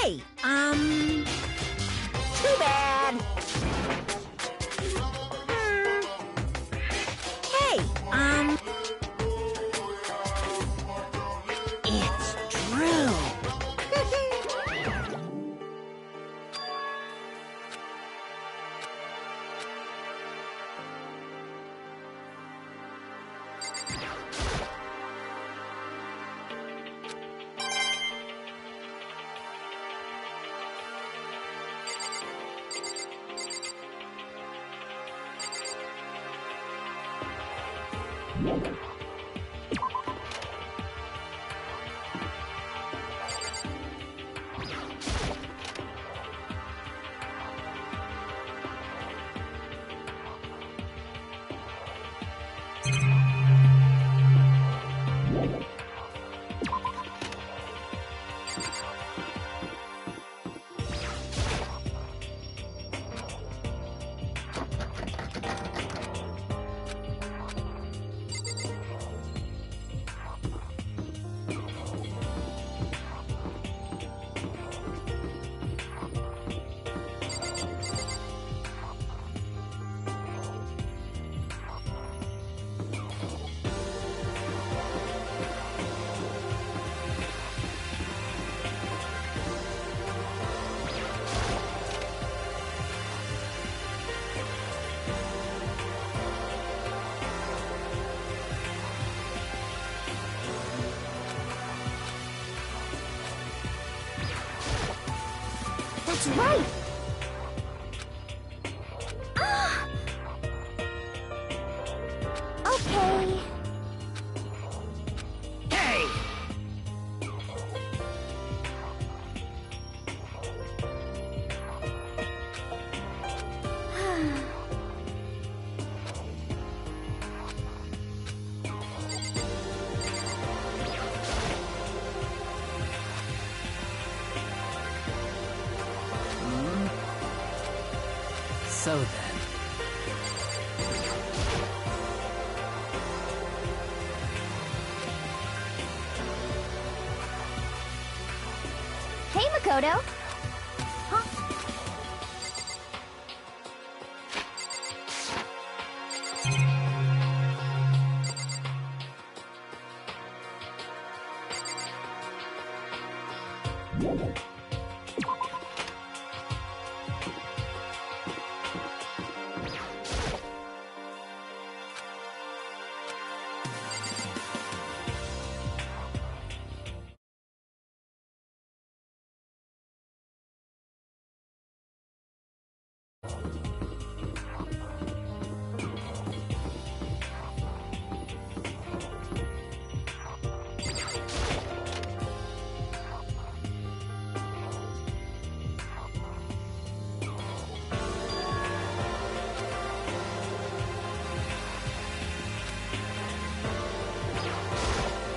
Hey, too bad. Hey, it's true. That's right! Ah! Okay. Hey! So then. Hey, Makoto! Huh?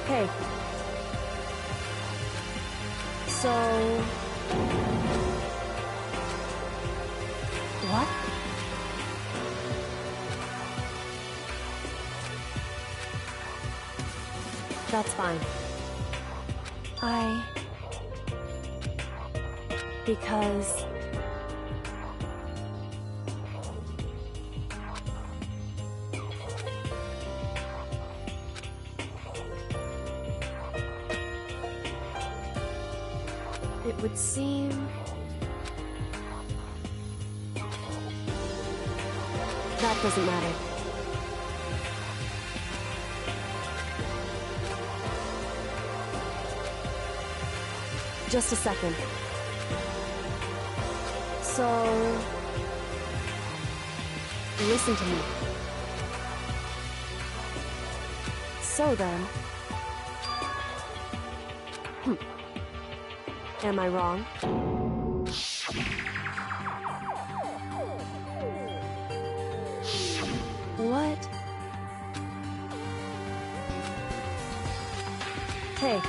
Hey. So... What? That's fine. Because... it would seem... that doesn't matter. Just a second. So... listen to me. So then... Am I wrong? What? Hey.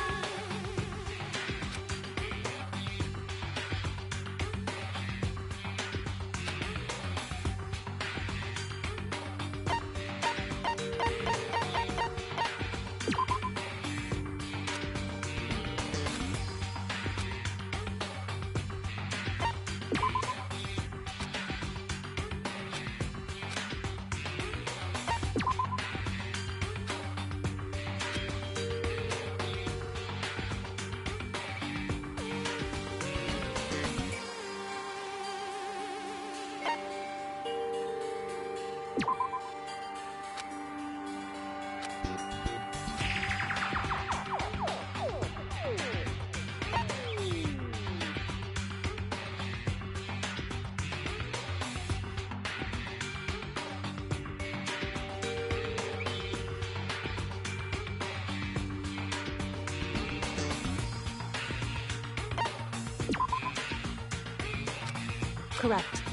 correct.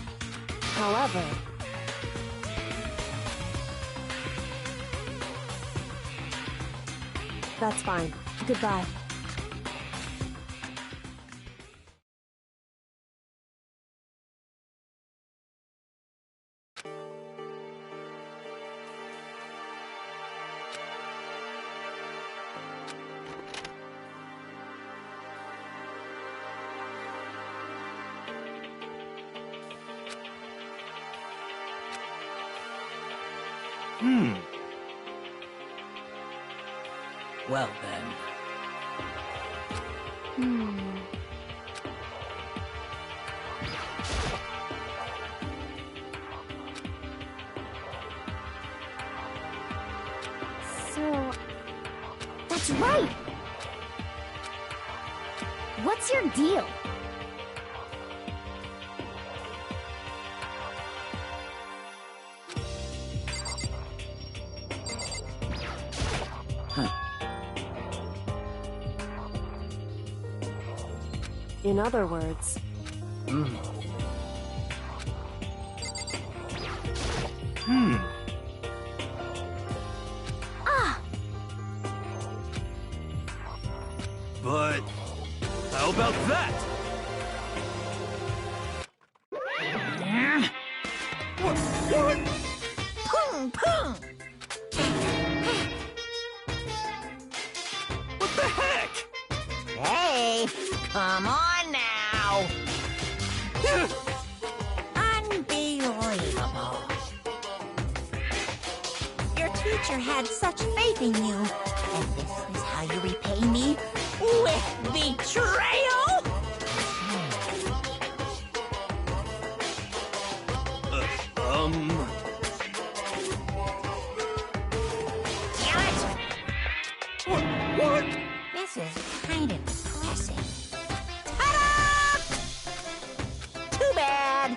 However... That's fine. Goodbye. Well then. So... That's right! What's your deal? In other words... But how about that? What? Pung pung! What the heck? Hey, come on now! Unbelievable! Your teacher had such faith in you, and this is how you repay me? With betrayal? What? This is kind of depressing. Ta-da! Too bad.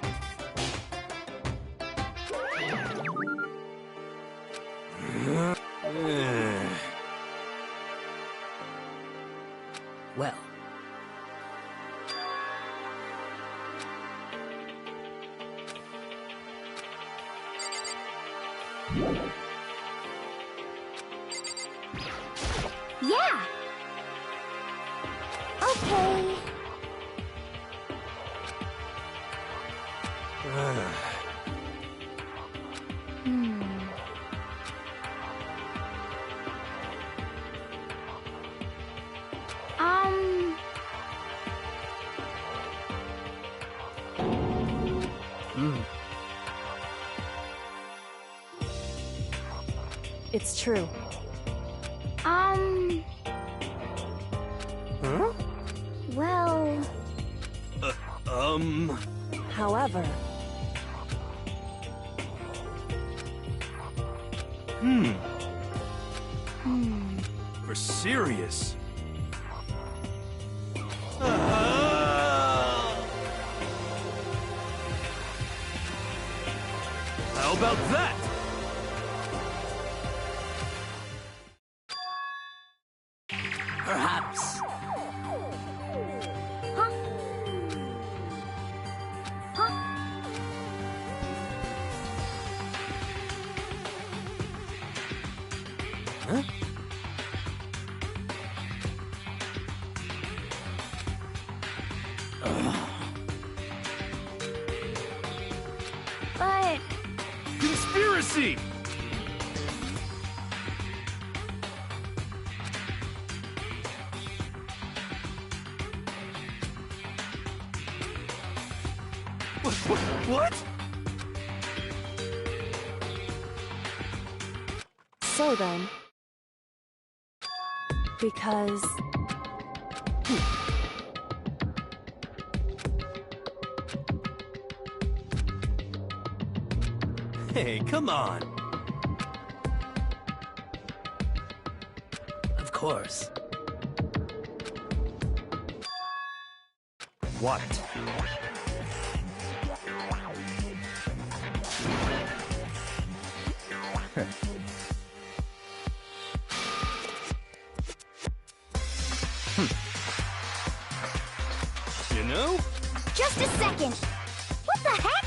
Well. Yeah! Okay. It's true. Well... However... We're serious. How about that? Perhaps. Huh? Huh? Huh? But... Conspiracy! What? So then... Because... Hey, come on. Of course. What? Just a second! What the heck?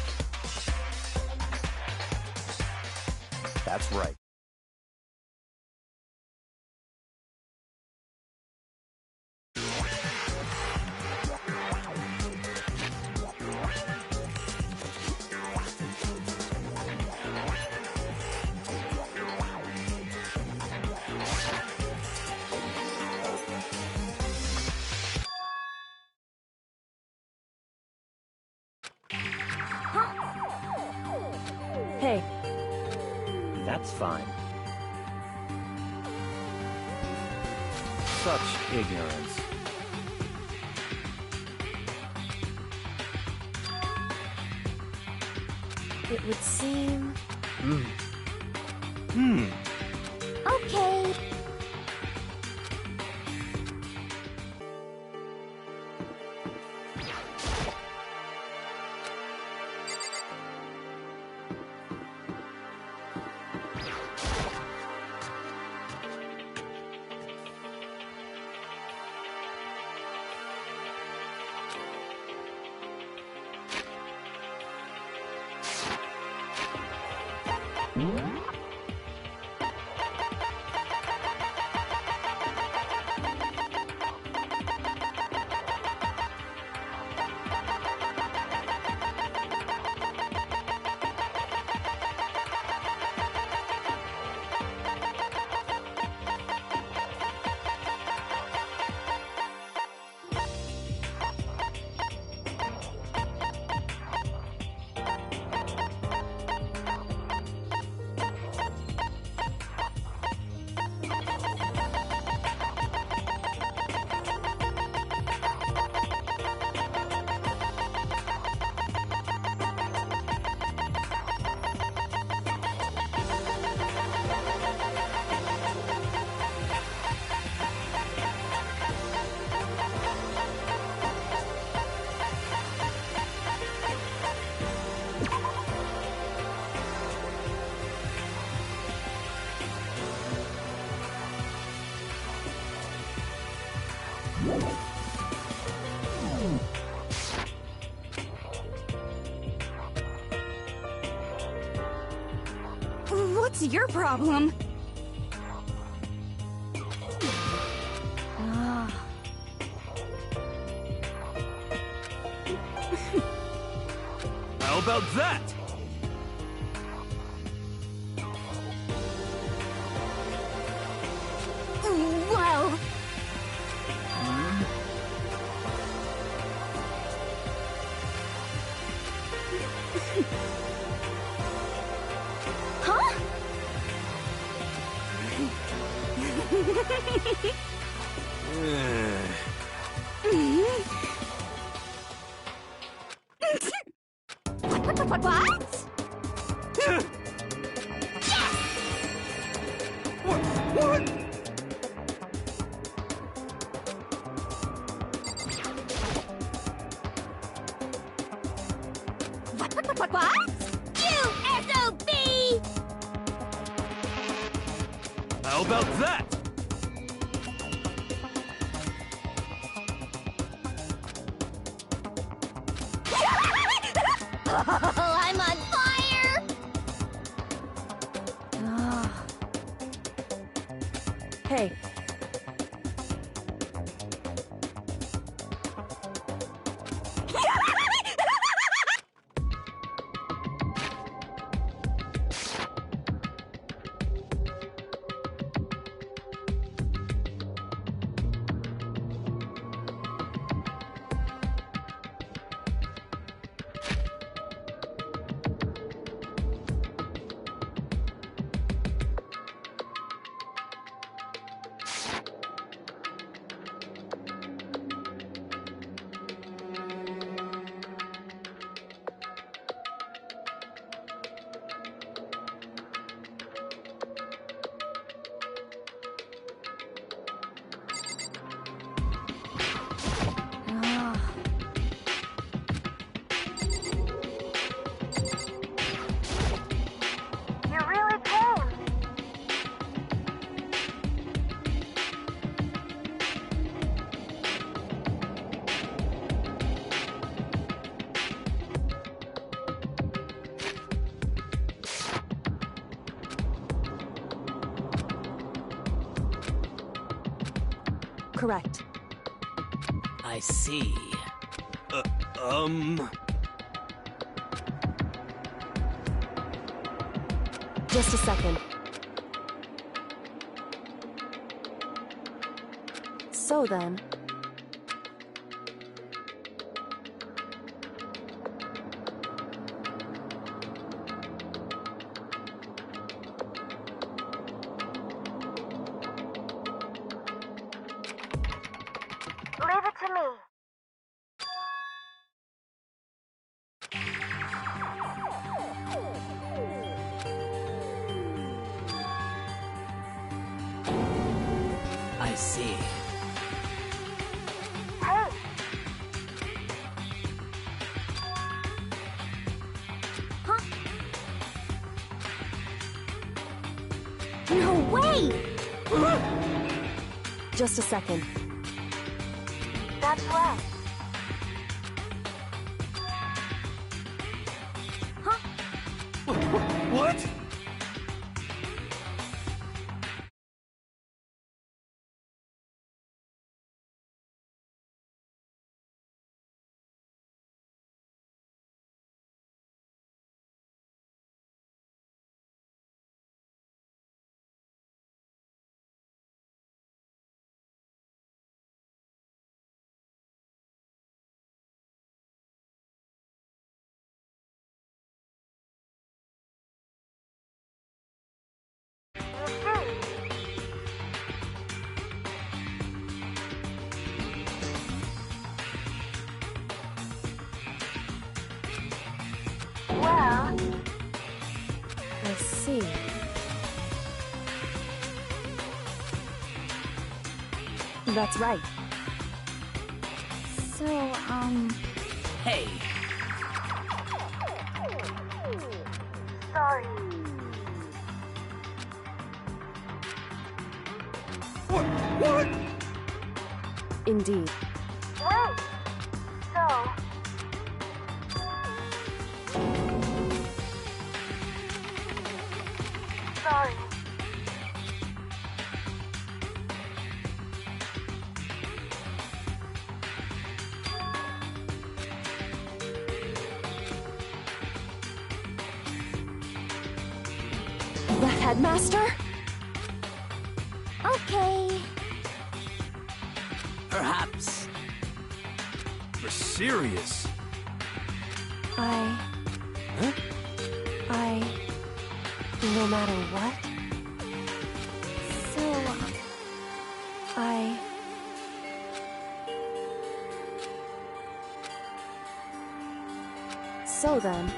That's right. Hey, That's fine. Such ignorance. it would seem... Okay. What's your problem? How about that? Well, Huh? what? What? What? You SOB! How about that? Oh, I'm on fire! Hey, Correct. I see. Just a second. So then... Leave it to me. I see. Hey, no way! Just a second. That's right. What? Well, I see. That's right. so, Hey, sorry. What? Indeed. Wait! So, sorry. The headmaster? Okay. perhaps. For serious? I... No matter what, So, I... So then...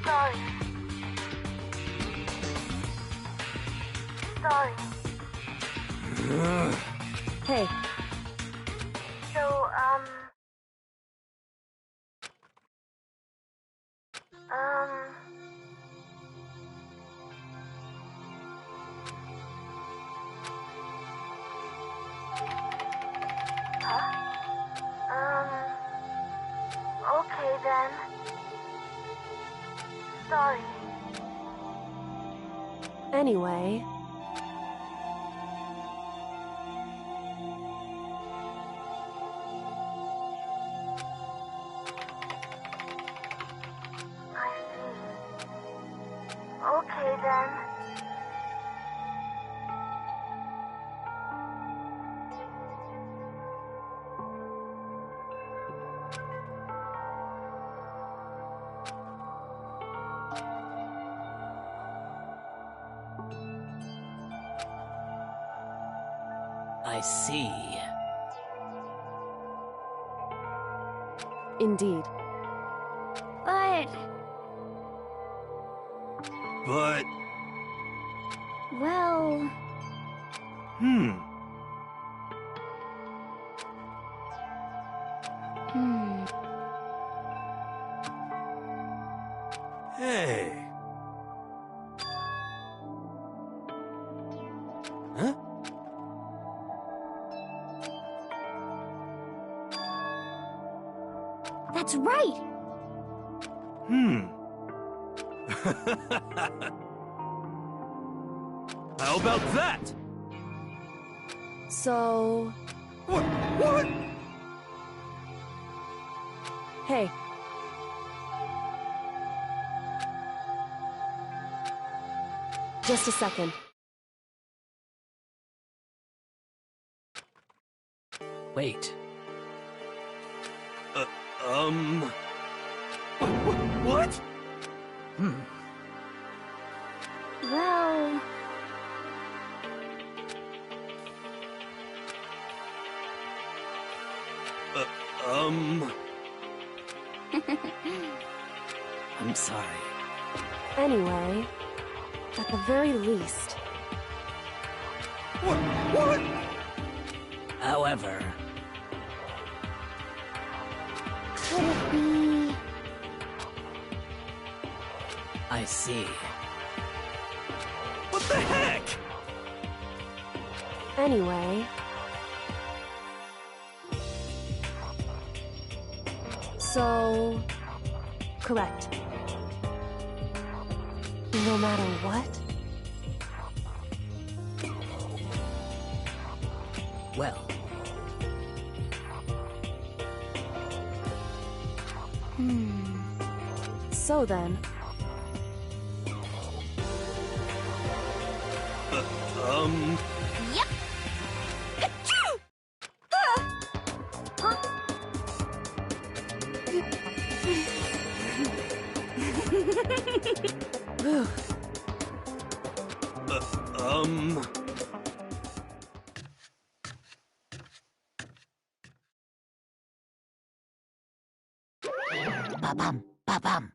sorry. Sorry. Hey, So, okay then. Sorry. anyway... I see. Okay then. I see. Indeed. But, But... well, Hmm. Hey. Huh? That's right. How about that? So... What? Hey. Just a second. Wait. What? Well, I'm sorry. Anyway, at the very least... What? However, could it be... I see. What the heck? Anyway... So... Correct. No matter what? Well, So then... Yep. Achoo! Huh? Whew. Ba-bum, ba-bum.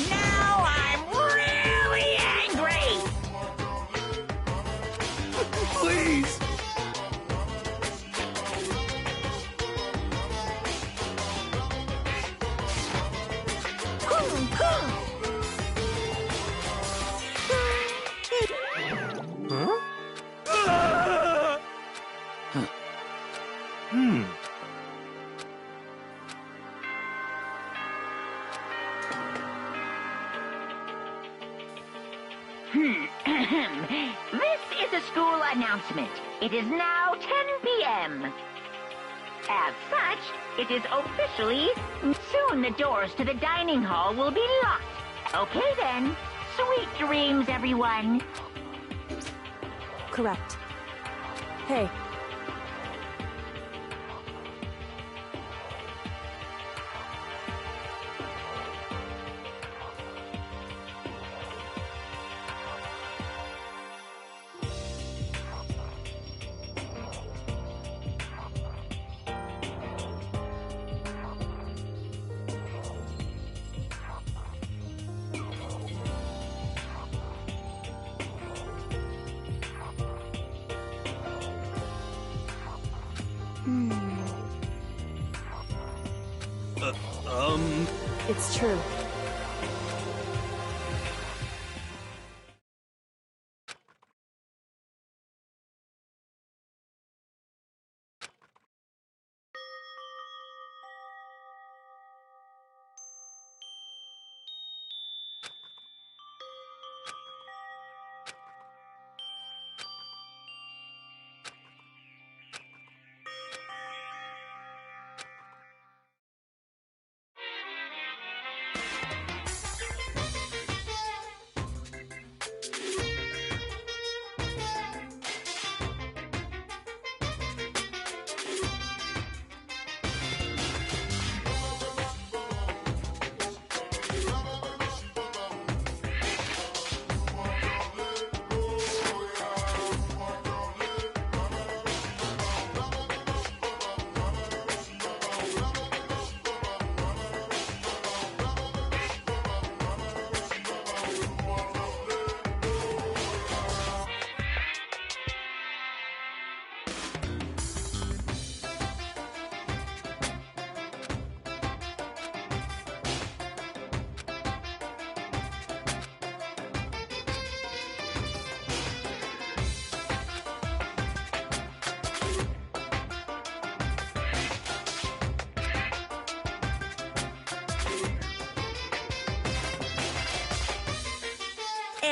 Now I'm really angry! Please! Huh? This is a school announcement. It is now 10 p.m. As such, it is officially... Soon the doors to the dining hall will be locked. Okay then. Sweet dreams, everyone. Correct. Hey. It's true.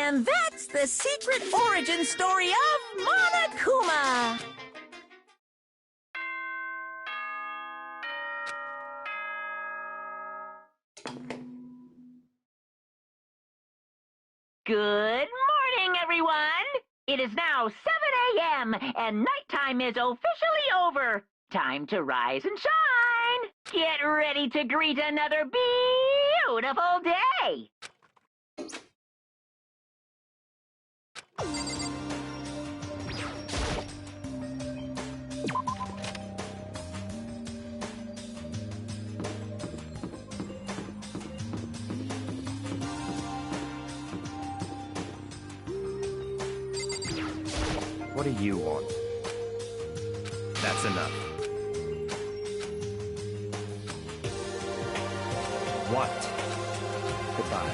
And that's the secret origin story of Monokuma. Good morning, everyone! It is now 7 a.m., and nighttime is officially over. Time to rise and shine! Get ready to greet another beautiful day! What do you want? That's enough. What? Goodbye.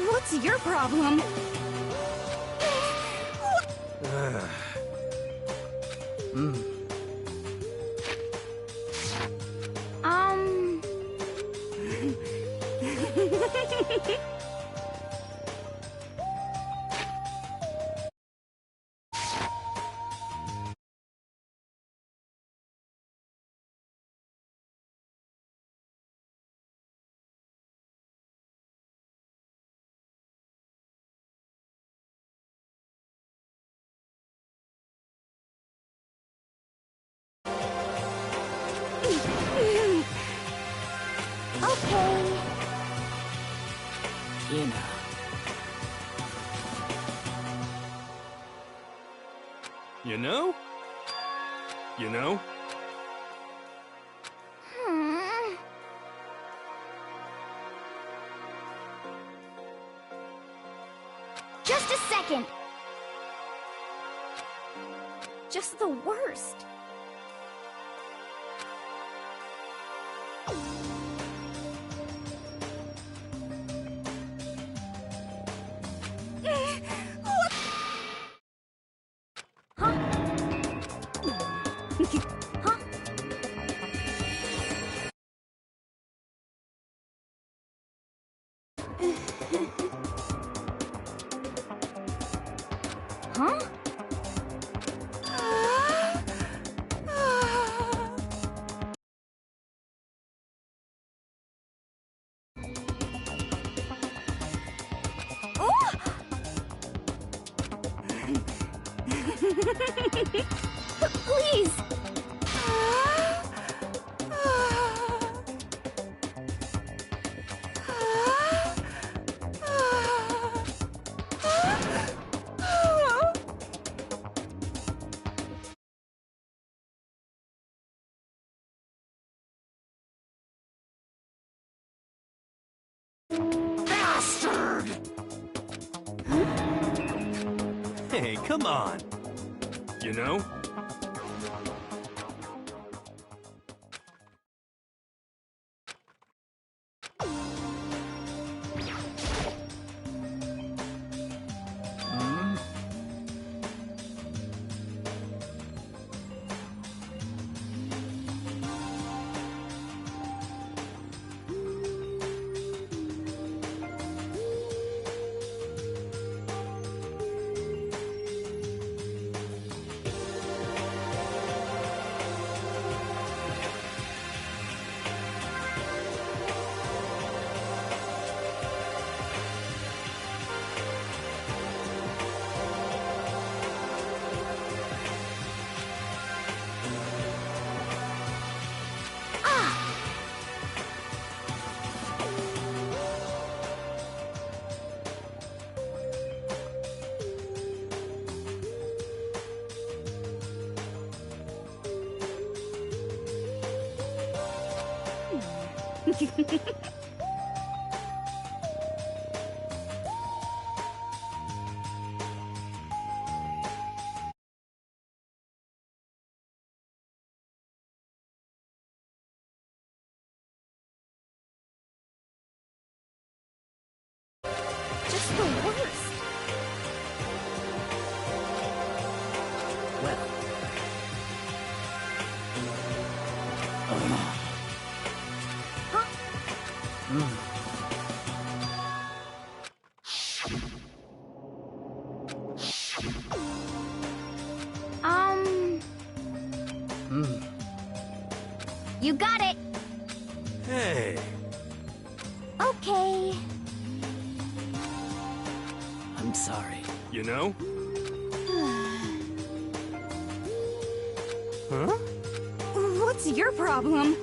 What's your problem? Um... Okay. You know. You know? You know? Just a second. Just the worst. Huh? Huh? Huh? Please! Bastard! Hey, come on. You know? just the worst. Well. You got it. Hey. Okay. I'm sorry. You know? Huh? What's your problem?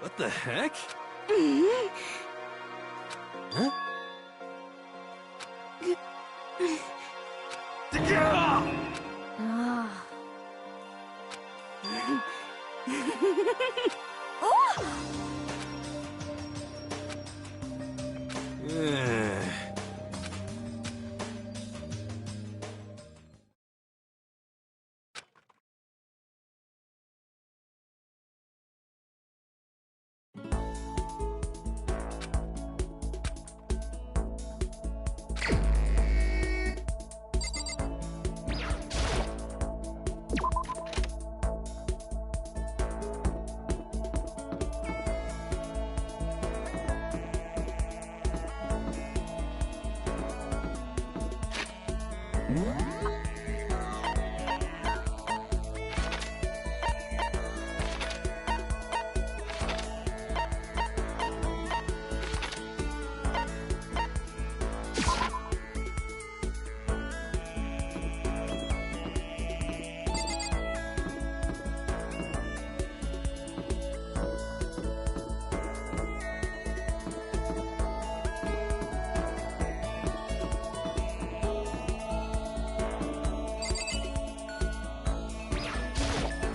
What the heck? Huh?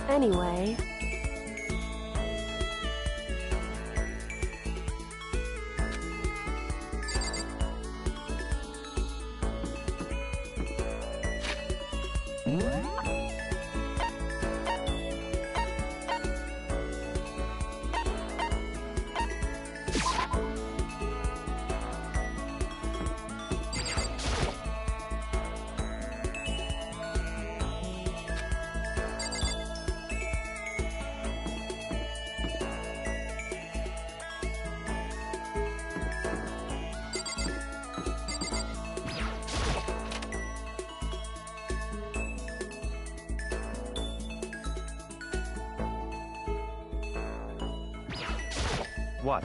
Anyway... What?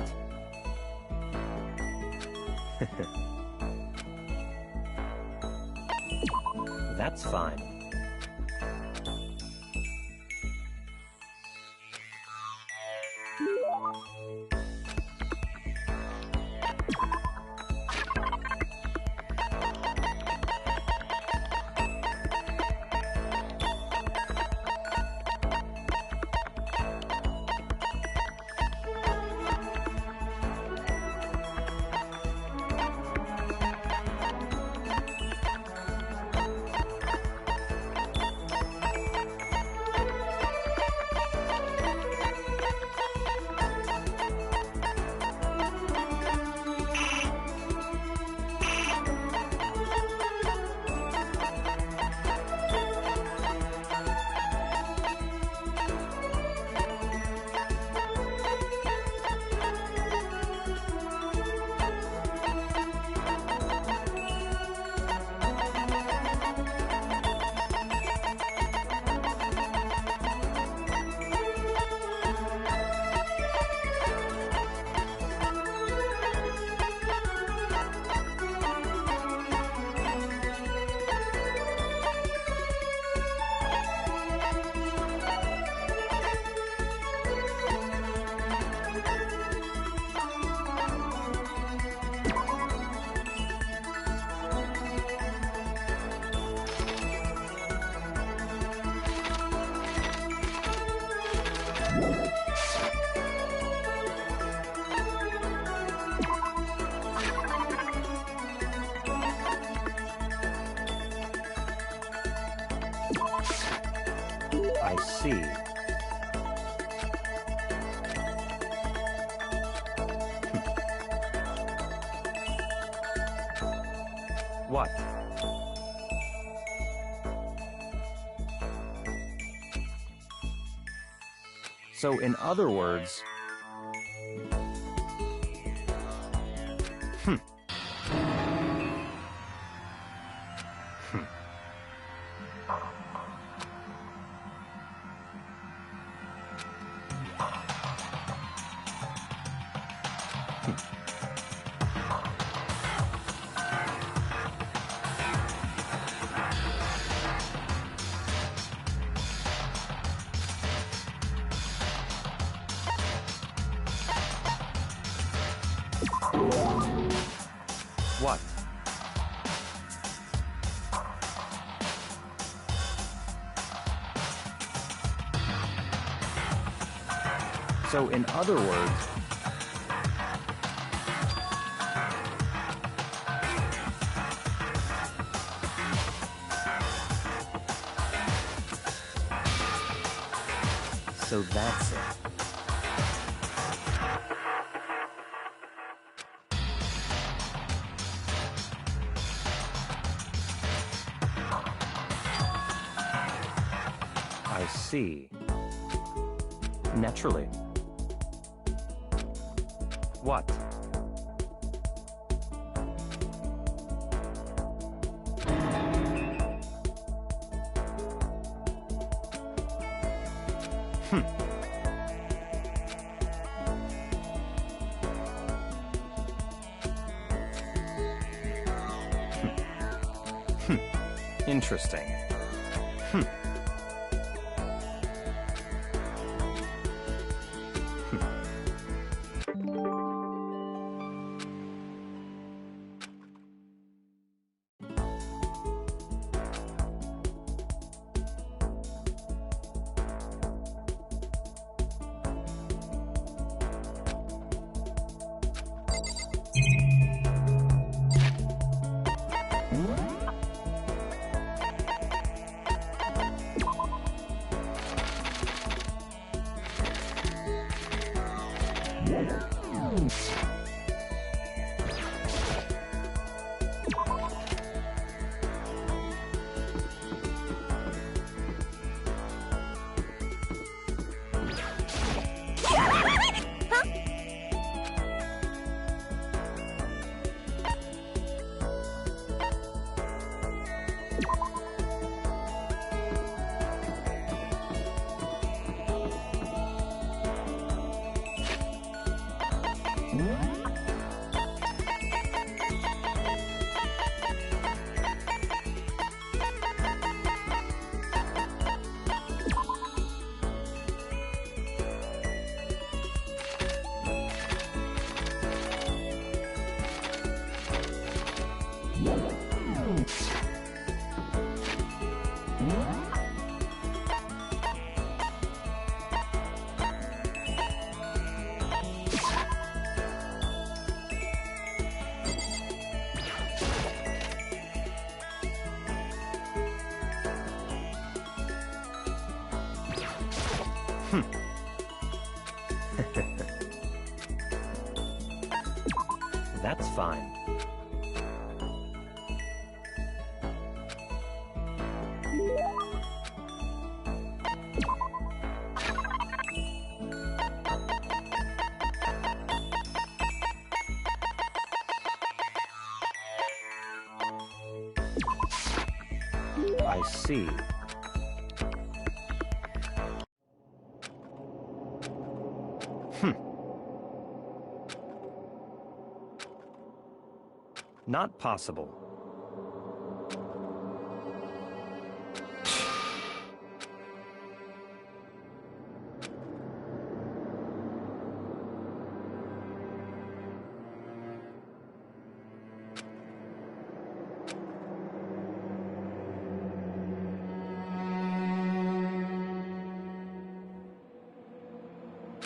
That's fine. I see. What? So, in other words... Hmm. Hmm. What? So, in other words... So that's it. I see. Naturally. What? Interesting. That's fine. I see. Not possible.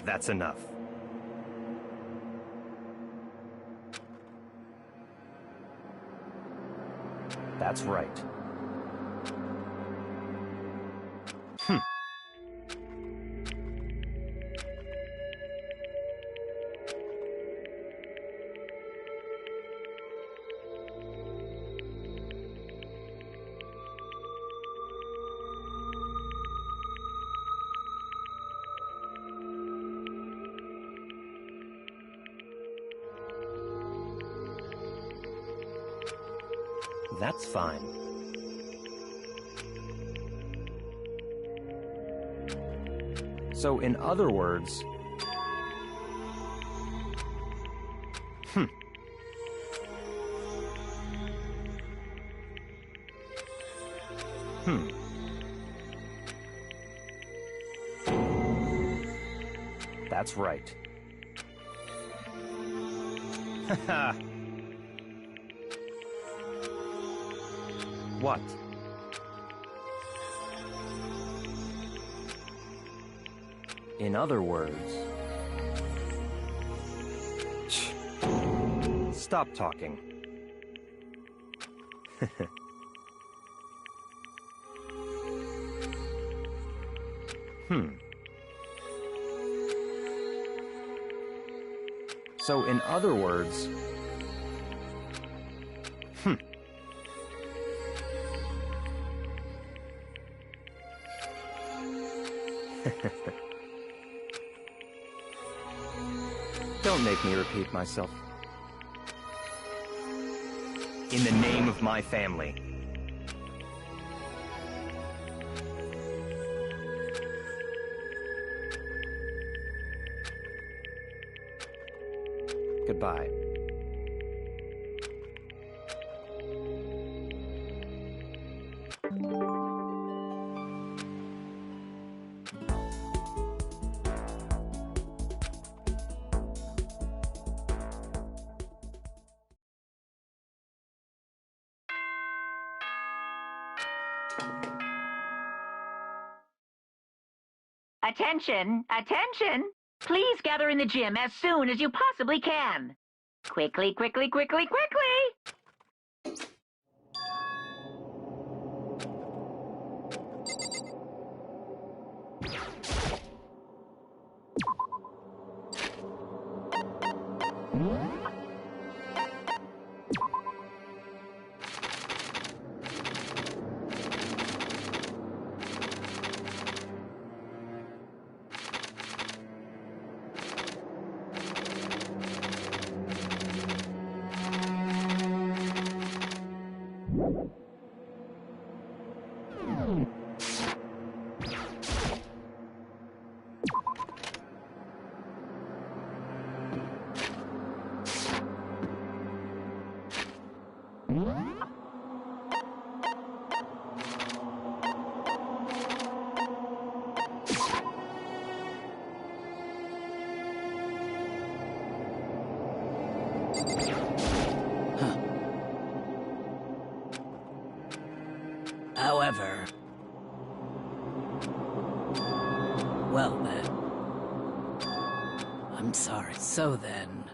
That's enough. That's right. That's fine. So, in other words... That's right. Haha. What? In other words... Stop talking. So, in other words... Don't make me repeat myself. In the name of my family. Goodbye. Attention! Attention! Please gather in the gym as soon as you possibly can. Quickly, quickly, quickly, quickly! However... Well then... I'm sorry. So then...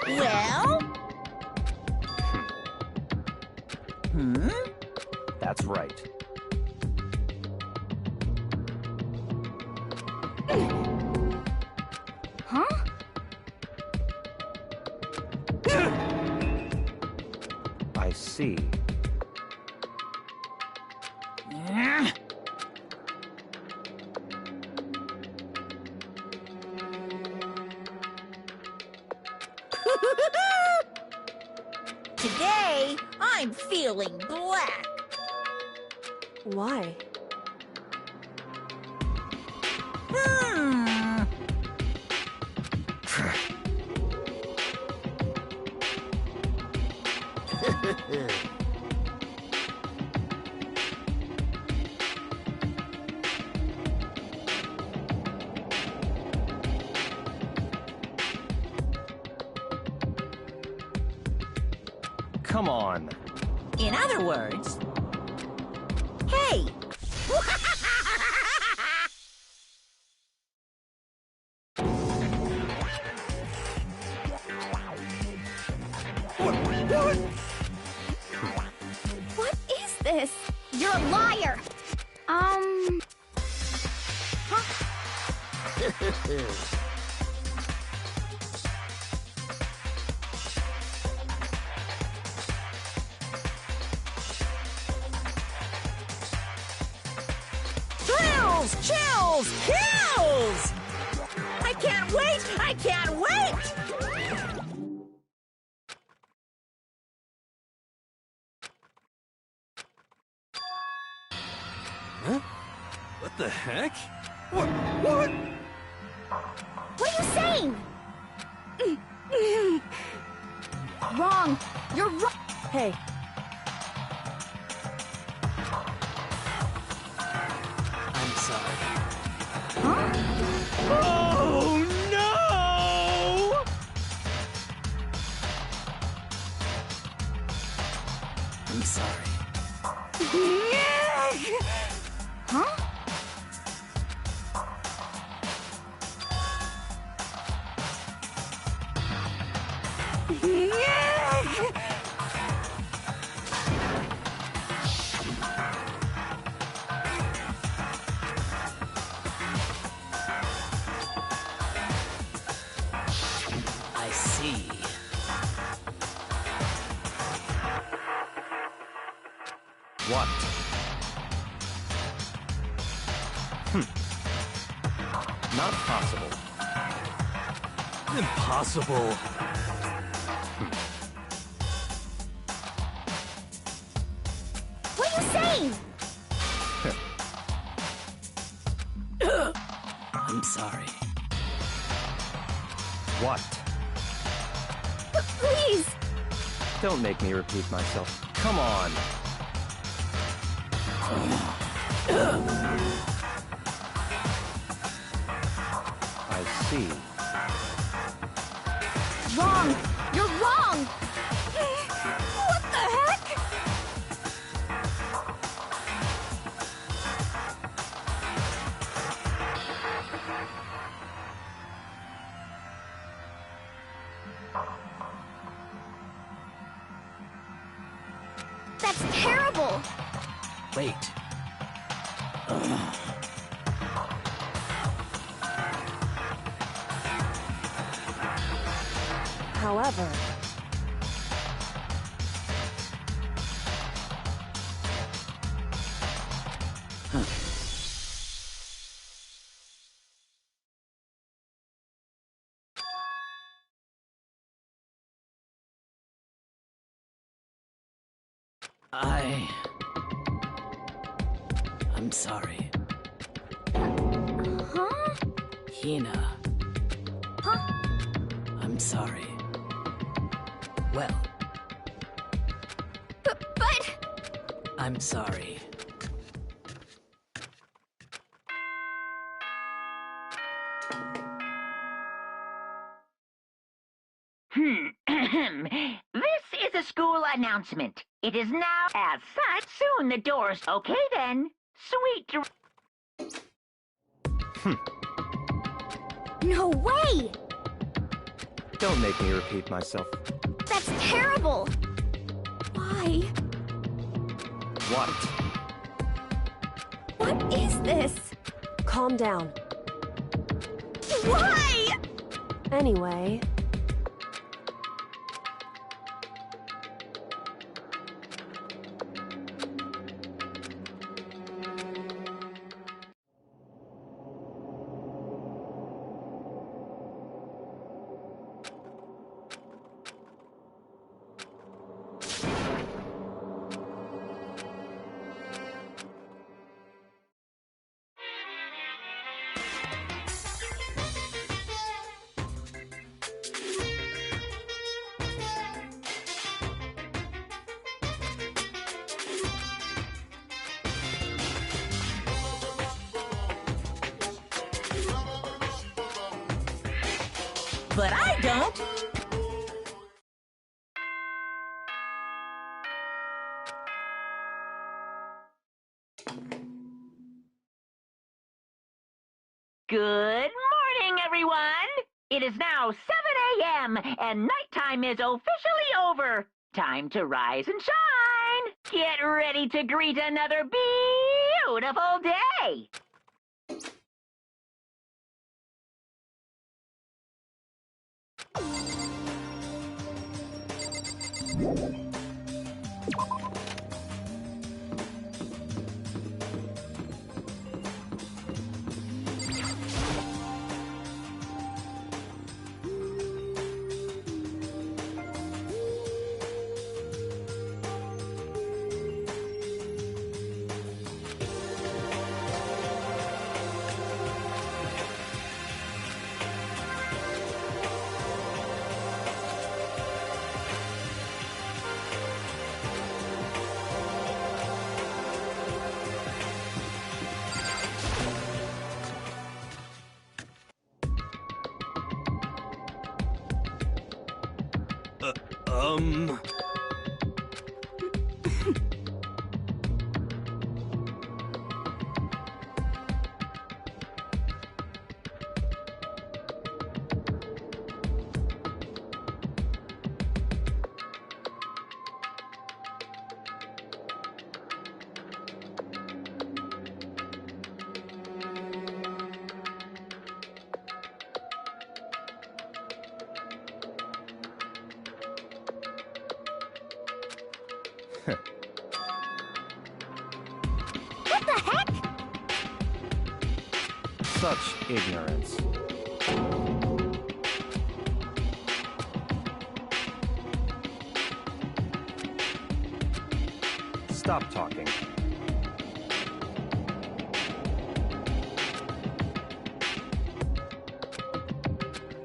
Well? That's right. Huh? I see. Today, I'm feeling black. Why? Come on. In other words, hey! You're a liar! Thrills, chills, kills! I can't wait! I can't wait! Huh? What the heck? What? What are you saying? Wrong! You're wrong! Hey, I'm sorry. Oh no! I'm sorry. Huh? I see. What? Not possible. Impossible. What are you saying? I'm sorry. What? Please! Don't make me repeat myself. Come on. I see. Wrong! You're wrong! What the heck? That's terrible! Wait. however, I'm sorry. Huh? Hina. Huh? I'm sorry. Well, But... I'm sorry. This is a school announcement. It is now as such. Soon the doors. Okay then. Sweet No way! Don't make me repeat myself. That's terrible! Why? What? What is this? calm down. Why? Anyway, But I don't. Good morning, everyone. It is now 7 a.m. and nighttime is officially over. Time to rise and shine. Get ready to greet another beautiful day! Um... What the heck? Such ignorance. Stop talking.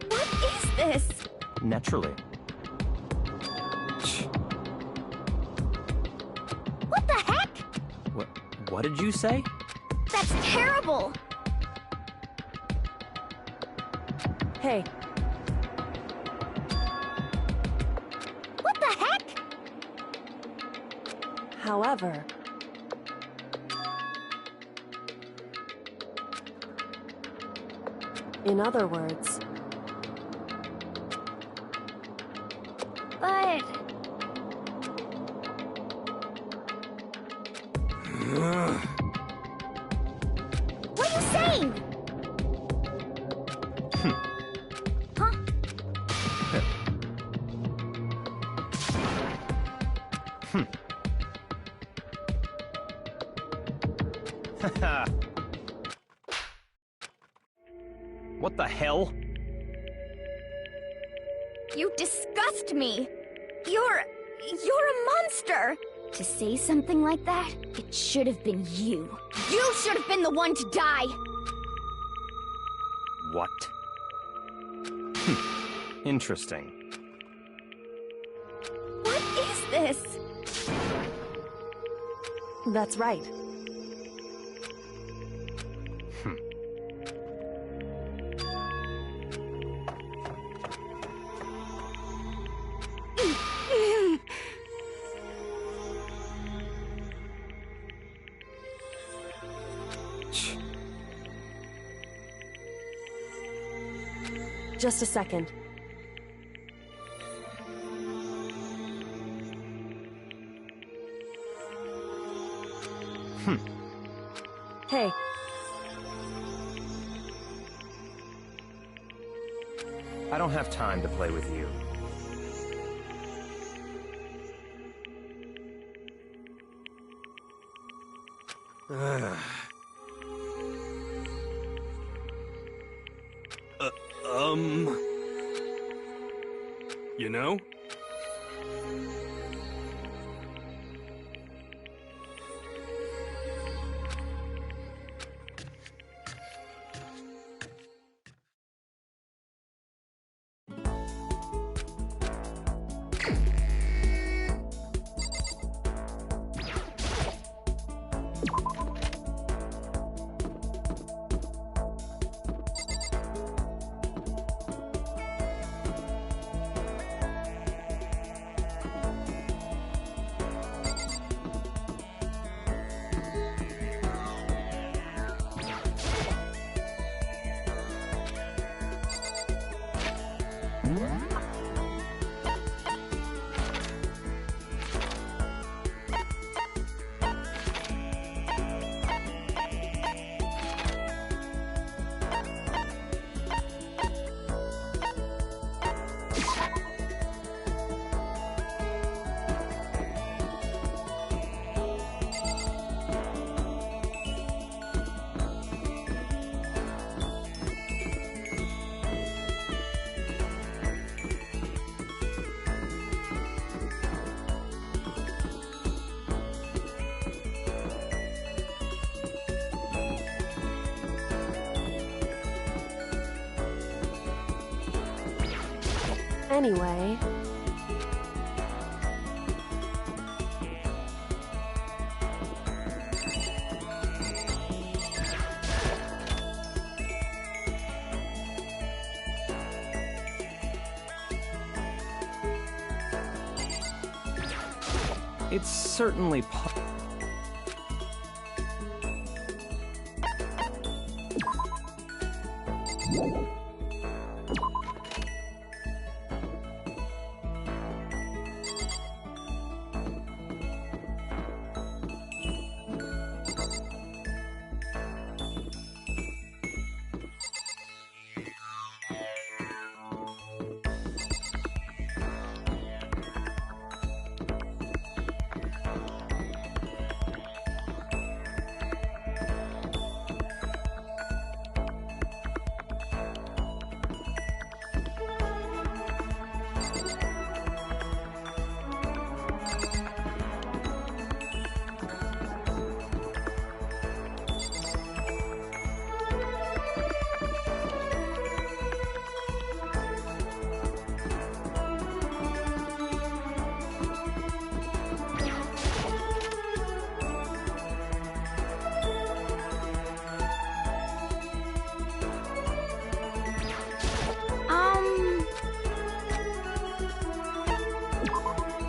What is this? Naturally. What the heck? What did you say? That's terrible! Hey, What the heck? however, in other words, But... What are you saying? Huh? What the hell? You disgust me! You're a monster! To say something like that, it should have been you. You should have been the one to die! What? Interesting. What is this? that's right. Just a second. Hey, I don't have time to play with you. You know? Anyway... It's certainly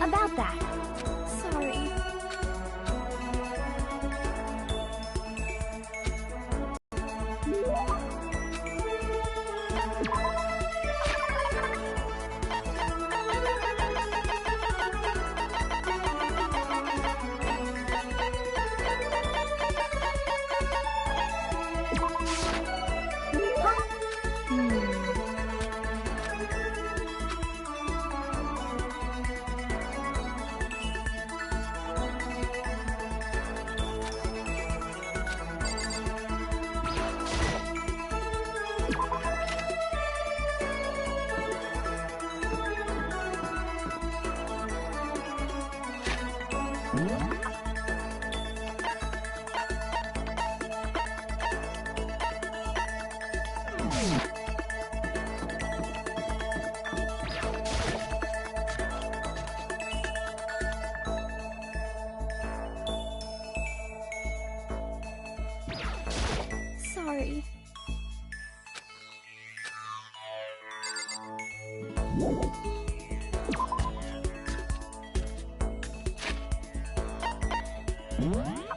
About that. Sorry. Sorry. What?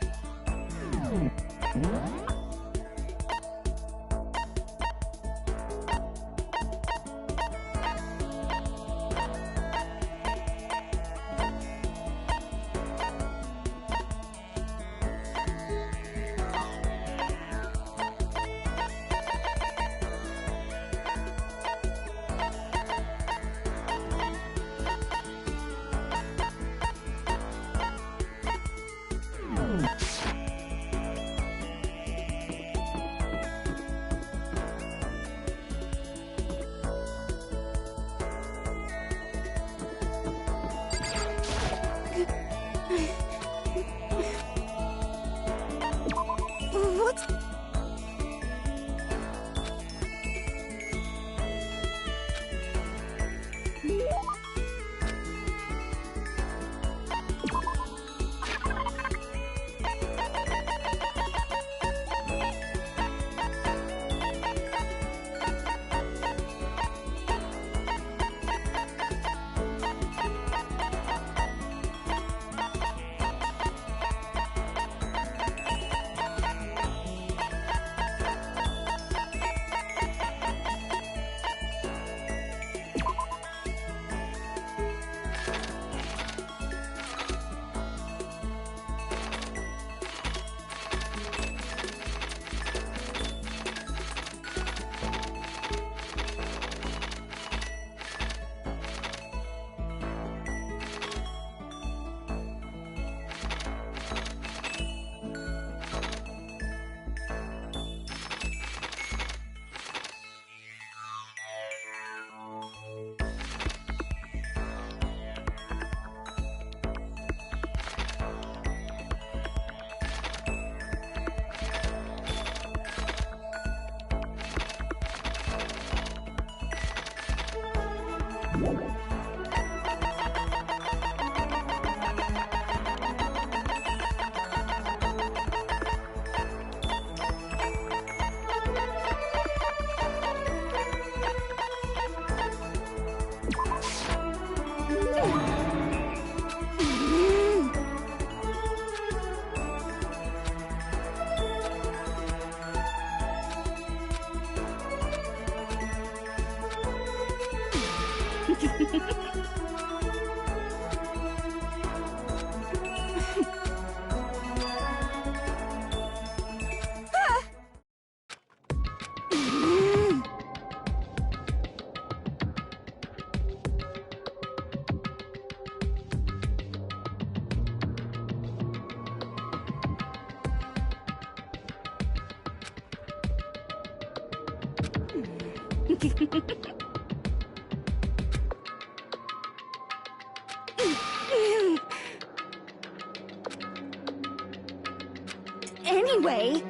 Anyway...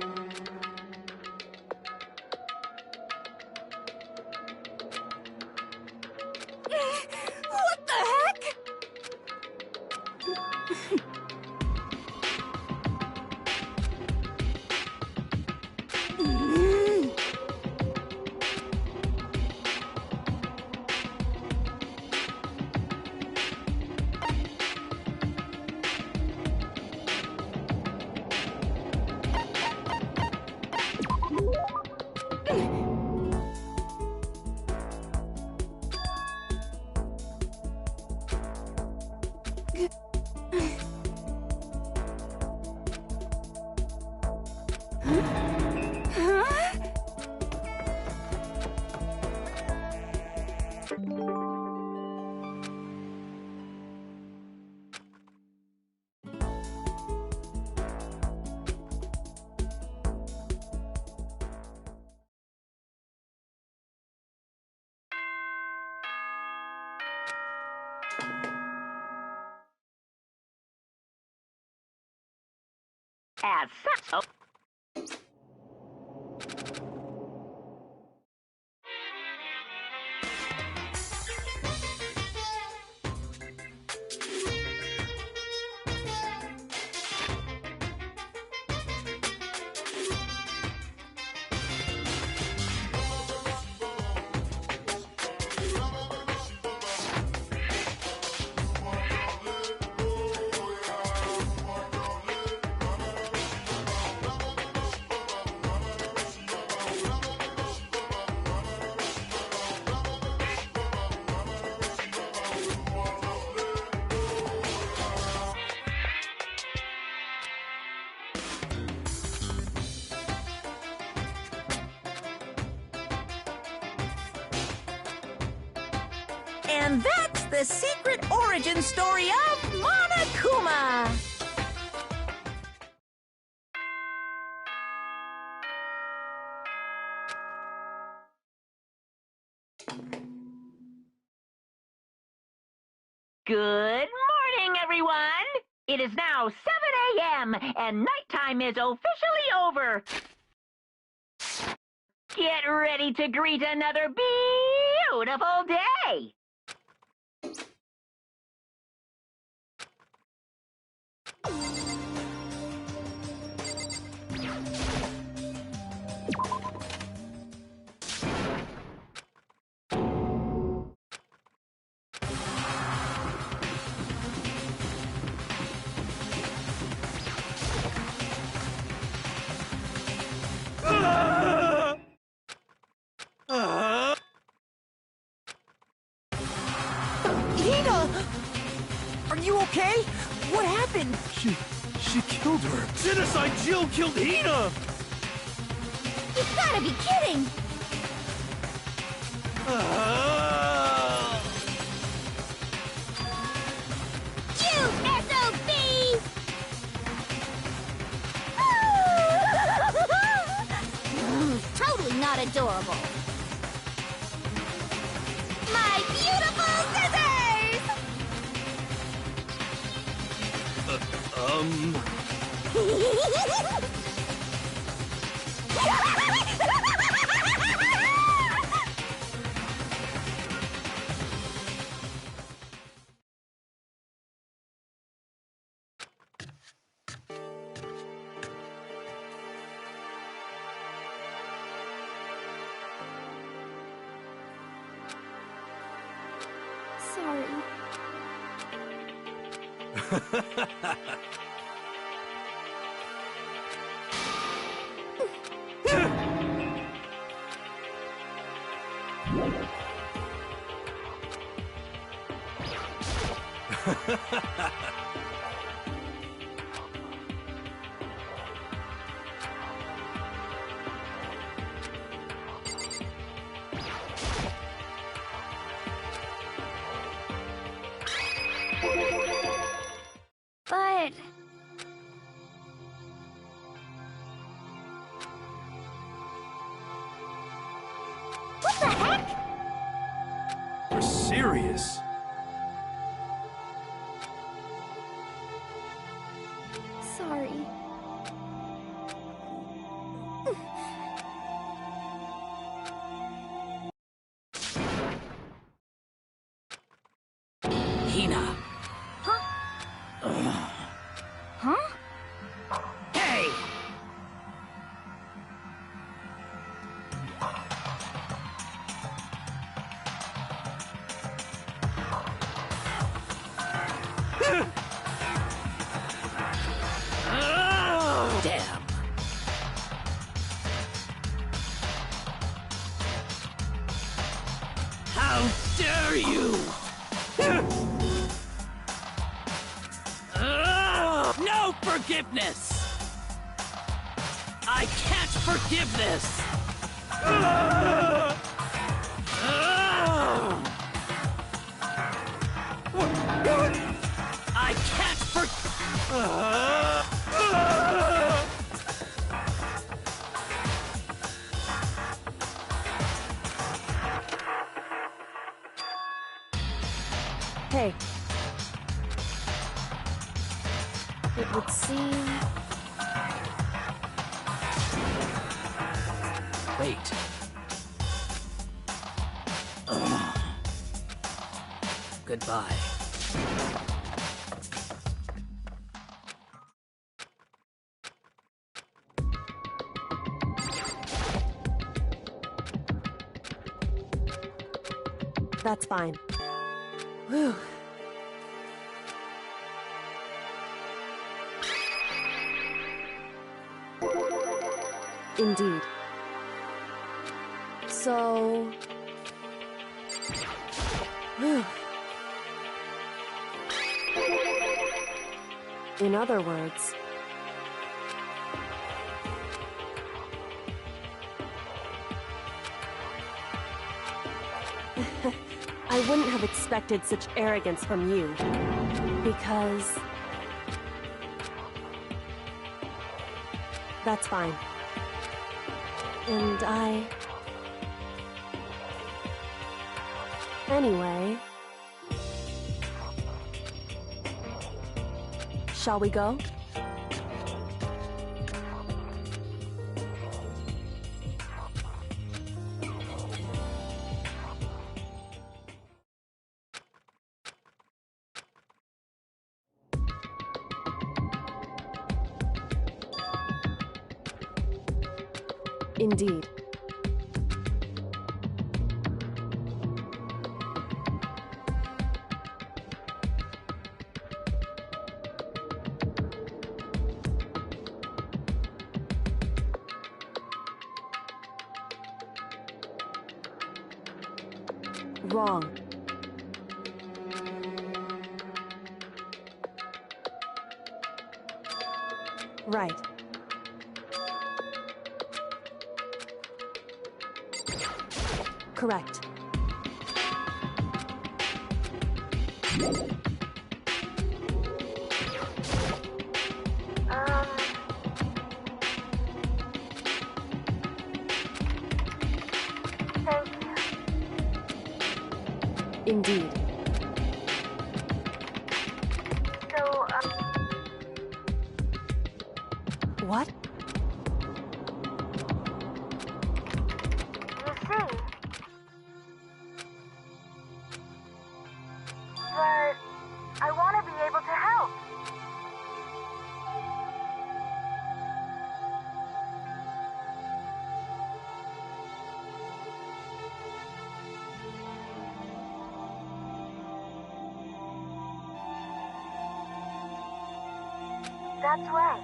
What the heck? As such... And that's the secret origin story of Monokuma! Good morning, everyone! It is now 7 a.m. and nighttime is officially over. Get ready to greet another beautiful day! Hina! Are you okay? What happened? She killed her. Genocide Jill killed Hina! You've gotta be kidding! You SOB! Totally not adorable. My beautiful scissors! Sorry. But... what the heck? You're serious? Sorry. Hina. Huh? Hey! Damn. How dare you! No forgiveness! I can't forgive this! I can't Hey. It would seem... Wait. Goodbye. That's fine. Whew. Indeed. So... Whew. In other words... I wouldn't have expected such arrogance from you, because... That's fine. And I... Anyway... Shall we go? Indeed. Wrong. Right. Correct. Thank you. Indeed. So, What? you see... But... I want to be able to help. That's right.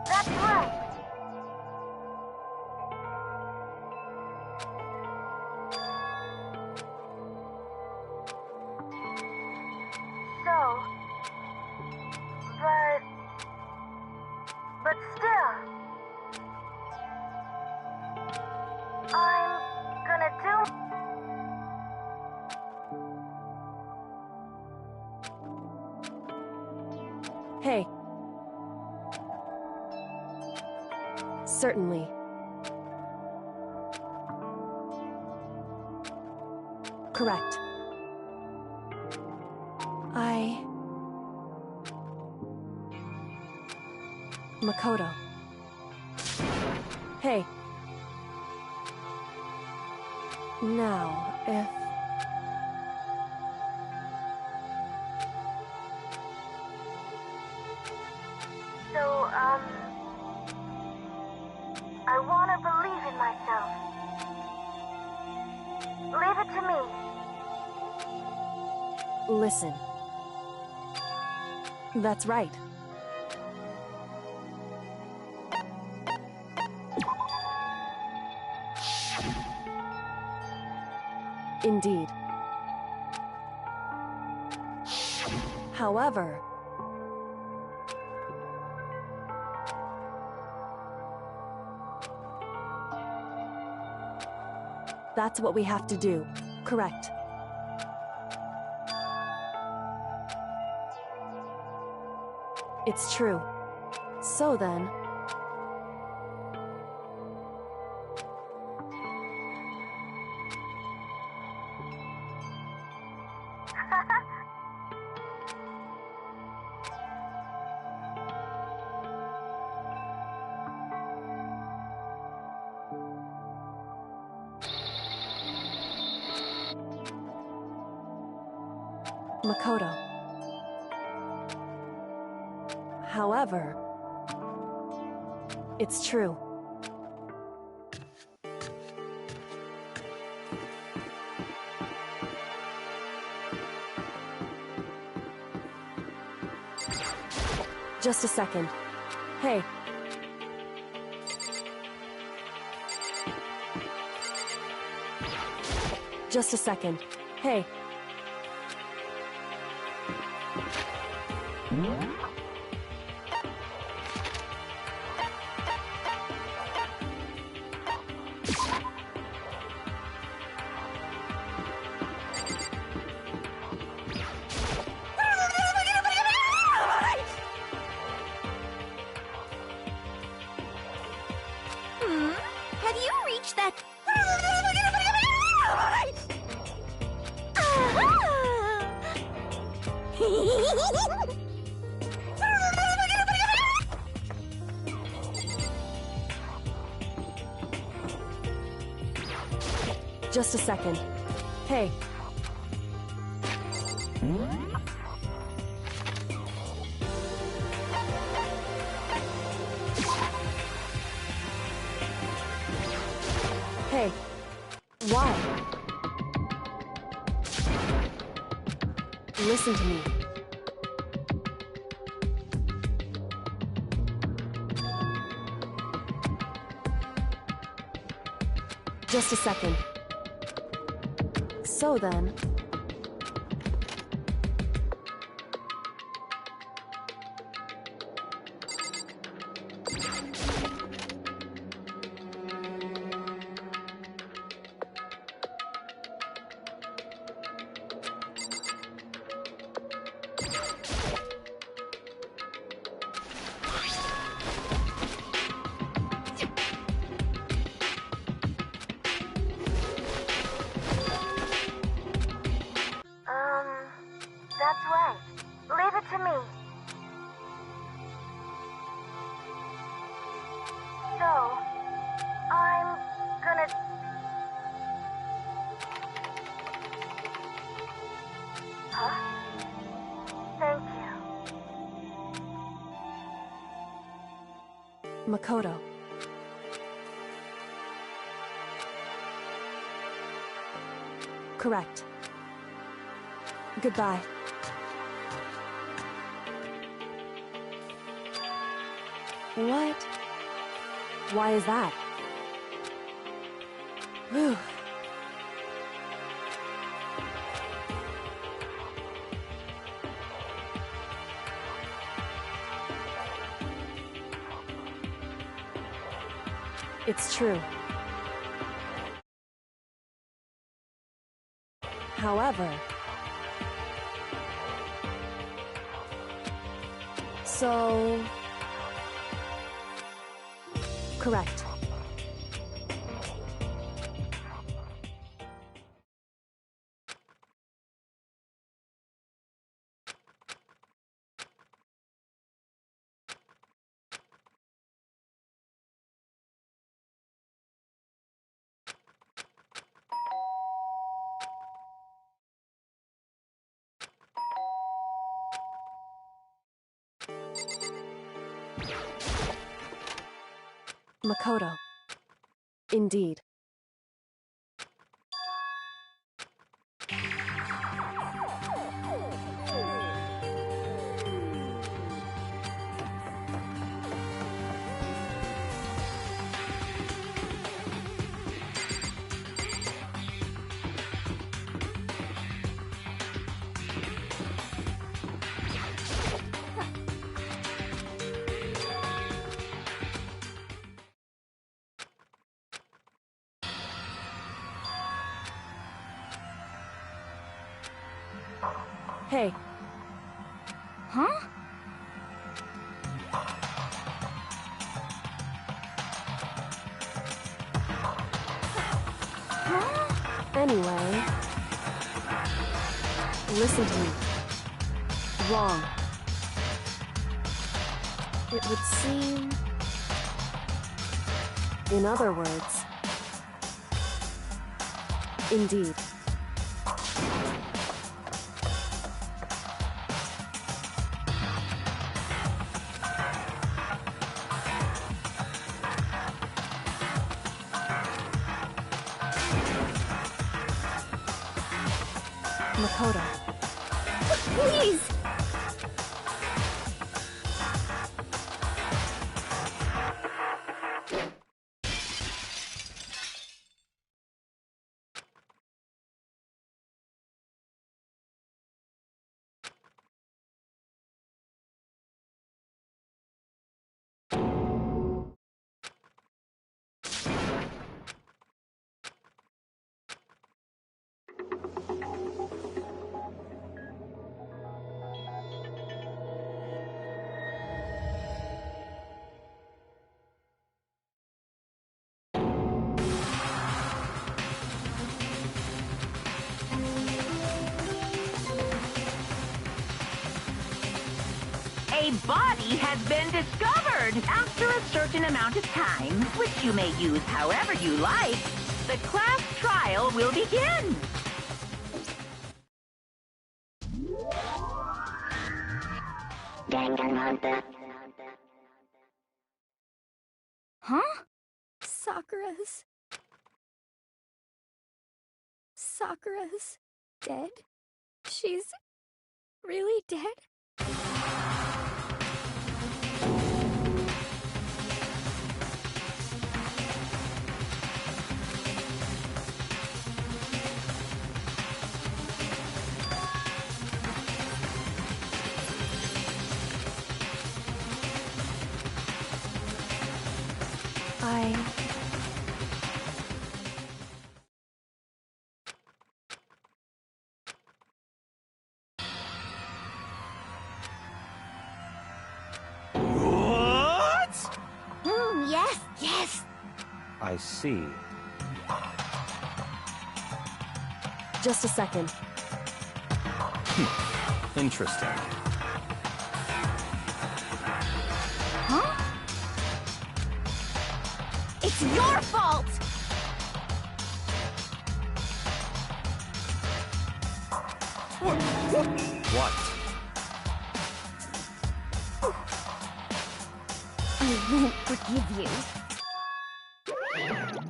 That's right. So, but still, I'm gonna do... Hey. Certainly. Correct. Makoto. Hey. Now, if... So, I want to believe in myself. Leave it to me. Listen. That's right. Indeed. However... That's what we have to do. Correct. It's true. So then... Makoto. However, it's true. Just a second. Hey. Just a second. Hey. Have you reached that... Just a second. Hey. Hey. Why? Listen to me. Just a second. So then... That's right. Leave it to me. So, I'm gonna... Huh? Thank you. Makoto. Correct. Goodbye. What? Why is that? Whew. It's true. However... So... Correct. Makoto. Indeed. Hey. Huh? Anyway... Listen to me. Wrong. It would seem... In other words... Indeed. Makoto. Please! A body has been discovered! After a certain amount of time, which you may use however you like, the class trial will begin! Danganronpa. Huh? Sakura's dead? She's really dead? What? Yes! I see. Just a second. Interesting. Huh? It's your fault! What? I won't forgive you.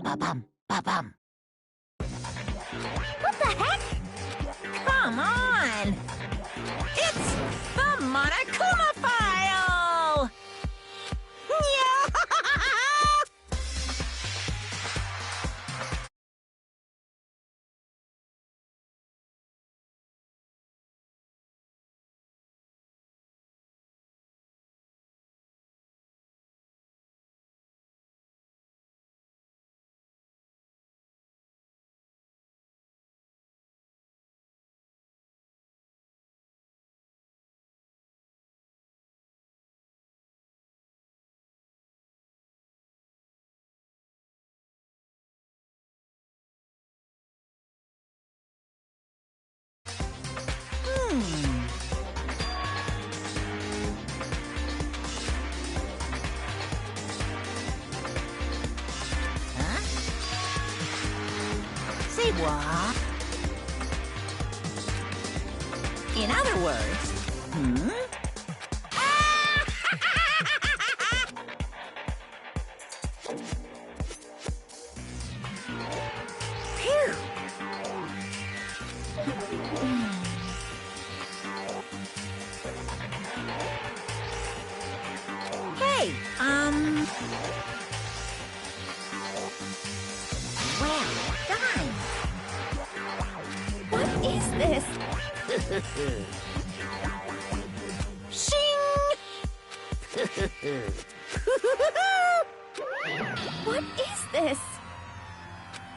Ba-bum, ba-bum. What the heck? Come on! It's the Monokuma file! Yeah! What? In other words, Phew. Hey, well done. What is this? Shing! What is this?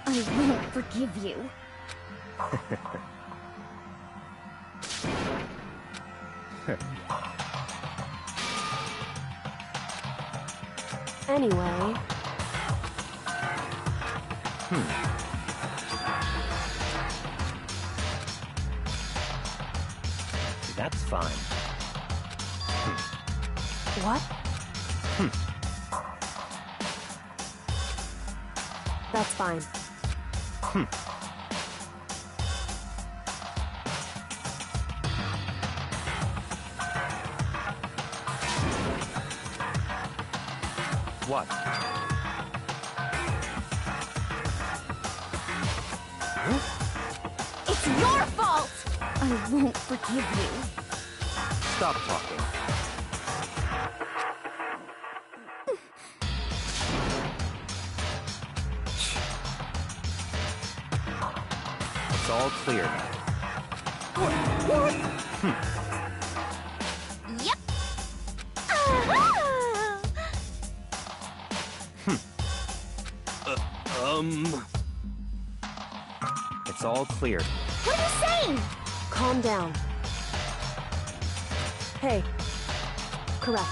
I won't forgive you. Anyway, That's fine. what? That's fine. What? It's your fault! I won't forgive you. Stop talking. It's all clear now. Yep. Ah! It's all clear. What are you saying? Calm down. Hey. Correct.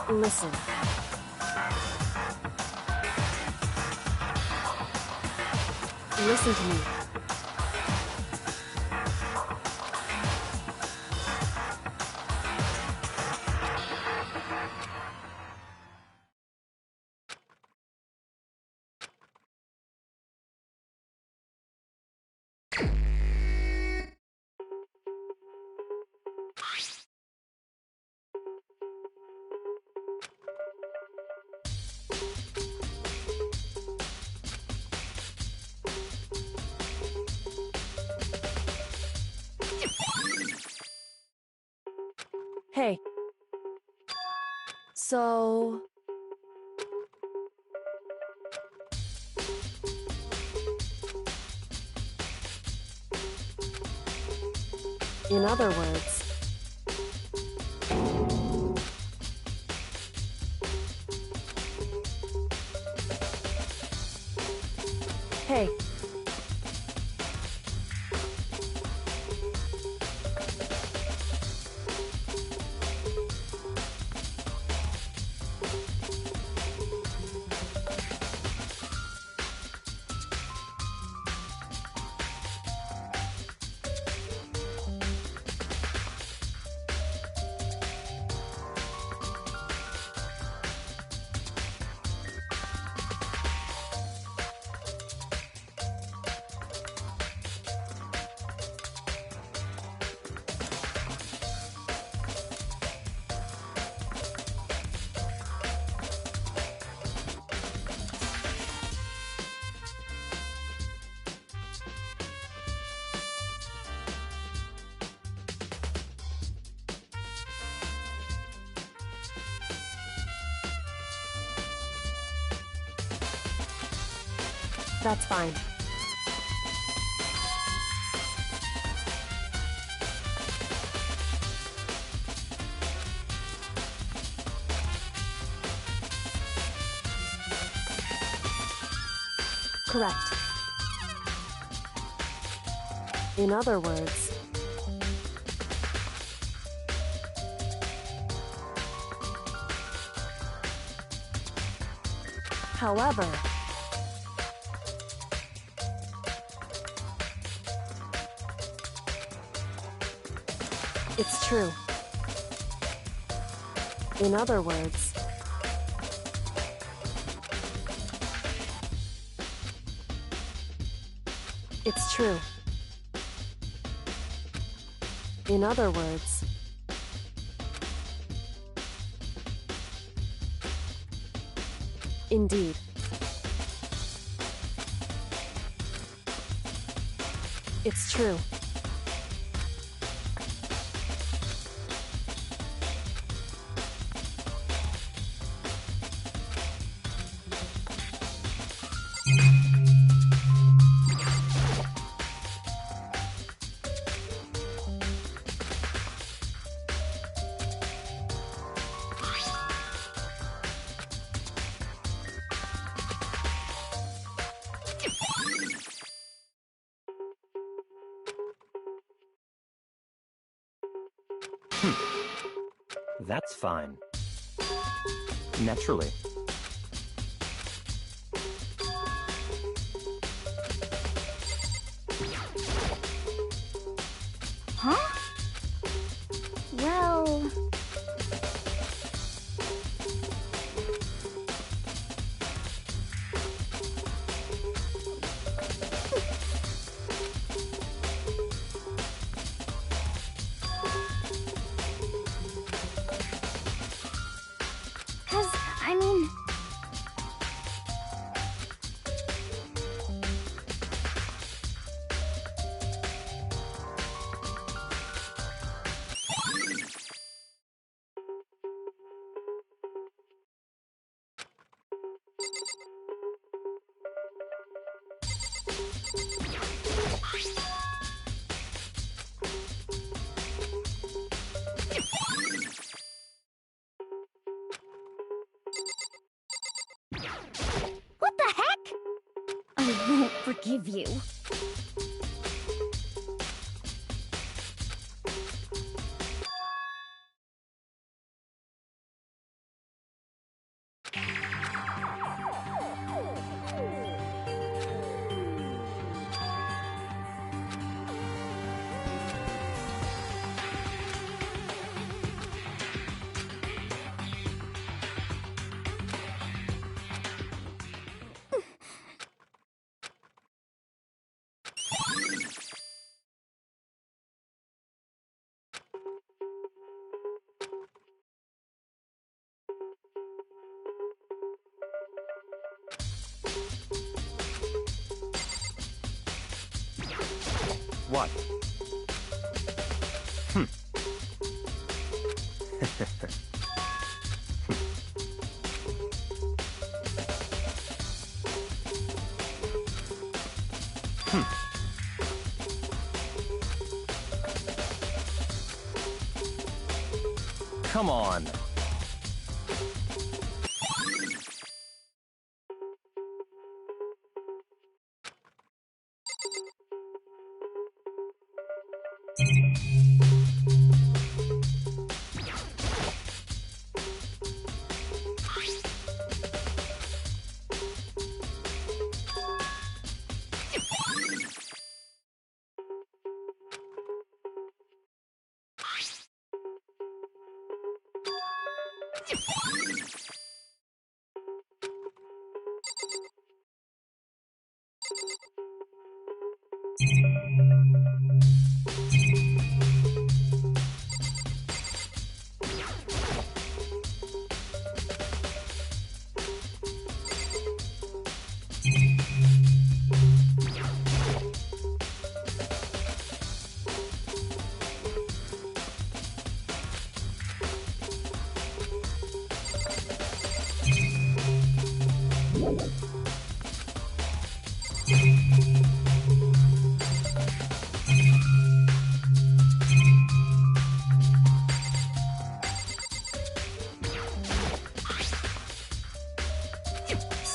Listen. Listen to me. Hey. So... in other words... Hey. That's fine. Correct. In other words... However... it's true. In other words, it's true. In other words, indeed. It's true. That's fine. Naturally. Huh? Well... I mean... What the heck? I won't forgive you. What? Come on.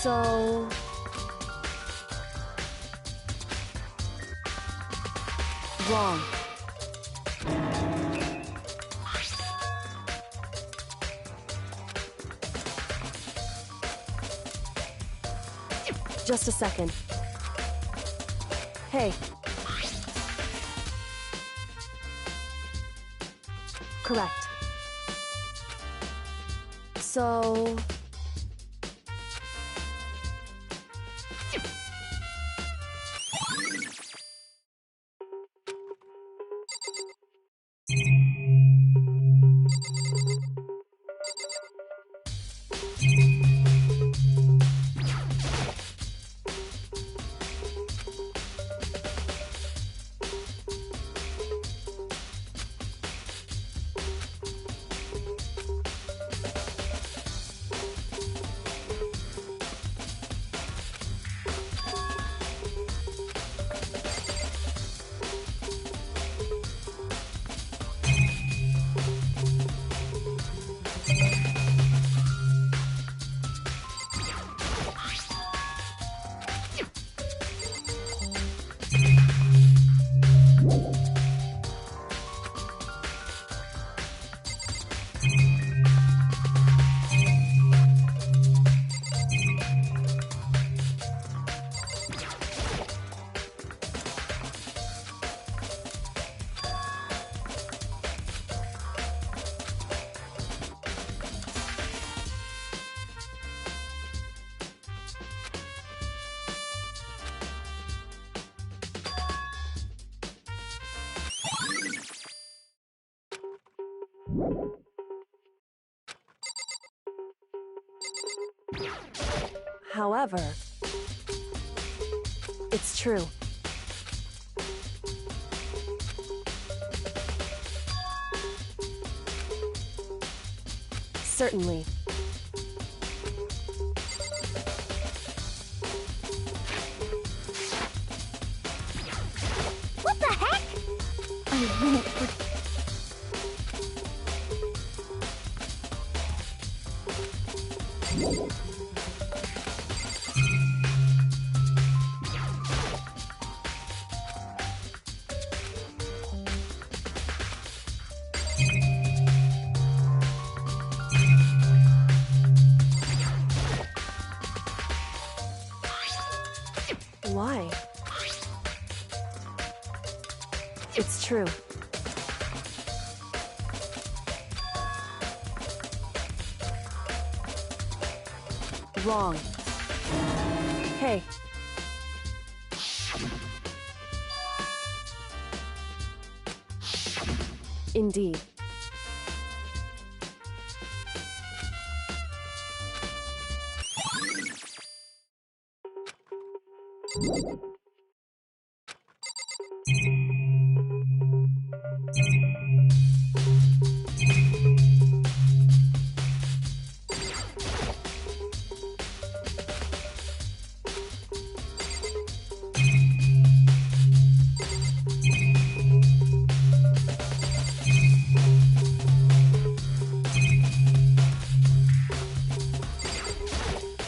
So... wrong. Just a second. Hey. Correct. So... However, it's true. Certainly. What the heck? I won't Why? It's true. Wrong. Hey. Indeed.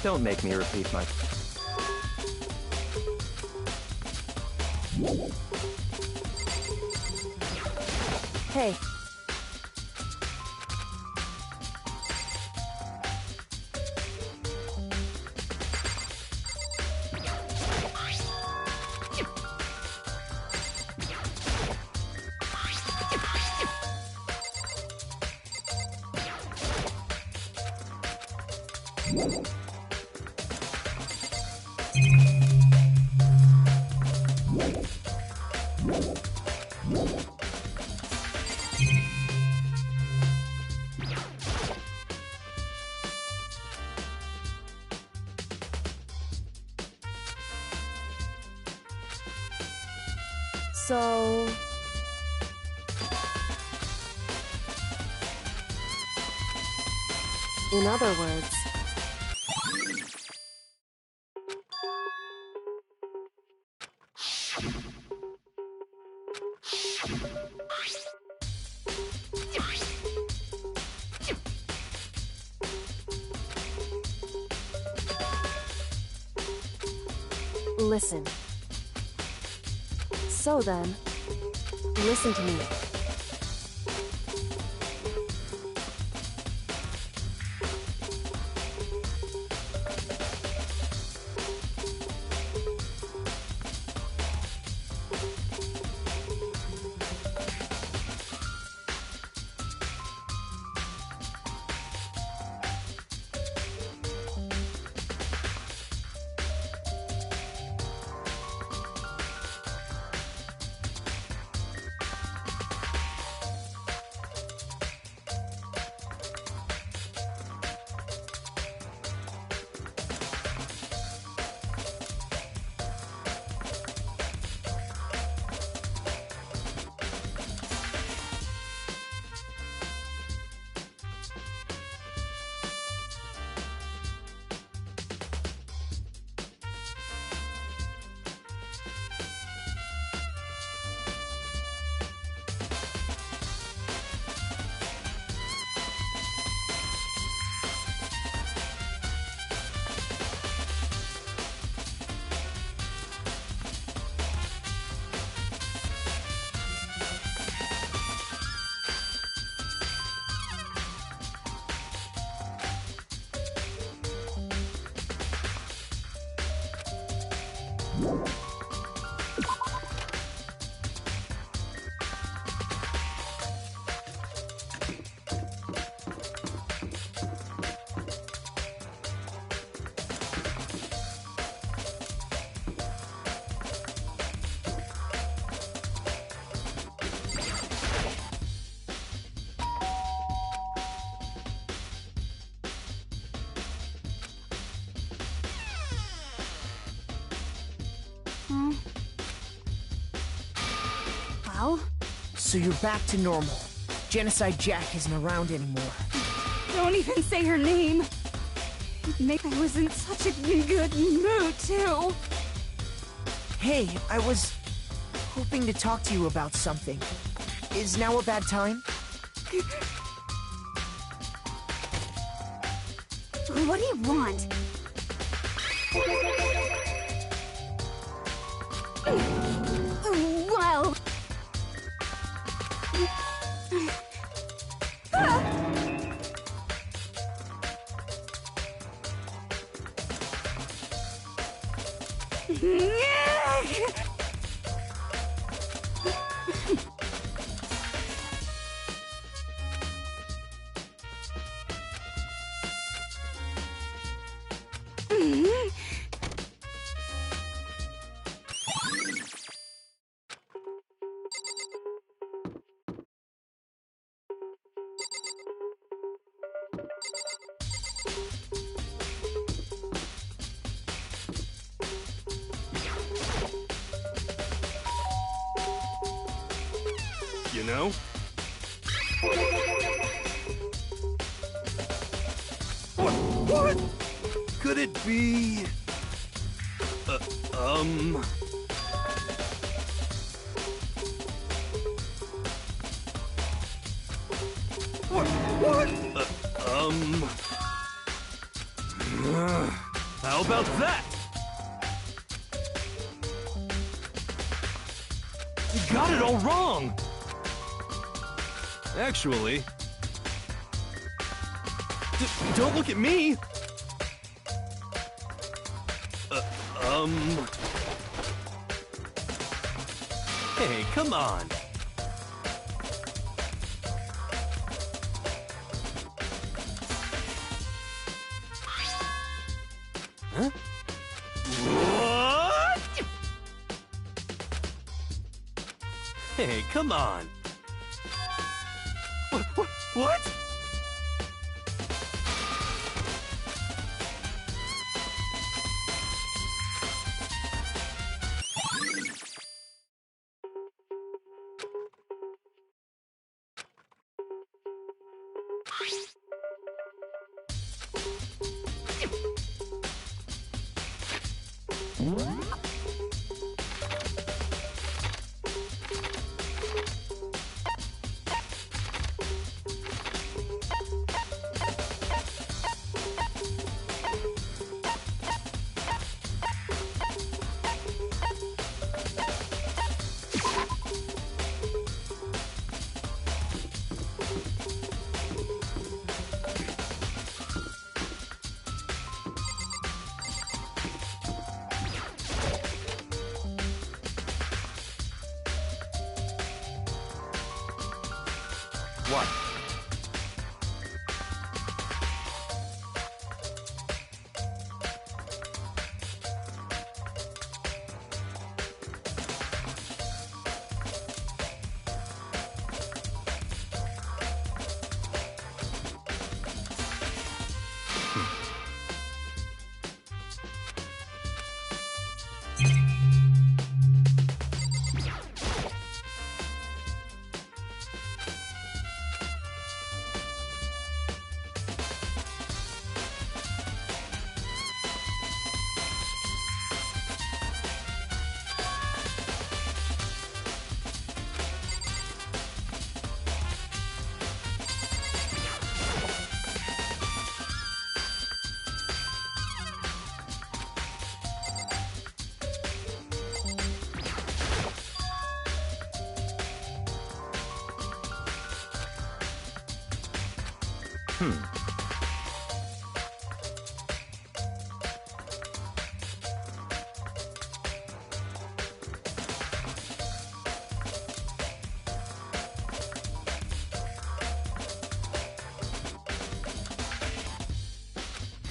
Don't make me repeat my... Hey. So... In other words... Listen. So then, listen to me. Well? So you're back to normal. Genocide Jack isn't around anymore. Don't even say her name. Maybe I was in such a good mood, too. Hey, I was hoping to talk to you about something. Is now a bad time? What do you want? Well... You know? What? Could it be... What? How about that? You got it all wrong! Actually... don't look at me! Hey, come on! Huh? What? Hey, come on! What? What?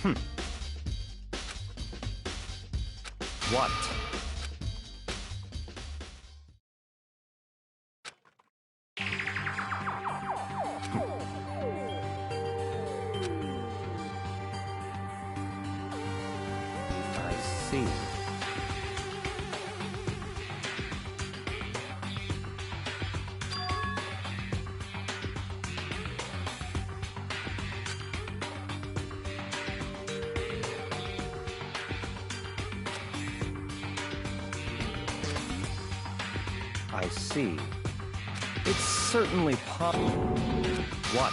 What? I see. I see. It's certainly What?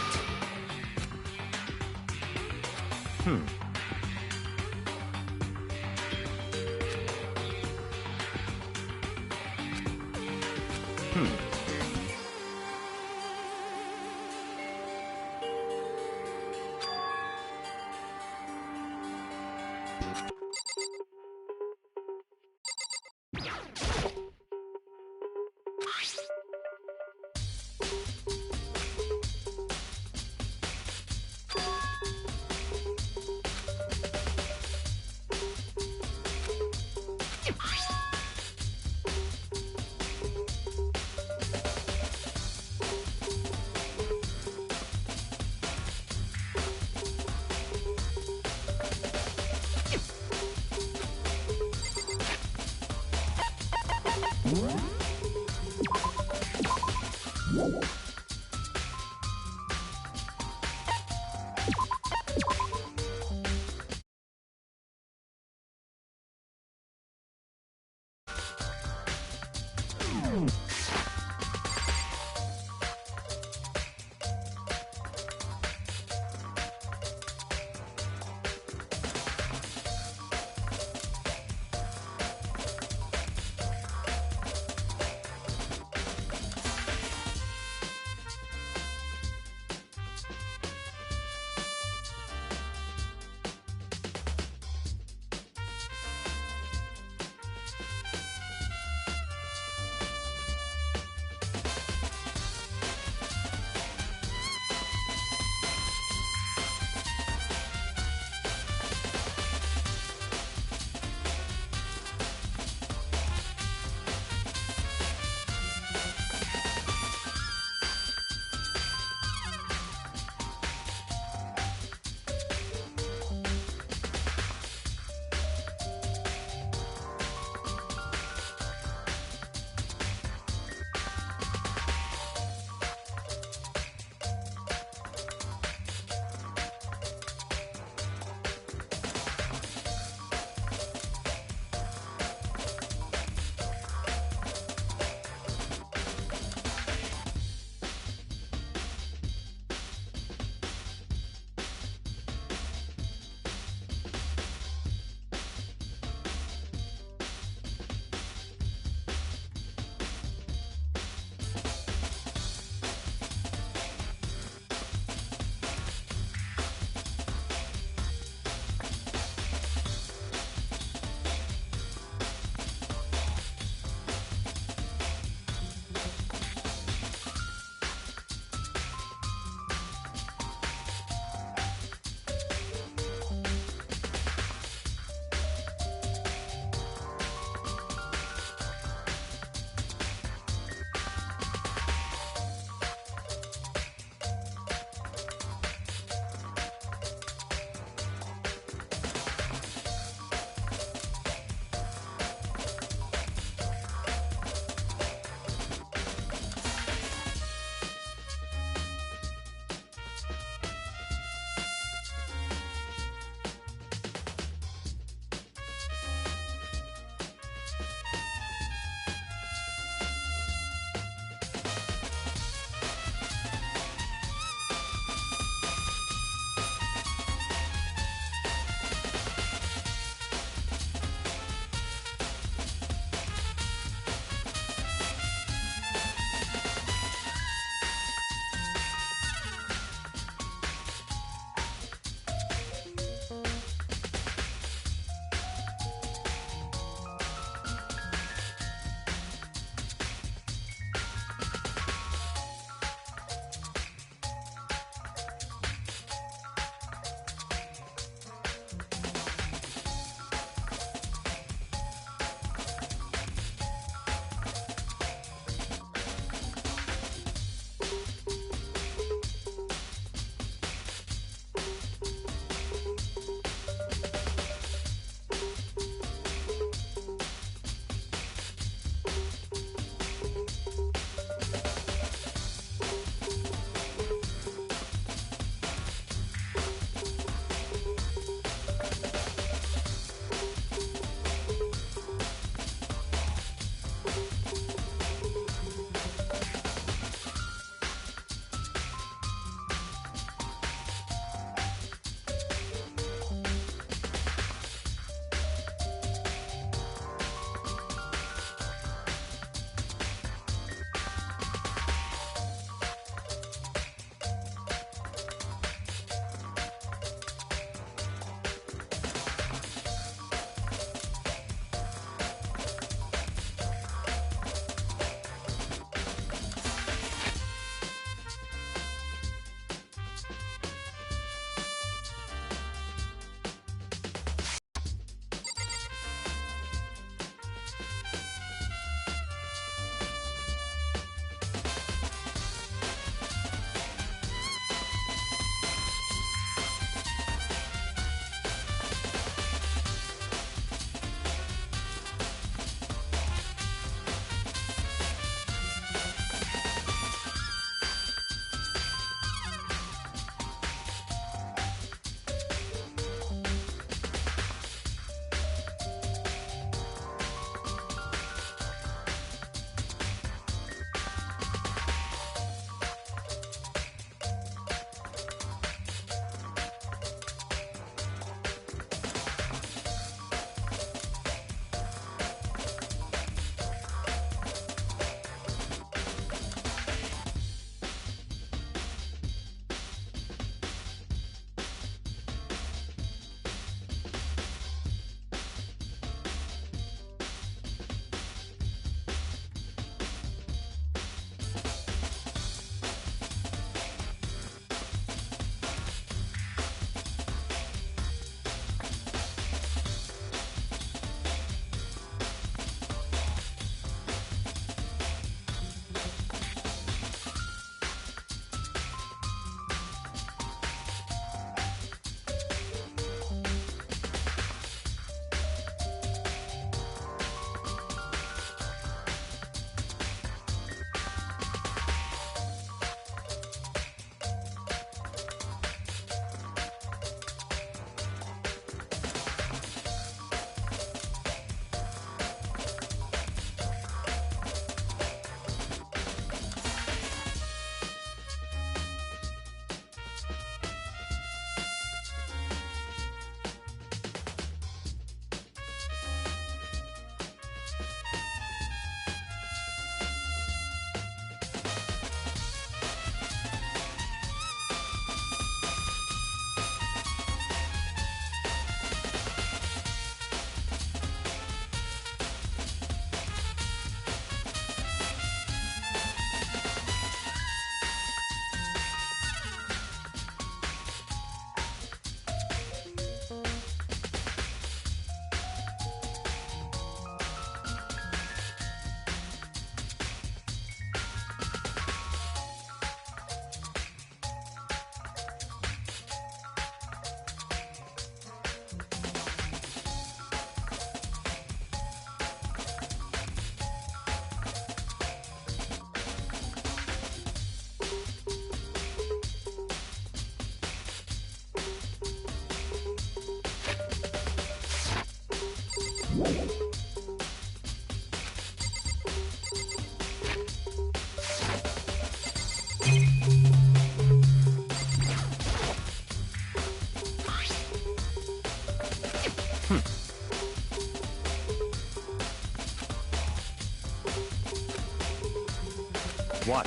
What?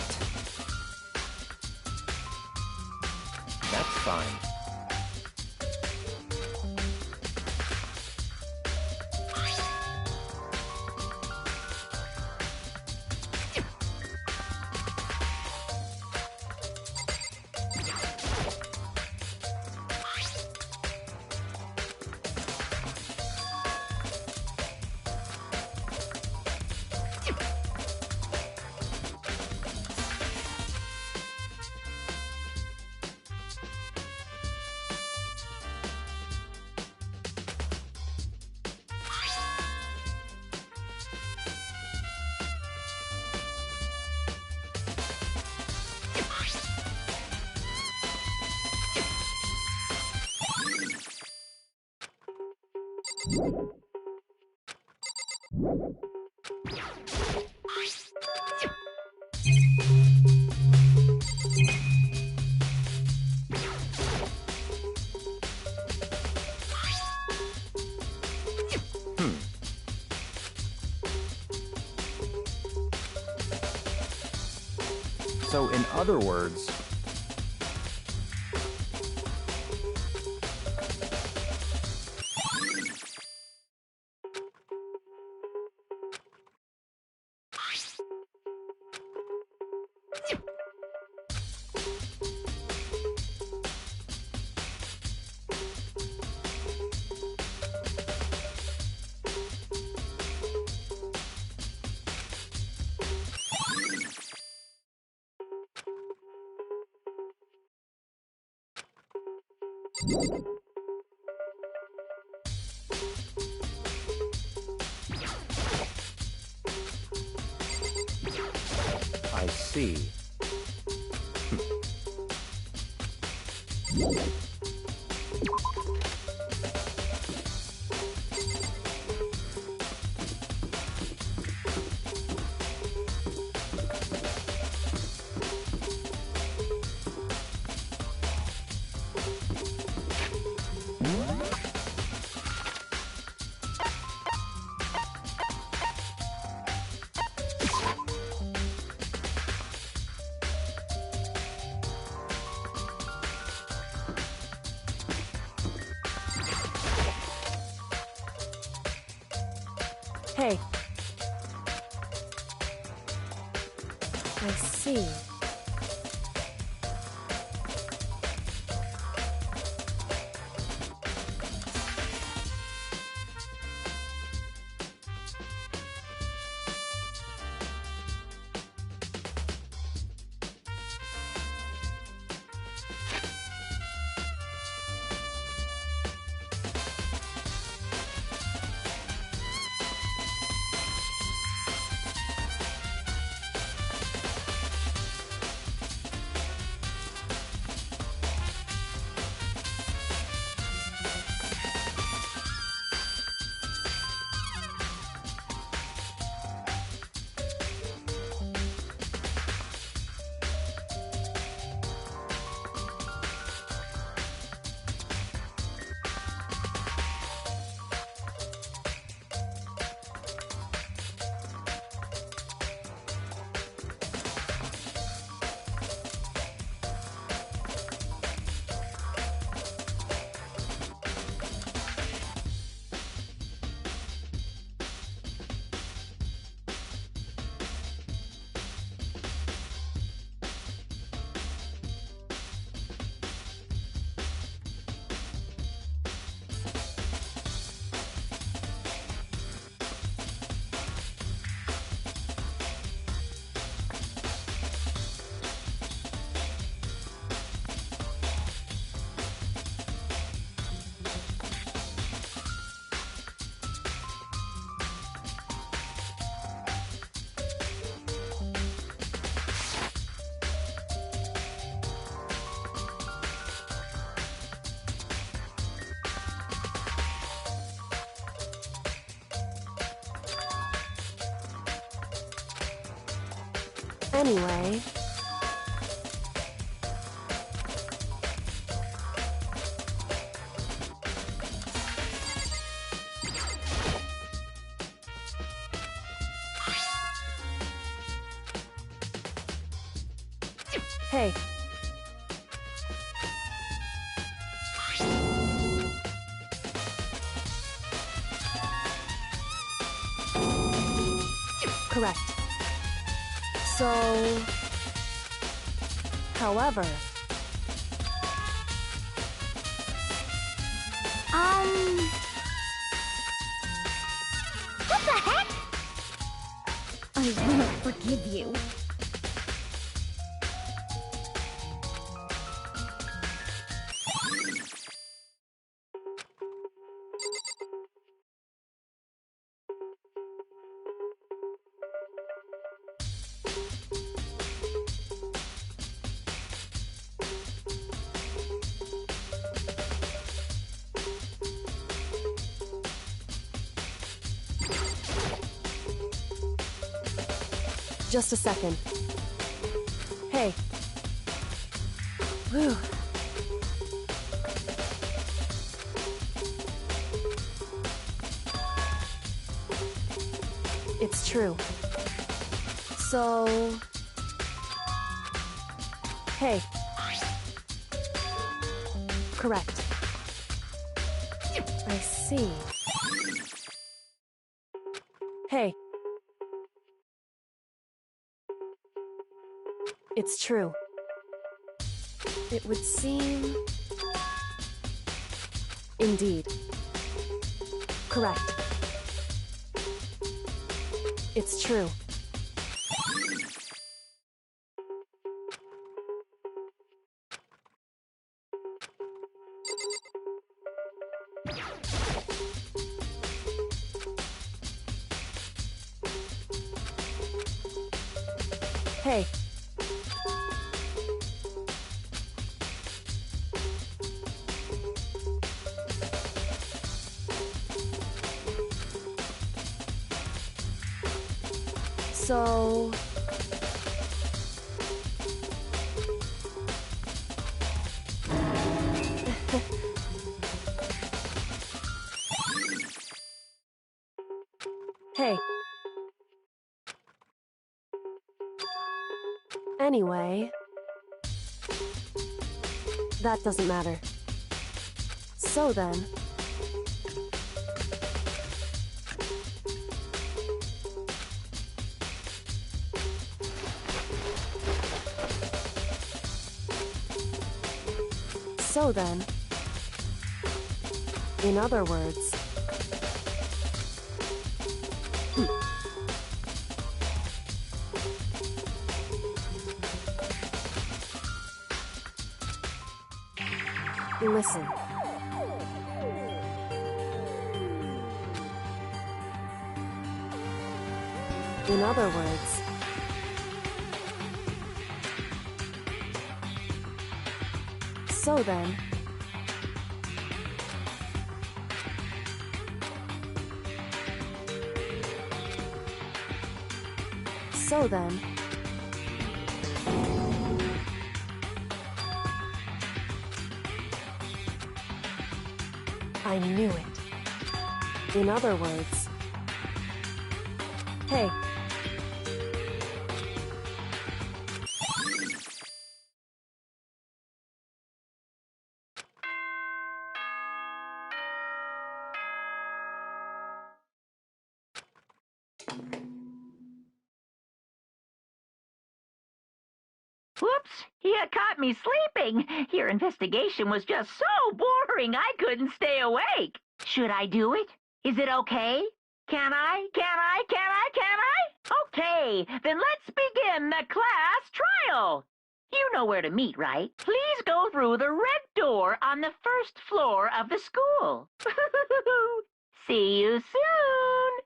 That's fine. So, in other words... I see. Hey. I see. Anyway... Hey. Correct. So... However... What the heck? I won't forgive you. Just a second. Hey. Whew. It's true. So... Hey. Correct. I see. Hey. It's true. It would seem... Indeed. Correct. It's true. Hey. So... Hey. Anyway... That doesn't matter. So then... So then... In other words... Listen. In other words... So then... So then... I knew it. In other words... Hey. Whoops! You caught me sleeping. Your investigation was just so boring I couldn't stay awake. Should I do it? Is it okay? Can I? Okay, then let's begin the class trial. You know where to meet, right? Please go through the red door on the first floor of the school. See you soon.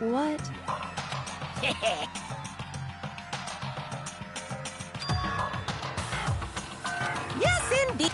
What? Yes, indeed.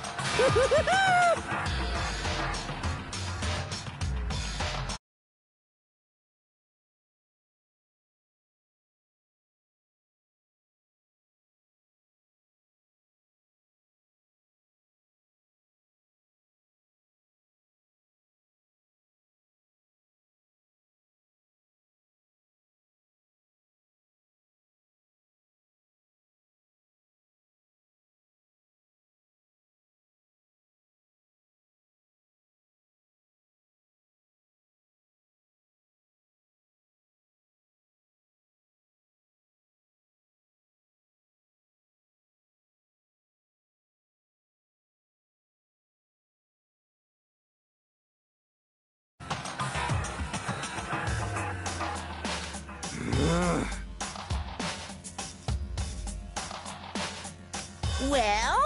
Well?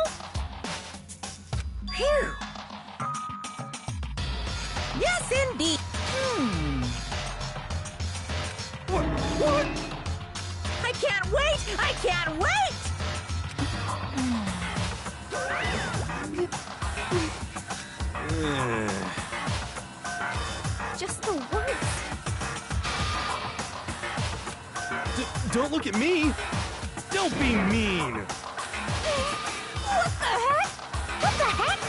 Phew. Yes, indeed. What? I can't wait! I can't wait! Just the worst. Don't look at me! Don't be mean! What the heck? What the heck?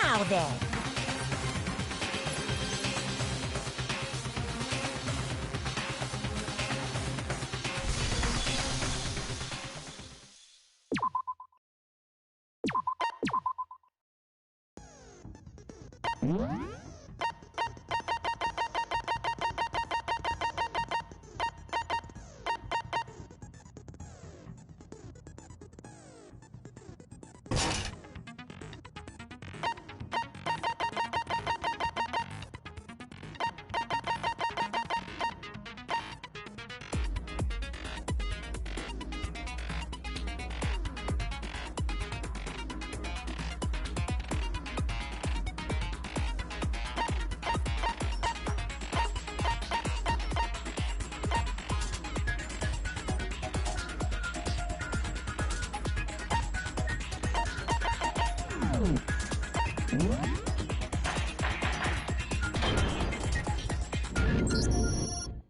Now then.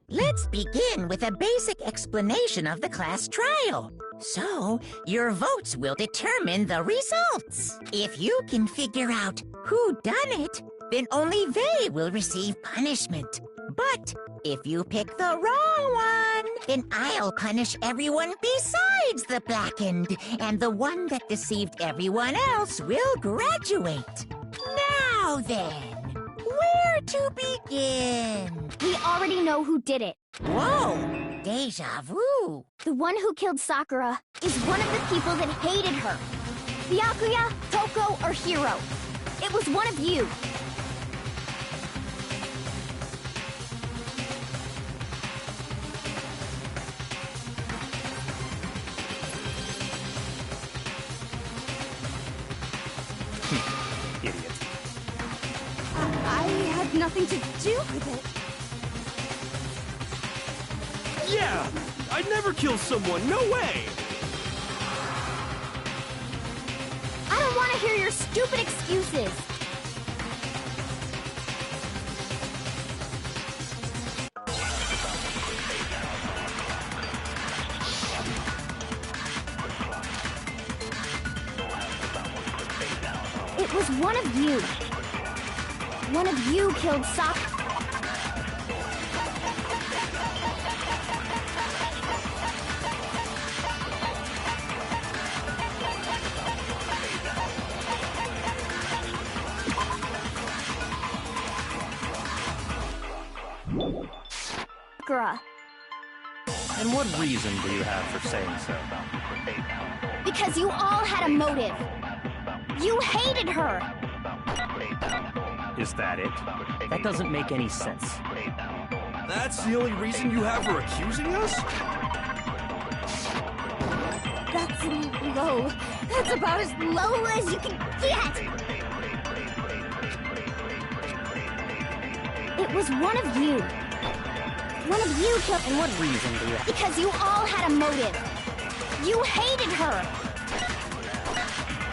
Let's begin with a basic explanation of the class trial. So, your votes will determine the results. If you can figure out who done it, then only they will receive punishment. But if you pick the wrong one, then I'll punish everyone besides the blackened, and the one that deceived everyone else will graduate. Now then, where to begin? We already know who did it. Whoa! Deja vu! The one who killed Sakura is one of the people that hated her. Byakuya, Toko, or Hiro. It was one of you. Idiot. I had nothing to do with it. Yeah! I'd never kill someone, no way! I don't want to hear your stupid excuses. was one of you. One of you killed Sakura. And what reason do you have for saying so? Because you all had a motive. You hated her. Is that it? That doesn't make any sense. That's the only reason you have for accusing us? That's low. That's about as low as you can get. It was one of you. One of you killed... And what reason do you have? Because you all had a motive. You hated her.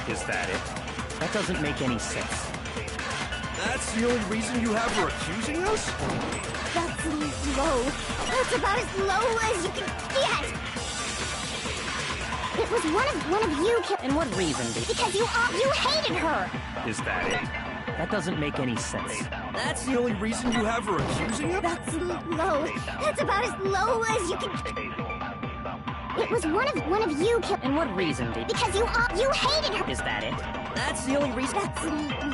Is that it? That doesn't make any sense. That's the only reason you have for accusing us? That's low. That's about as low as you can get. It was one of you killed... And what reason do you... Because you hated her. Is that it? That doesn't make any sense. That's the only reason you have for accusing us? That's low. That's about as low as you can... It was one of you killed... And what reason do you... Because you hated her. Is that it? That's the only reason... That's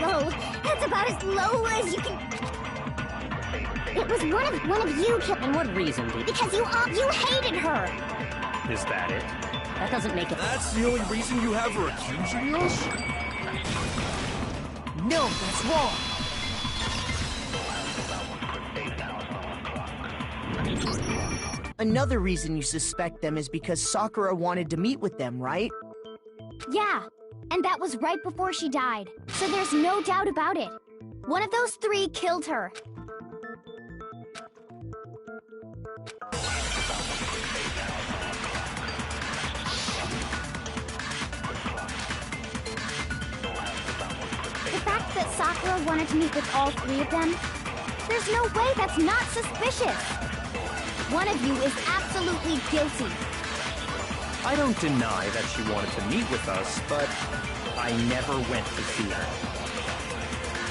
low. That's about as low as you can... It was one of you killed... And what reason do you... Because you hated her. Is that it? That doesn't make it... That's the only reason you have for accusing us? No, that's wrong. Another reason you suspect them is because Sakura wanted to meet with them, right? Yeah, and that was right before she died. So there's no doubt about it. One of those three killed her. The fact that Sakura wanted to meet with all three of them, there's no way that's not suspicious. One of you is absolutely guilty. I don't deny that she wanted to meet with us, but I never went to see her.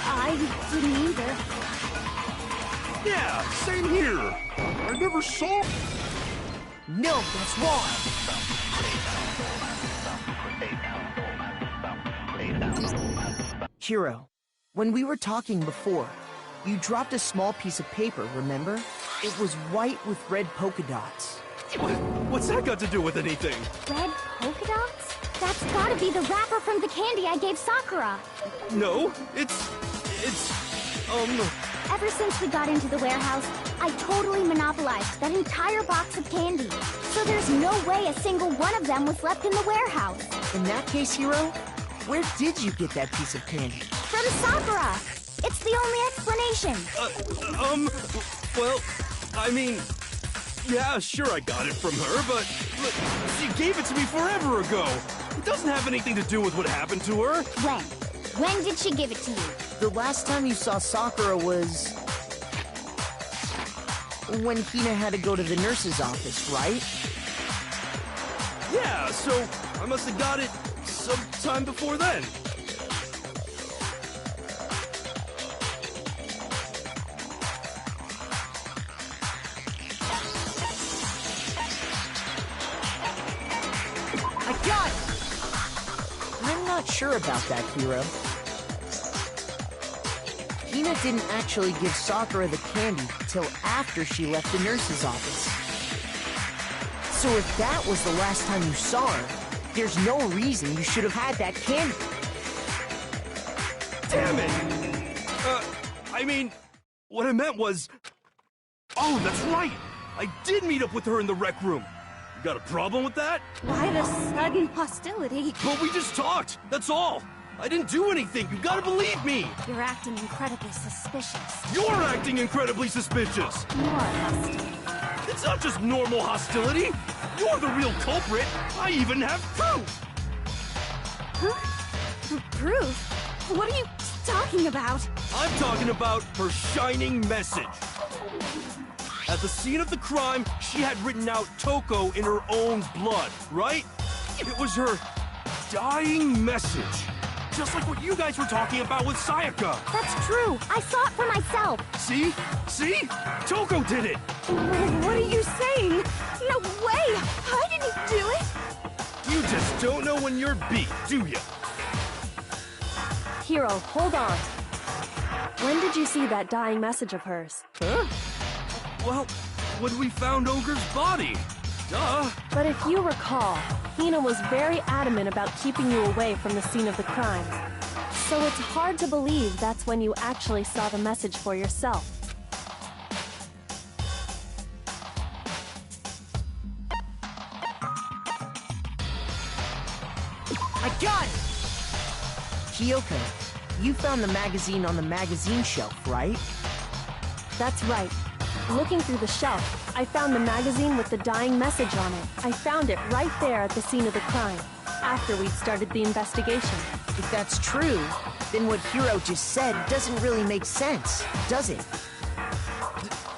I didn't either. Yeah, same here. I never saw... No, that's wrong. Hiro, when we were talking before, you dropped a small piece of paper, remember? It was white with red polka dots. What's that got to do with anything? Red polka dots? That's gotta be the wrapper from the candy I gave Sakura. No, it's... Ever since we got into the warehouse, I totally monopolized that entire box of candy. So there's no way a single one of them was left in the warehouse. In that case, Hiro, where did you get that piece of candy? From Sakura! It's the only explanation. Well, I mean... Yeah, sure I got it from her, but... Look, she gave it to me forever ago! It doesn't have anything to do with what happened to her! When? When did she give it to you? The last time you saw Sakura was... when Hina had to go to the nurse's office, right? Yeah, so I must have got it sometime before then. I got it! I'm not sure about that, Hiro. Hina didn't actually give Sakura the candy till after she left the nurse's office. So if that was the last time you saw her, there's no reason you should have had that candy. Damn it! I mean, what I meant was... Oh, that's right! I did meet up with her in the rec room. You got a problem with that? Why the sudden hostility? Well, we just talked, that's all! I didn't do anything, you gotta believe me! You're acting incredibly suspicious. You're acting incredibly suspicious! More hostile. It's not just normal hostility! You're the real culprit! I even have proof! Huh? Proof? What are you talking about? I'm talking about her shining message. At the scene of the crime, she had written out Toko in her own blood, right? It was her dying message. Just like what you guys were talking about with Sayaka. That's true. I saw it for myself. See? See? Toko did it! What are you saying? No way! I didn't do it! You just don't know when you're beat, do you? Hiro, hold on. When did you see that dying message of hers? Huh? Well, when we found Ogre's body. Duh. But if you recall, Hina was very adamant about keeping you away from the scene of the crime. So it's hard to believe that's when you actually saw the message for yourself. I got it! Kyoko, you found the magazine on the magazine shelf, right? That's right. Looking through the shelf, I found the magazine with the dying message on it. I found it right there at the scene of the crime, after we'd started the investigation. If that's true, then what Hiro just said doesn't really make sense, does it?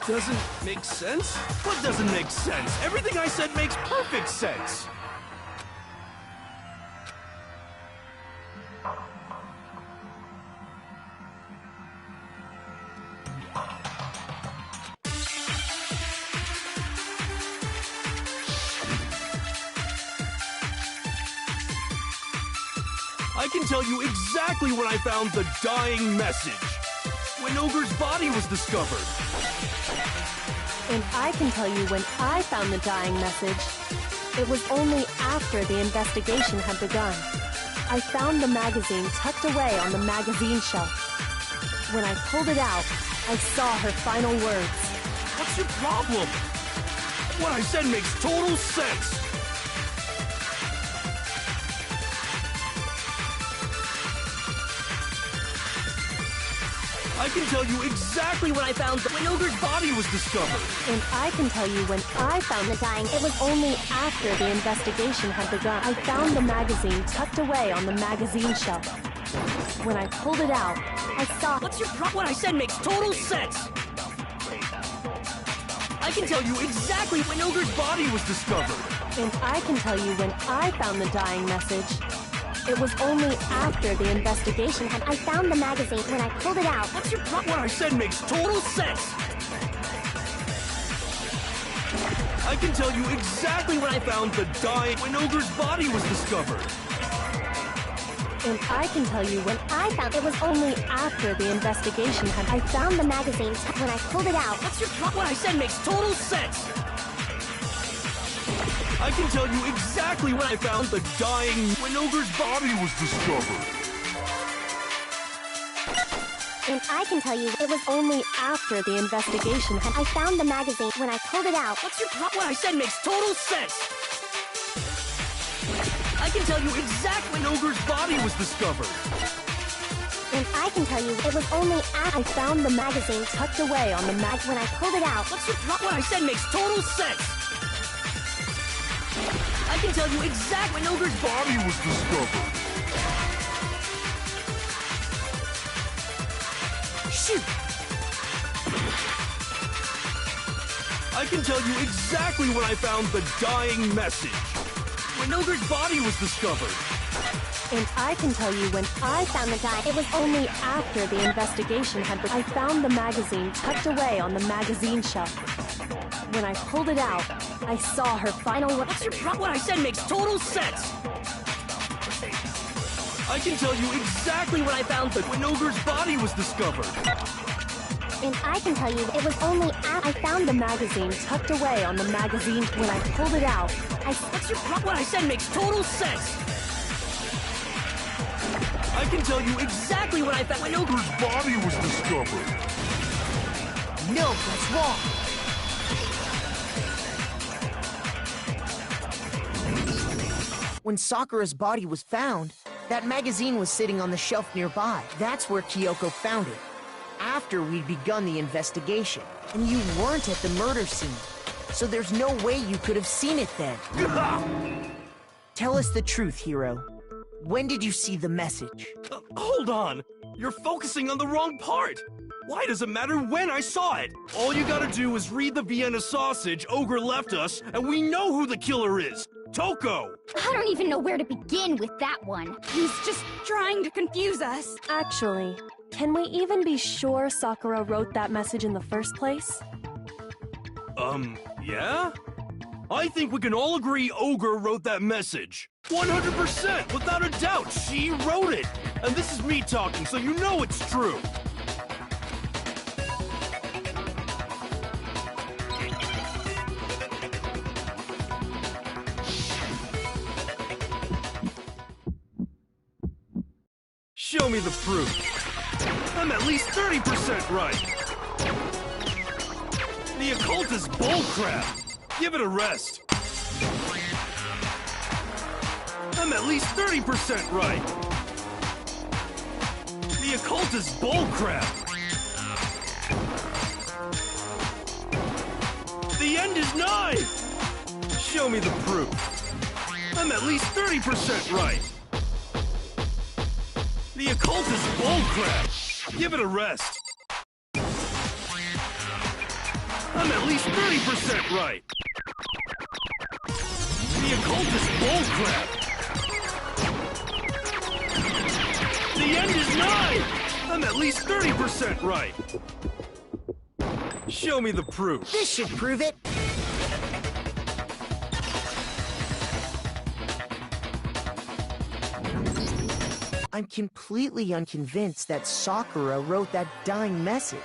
Doesn't make sense? What doesn't make sense? Everything I said makes perfect sense! I can tell you exactly when I found the dying message. When Ogre's body was discovered. And I can tell you when I found the dying message. It was only after the investigation had begun. I found the magazine tucked away on the magazine shelf. When I pulled it out, I saw her final words. What's your problem? What I said makes total sense. I can tell you exactly when I found when Ogre's body was discovered. And I can tell you when I found the dying. It was only after the investigation had begun. I found the magazine tucked away on the magazine shelf. When I pulled it out, I saw... What's your problem? What I said makes total sense. I can tell you exactly when Ogre's body was discovered. And I can tell you when I found the dying message. It was only after the investigation had... I found the magazine when I pulled it out. What's your problem? What I said makes total sense. I can tell you exactly when I found the dying... when Ogre's body was discovered. And I can tell you when I found... It was only after the investigation had... I found the magazine when I pulled it out. What's your problem? What I said makes total sense. I can tell you exactly when I found the dying... when Ogre's body was discovered. And I can tell you it was only after the investigation had... I found the magazine when I pulled it out. What's your problem? What I said makes total sense. I can tell you exactly when Ogre's body was discovered. And I can tell you it was only after... I found the magazine tucked away on the when I pulled it out. What's your problem? What I said makes total sense. I can tell you exactly when Ogre's body was discovered. Shoot! I can tell you exactly when I found the dying message. When Ogre's body was discovered. And I can tell you when I found the dying... It was only after the investigation had begun. I found the magazine tucked away on the magazine shelf. When I pulled it out, I saw her final... What's your problem? What I said makes total sense. I can tell you exactly when I found the... when Ogre's body was discovered. And I can tell you it was only after... I found the magazine tucked away on the magazine. When I pulled it out, What's your problem? What I said makes total sense. I can tell you exactly when I found... when Ogre's body was discovered. No, that's wrong. When Sakura's body was found, that magazine was sitting on the shelf nearby. That's where Kyoko found it, after we'd begun the investigation. And you weren't at the murder scene, so there's no way you could have seen it then. Tell us the truth, Hiro. When did you see the message? Hold on! You're focusing on the wrong part! Why does it matter when I saw it? All you gotta do is read the Vienna sausage Ogre left us, and we know who the killer is! Toko! I don't even know where to begin with that one. He's just trying to confuse us. Actually, can we even be sure Sakura wrote that message in the first place? Yeah? I think we can all agree Ogre wrote that message. 100%, without a doubt, she wrote it. And this is me talking, so you know it's true. Show me the proof. I'm at least 30% right. The occult is bullcrap. Give it a rest. I'm at least 30% right. The occult is bullcrap. The end is nigh. Show me the proof. I'm at least 30% right. The occult is bullcrap. Give it a rest. I'm at least 30% right. The occult is bullcrap. The end is nigh. I'm at least 30% right. Show me the proof. This should prove it. I'm completely unconvinced that Sakura wrote that dying message.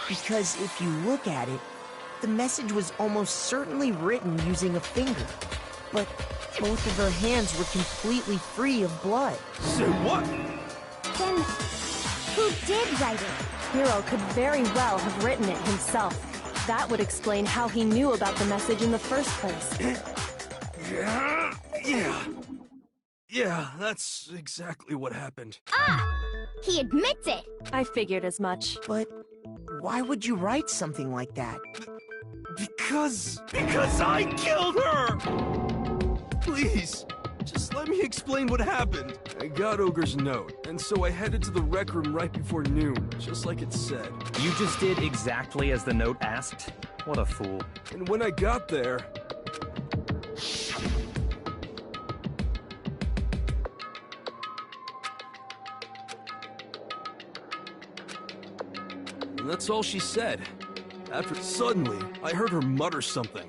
Because if you look at it, the message was almost certainly written using a finger. But both of her hands were completely free of blood. Say what? Then, who did write it? Hiro could very well have written it himself. That would explain how he knew about the message in the first place. Yeah, that's exactly what happened. Ah! He admits it! I figured as much. But why would you write something like that? Because I killed her! Please, just let me explain what happened. I got Ogre's note, and so I headed to the rec room right before noon, just like it said. You just did exactly as the note asked? What a fool. And when I got there... And that's all she said. After suddenly, I heard her mutter something.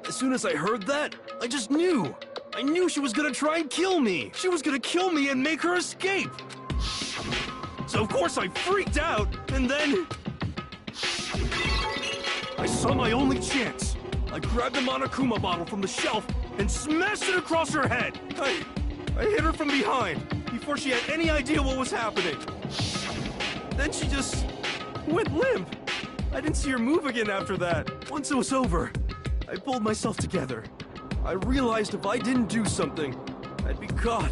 As soon as I heard that, I just knew. I knew she was gonna try and kill me. She was gonna kill me and make her escape. So of course I freaked out, and then... I saw my only chance. I grabbed the Monokuma bottle from the shelf and smashed it across her head. I hit her from behind, before she had any idea what was happening. Then she just went limp. I didn't see her move again after that. Once it was over, I pulled myself together. I realized if I didn't do something, I'd be caught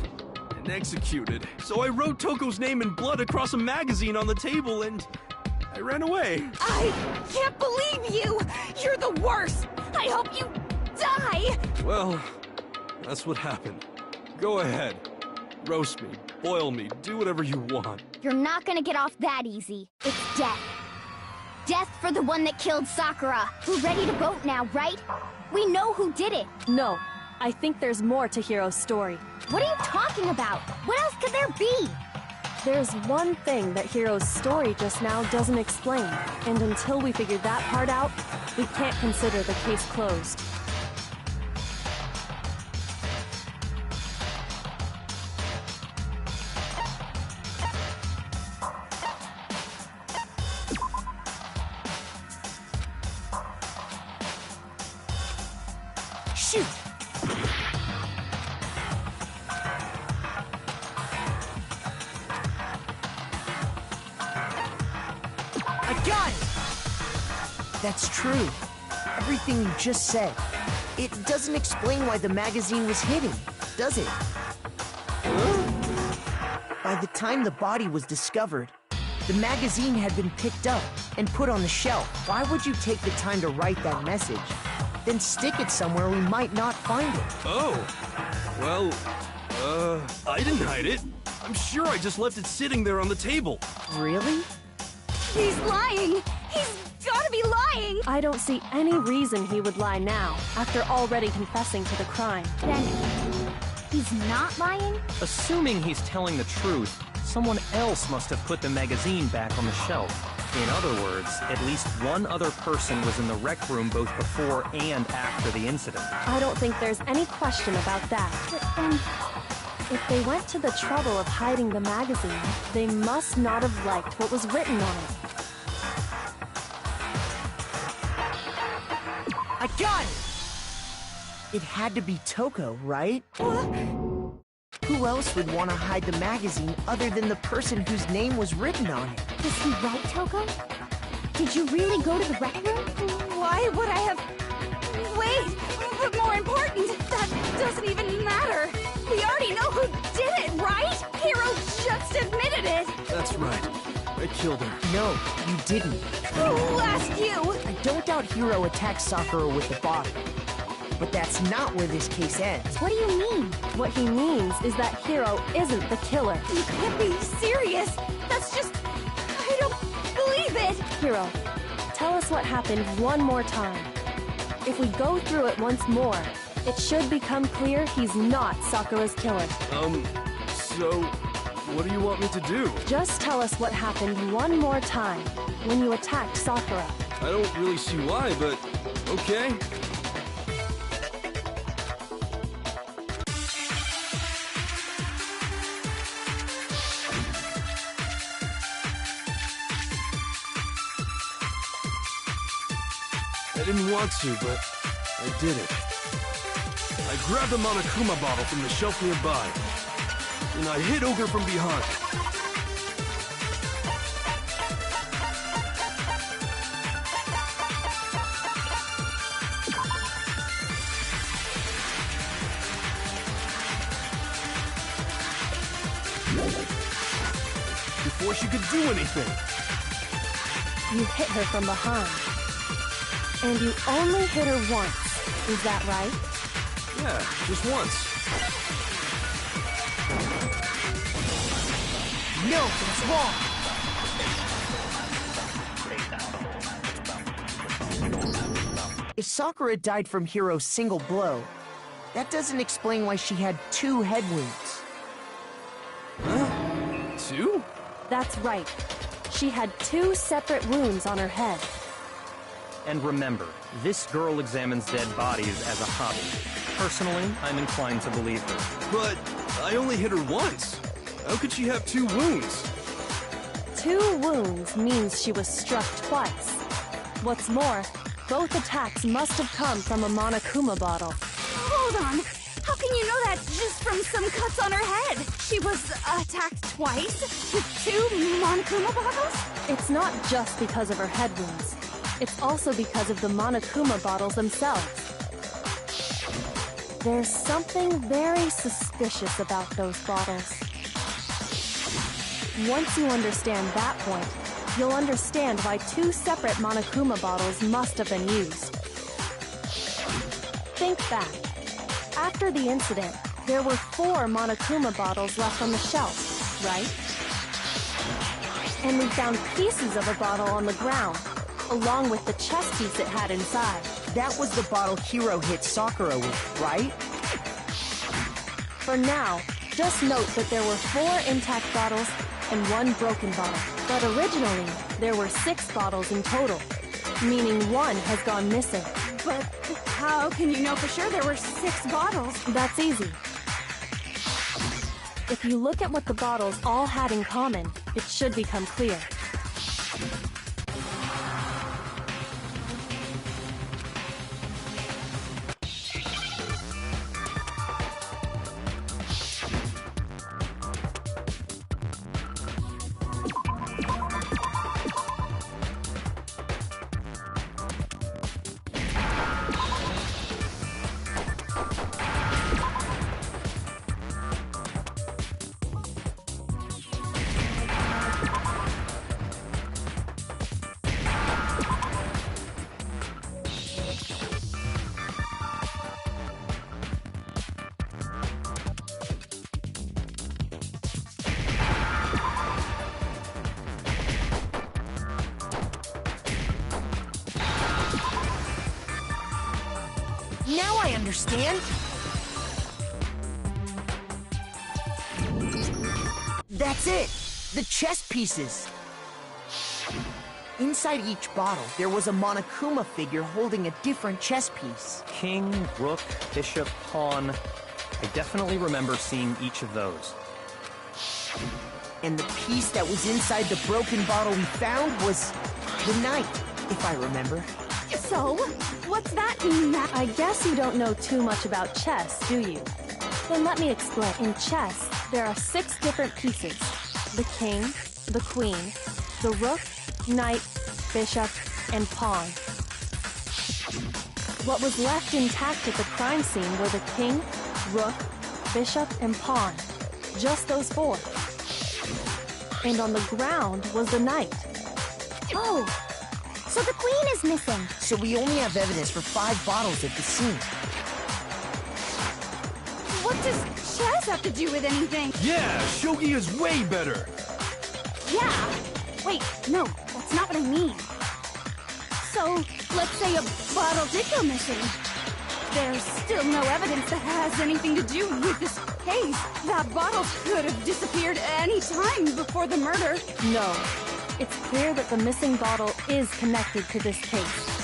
and executed. So I wrote Toko's name in blood across a magazine on the table and I ran away. I can't believe you! You're the worst! I hope you die! Well, that's what happened. Go ahead. Roast me, boil me, do whatever you want. You're not gonna get off that easy. It's death. Death for the one that killed Sakura. We're ready to vote now, right? We know who did it. No, I think there's more to Hiro's story. What are you talking about? What else could there be? There's one thing that Hiro's story just now doesn't explain, and until we figure that part out, we can't consider the case closed. Shoot! I got it! That's true. Everything you just said. It doesn't explain why the magazine was hidden, does it? By the time the body was discovered, the magazine had been picked up and put on the shelf. Why would you take the time to write that message? Then stick it somewhere we might not find it. Oh, well, I didn't hide it. I'm sure I just left it sitting there on the table. Really? He's lying! He's gotta be lying! I don't see any reason he would lie now, after already confessing to the crime. Then, he's not lying? Assuming he's telling the truth, someone else must have put the magazine back on the shelf. In other words, at least one other person was in the rec room both before and after the incident. I don't think there's any question about that. But then, If they went to the trouble of hiding the magazine, they must not have liked what was written on it. I got it! It had to be Toko, right? Who else would want to hide the magazine other than the person whose name was written on it? is he right, Toko? Did you really go to the rec room? Why would I have... Wait! But more important, that doesn't even matter! We already know who did it, right? Hiro just admitted it! That's right. I killed him. No, you didn't. Who asked you? I don't doubt Hiro attacked Sakura with the bottle. But that's not where this case ends. What do you mean? What he means is that Hiro isn't the killer. You can't be serious! That's just... I don't believe it! Hiro, tell us what happened one more time. If we go through it once more, it should become clear he's not Sakura's killer. So, what do you want me to do? Just tell us what happened one more time when you attacked Sakura. I don't really see why, but okay. I didn't want to, but I did it. I grabbed the Monokuma bottle from the shelf nearby, and I hit Ogre from behind. Before she could do anything. You hit her from behind. And you only hit her once. Is that right? Yeah, just once. No, that's wrong! If Sakura died from Hiro's single blow, that doesn't explain why she had 2 head wounds. Huh? 2? That's right. She had 2 separate wounds on her head. And remember, this girl examines dead bodies as a hobby. Personally, I'm inclined to believe her. But I only hit her once. How could she have 2 wounds? 2 wounds means she was struck twice. What's more, both attacks must have come from a Monokuma bottle. Hold on! How can you know that just from some cuts on her head? She was attacked twice? With 2 Monokuma bottles? It's not just because of her head wounds. It's also because of the Monokuma bottles themselves. There's something very suspicious about those bottles. Once you understand that point, you'll understand why 2 separate Monokuma bottles must have been used. Think back. After the incident, there were 4 Monokuma bottles left on the shelf, right? And we found pieces of a bottle on the ground, along with the chest piece it had inside. That was the bottle Hiro hit Sakura with, right? For now, just note that there were 4 intact bottles and 1 broken bottle. But originally, there were 6 bottles in total, meaning 1 has gone missing. But how can you know for sure there were 6 bottles? That's easy. If you look at what the bottles all had in common, it should become clear. Now I understand. That's it! The chess pieces! Inside each bottle, there was a Monokuma figure holding a different chess piece. King, rook, bishop, pawn. I definitely remember seeing each of those. And the piece that was inside the broken bottle we found was the knight, if I remember. So, what's that mean? I guess you don't know too much about chess, do you? Then let me explain. In chess, there are 6 different pieces. The king, the queen, the rook, knight, bishop, and pawn. What was left intact at the crime scene were the king, rook, bishop, and pawn. Just those 4. And on the ground was the knight. Oh, so the queen is missing. So we only have evidence for 5 bottles at the scene. What does chess have to do with anything? Yeah, shogi is way better. Yeah. Wait, no, that's not what I mean. So, let's say a bottle did go missing. There's still no evidence that has anything to do with this case. That bottle could have disappeared any time before the murder. No. It's clear that the missing bottle is connected to this case.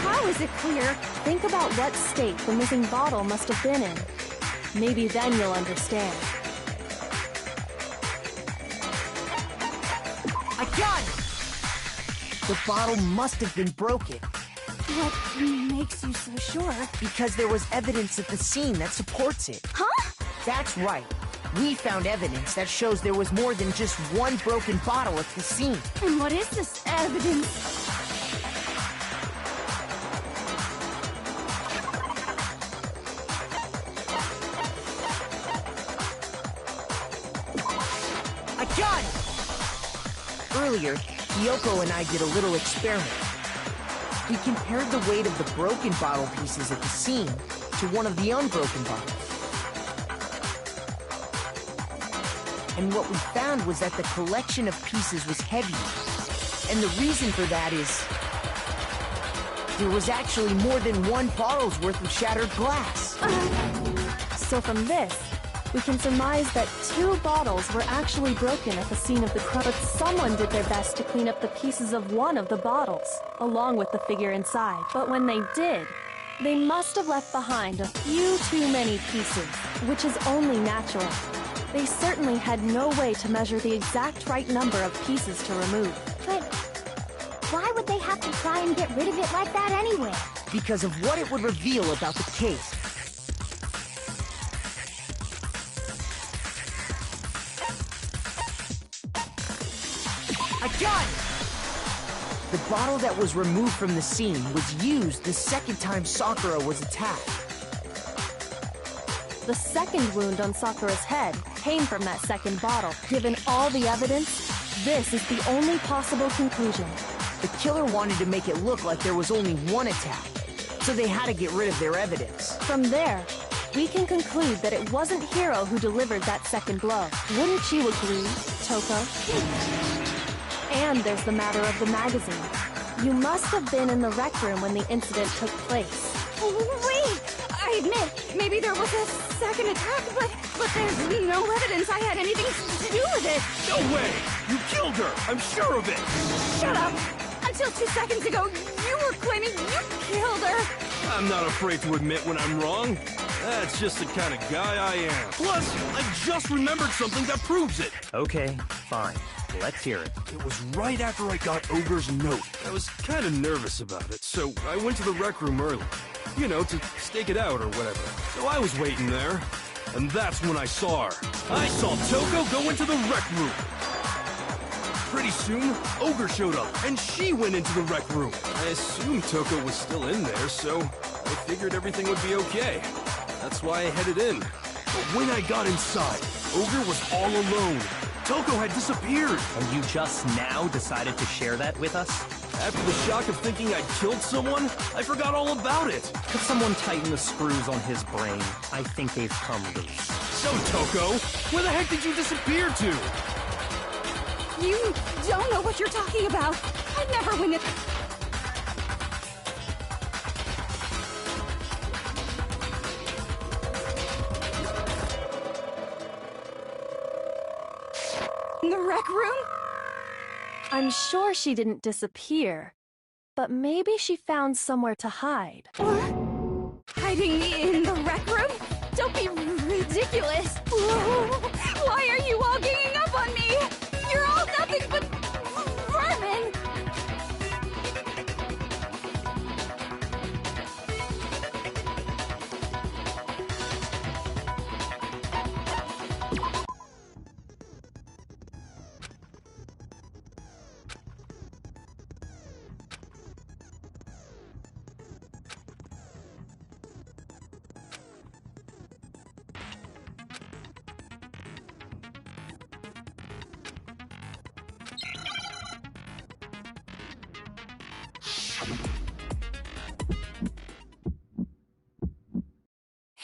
How is it clear? Think about what state the missing bottle must have been in. Maybe then you'll understand. I got it! The bottle must have been broken. What makes you so sure? Because there was evidence at the scene that supports it. Huh? That's right. We found evidence that shows there was more than just one broken bottle at the scene. And what is this evidence? I got it! Earlier, Kyoko and I did a little experiment. We compared the weight of the broken bottle pieces at the scene to one of the unbroken bottles. And what we found was that the collection of pieces was heavier. And the reason for that is there was actually more than one bottle's worth of shattered glass. So from this, we can surmise that 2 bottles were actually broken at the scene of the crime, but someone did their best to clean up the pieces of one of the bottles, along with the figure inside. But when they did, they must have left behind a few too many pieces, which is only natural. They certainly had no way to measure the exact right number of pieces to remove. But why would they have to try and get rid of it like that anyway? Because of what it would reveal about the case. I got it! The bottle that was removed from the scene was used the second time Sakura was attacked. The second wound on Sakura's head came from that second bottle. Given all the evidence, this is the only possible conclusion. The killer wanted to make it look like there was only one attack, so they had to get rid of their evidence. From there, we can conclude that it wasn't Hiro who delivered that second blow. Wouldn't you agree, Toko? And there's the matter of the magazine. You must have been in the rec room when the incident took place. Wait! I admit, maybe there was a second attack, but there's no evidence I had anything to do with it. No way! You killed her! I'm sure of it! Shut up! Until 2 seconds ago, you were claiming you killed her. I'm not afraid to admit when I'm wrong. That's just the kind of guy I am. Plus, I just remembered something that proves it. Okay, fine. Let's hear it. It was right after I got Ogre's note. I was kind of nervous about it, so I went to the rec room early. You know, to stake it out or whatever. So I was waiting there, and that's when I saw her. I saw Toko go into the rec room. Pretty soon, Ogre showed up, and she went into the rec room. I assumed Toko was still in there, so I figured everything would be okay. That's why I headed in. But when I got inside, Ogre was all alone. Toko had disappeared. And you just now decided to share that with us? After the shock of thinking I'd killed someone, I forgot all about it. Could someone tighten the screws on his brain? I think they've come loose. So, Toko, where the heck did you disappear to? You don't know what you're talking about. I never went in... in the rec room? I'm sure she didn't disappear, but maybe she found somewhere to hide. Hiding in the rec room? Don't be ridiculous. Why are you all ganging up on me? You're all nothing but vermin.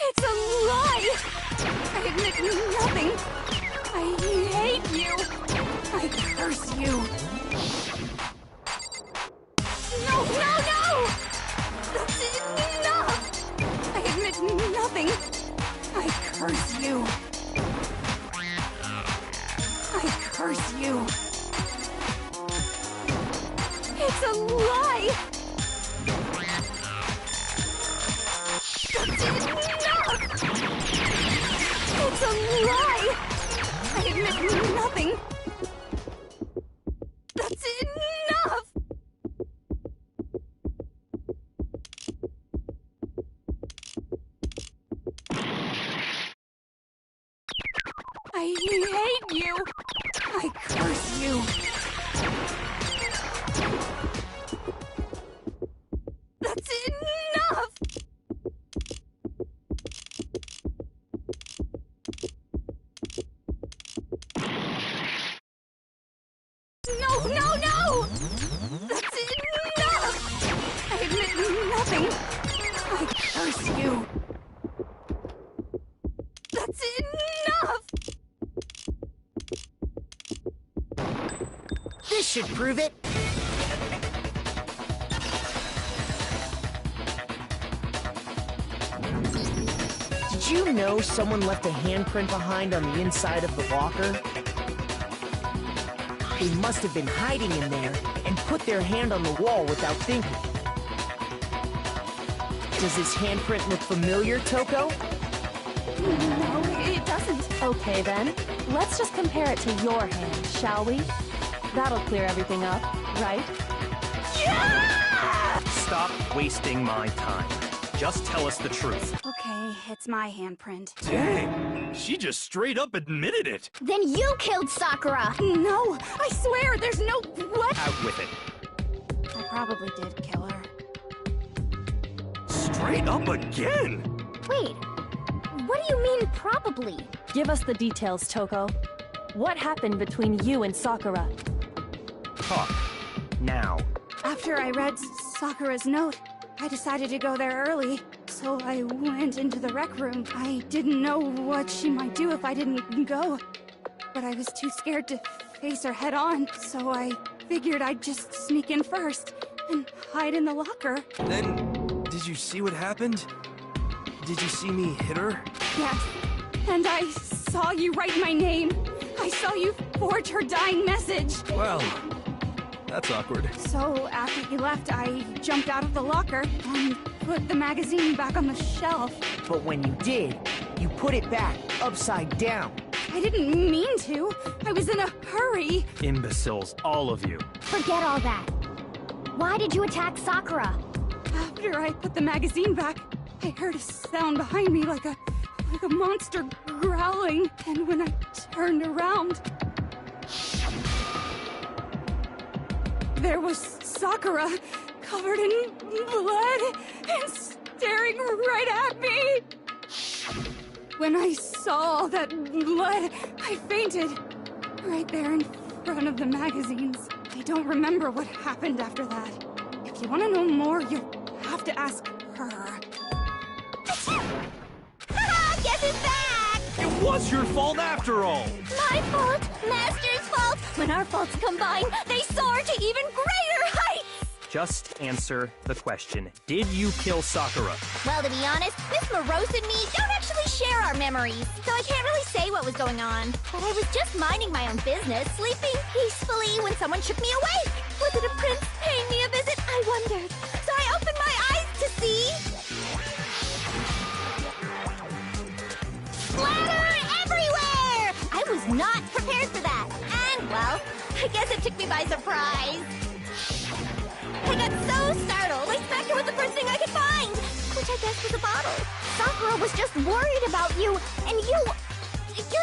It's a lie! I admit nothing. I hate you. I curse you. No, no, no! That's enough! I admit nothing. I curse you. I curse you. It's a lie! That's enough! It's a lie! I admit nothing. That's enough! I hate you! I curse you! That's enough! No, no, no! That's enough! I admit nothing. I curse you. That's enough! This should prove it. Did you know someone left a handprint behind on the inside of the locker? They must have been hiding in there and put their hand on the wall without thinking. Does this handprint look familiar, Toko? No, it doesn't. Okay then, let's just compare it to your hand, shall we? That'll clear everything up, right? Yeah! Stop wasting my time. Just tell us the truth. Okay, it's my handprint. Dang, she just straight up admitted it. Then you killed Sakura! No, I swear, there's no... What? Out with it. I probably did kill her. Straight up again? Wait, what do you mean probably? Give us the details, Toko. What happened between you and Sakura? Talk. Now. After I read Sakura's note, I decided to go there early, so I went into the rec room. I didn't know what she might do if I didn't go, but I was too scared to face her head on, so I figured I'd just sneak in first and hide in the locker. Then, did you see what happened? Did you see me hit her? Yes, and I saw you write my name. I saw you forge her dying message. Well, that's awkward. So after you left, I jumped out of the locker and put the magazine back on the shelf. But when you did, you put it back, upside down. I didn't mean to. I was in a hurry. Imbeciles, all of you. Forget all that. Why did you attack Sakura? After I put the magazine back, I heard a sound behind me like a monster growling. And when I turned around, there was Sakura, covered in blood and staring right at me. When I saw all that blood, I fainted right there in front of the magazines. I don't remember what happened after that. If you want to know more, you'll have to ask her. Guess who's back? It was your fault after all! My fault, Master's fault. When our faults combine, they soar to even greater heights. Just answer the question. Did you kill Sakura? Well, to be honest, Miss Morose and me don't actually share our memories, so I can't really say what was going on. But I was just minding my own business, sleeping peacefully when someone shook me awake. Was it a prince paying me a visit? I wondered. So I opened my eyes to see... splatter everywhere! I was not prepared for that. And, well, I guess it took me by surprise. I got so startled, I smacked her with the first thing I could find, which I guess was a bottle. Sakura was just worried about you, and you're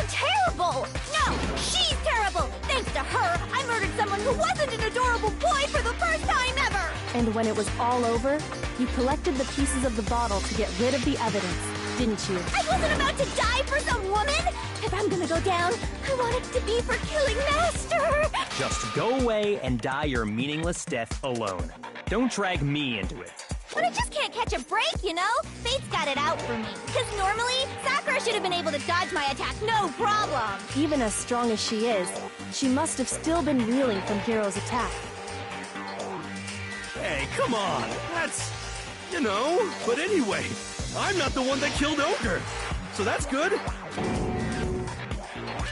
terrible! No, she's terrible! Thanks to her, I murdered someone who wasn't an adorable boy for the first time ever! And when it was all over, you collected the pieces of the bottle to get rid of the evidence, didn't you? I wasn't about to die for some woman! If I'm gonna go down, I want it to be for killing Master! Just go away and die your meaningless death alone. Don't drag me into it. But I just can't catch a break, you know? Fate's got it out for me. Because normally, Sakura should have been able to dodge my attack, no problem! Even as strong as she is, she must have still been reeling from Hiro's attack. Hey, come on. That's... you know. But anyway, I'm not the one that killed Ogre. So that's good.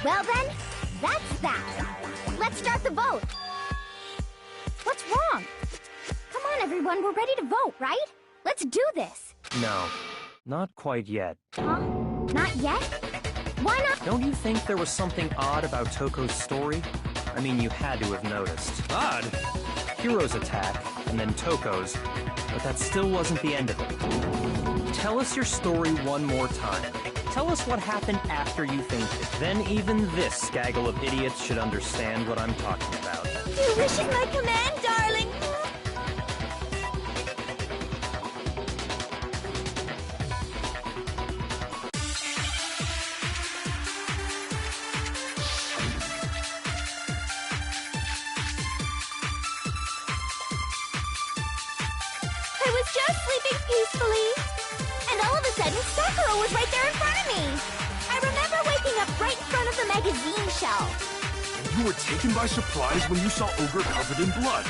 Well then, that's that. Let's start the vote. What's wrong? Come on, everyone, we're ready to vote, right? Let's do this. No, not quite yet. Huh? Not yet? Why not? Don't you think there was something odd about Toko's story? I mean, you had to have noticed. Odd? Hiro's attack, and then Toko's, but that still wasn't the end of it. Tell us your story one more time. Tell us what happened after you fainted. Then even this gaggle of idiots should understand what I'm talking about. Your wish is my command, darling. I was just sleeping peacefully. And all of a sudden, Sakura was right there in front of me. I remember waking up right in front of the magazine shelf. You were taken by surprise when you saw Ogre covered in blood.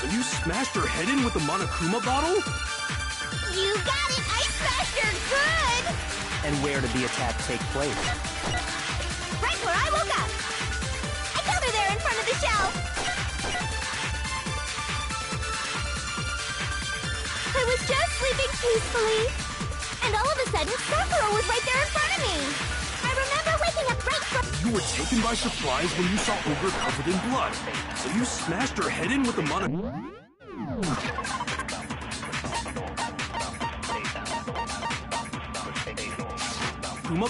So you smashed her head in with the Monokuma bottle? You got it! I smashed her good! And where did the attack take place? Right where I woke up! I killed her there in front of the shelf! I was just sleeping peacefully. And all of a sudden, Sakura was right there in front of me. I remember waking up right from... You were taken by surprise when you saw Ogre covered in blood. So you smashed her head in with the Monokuma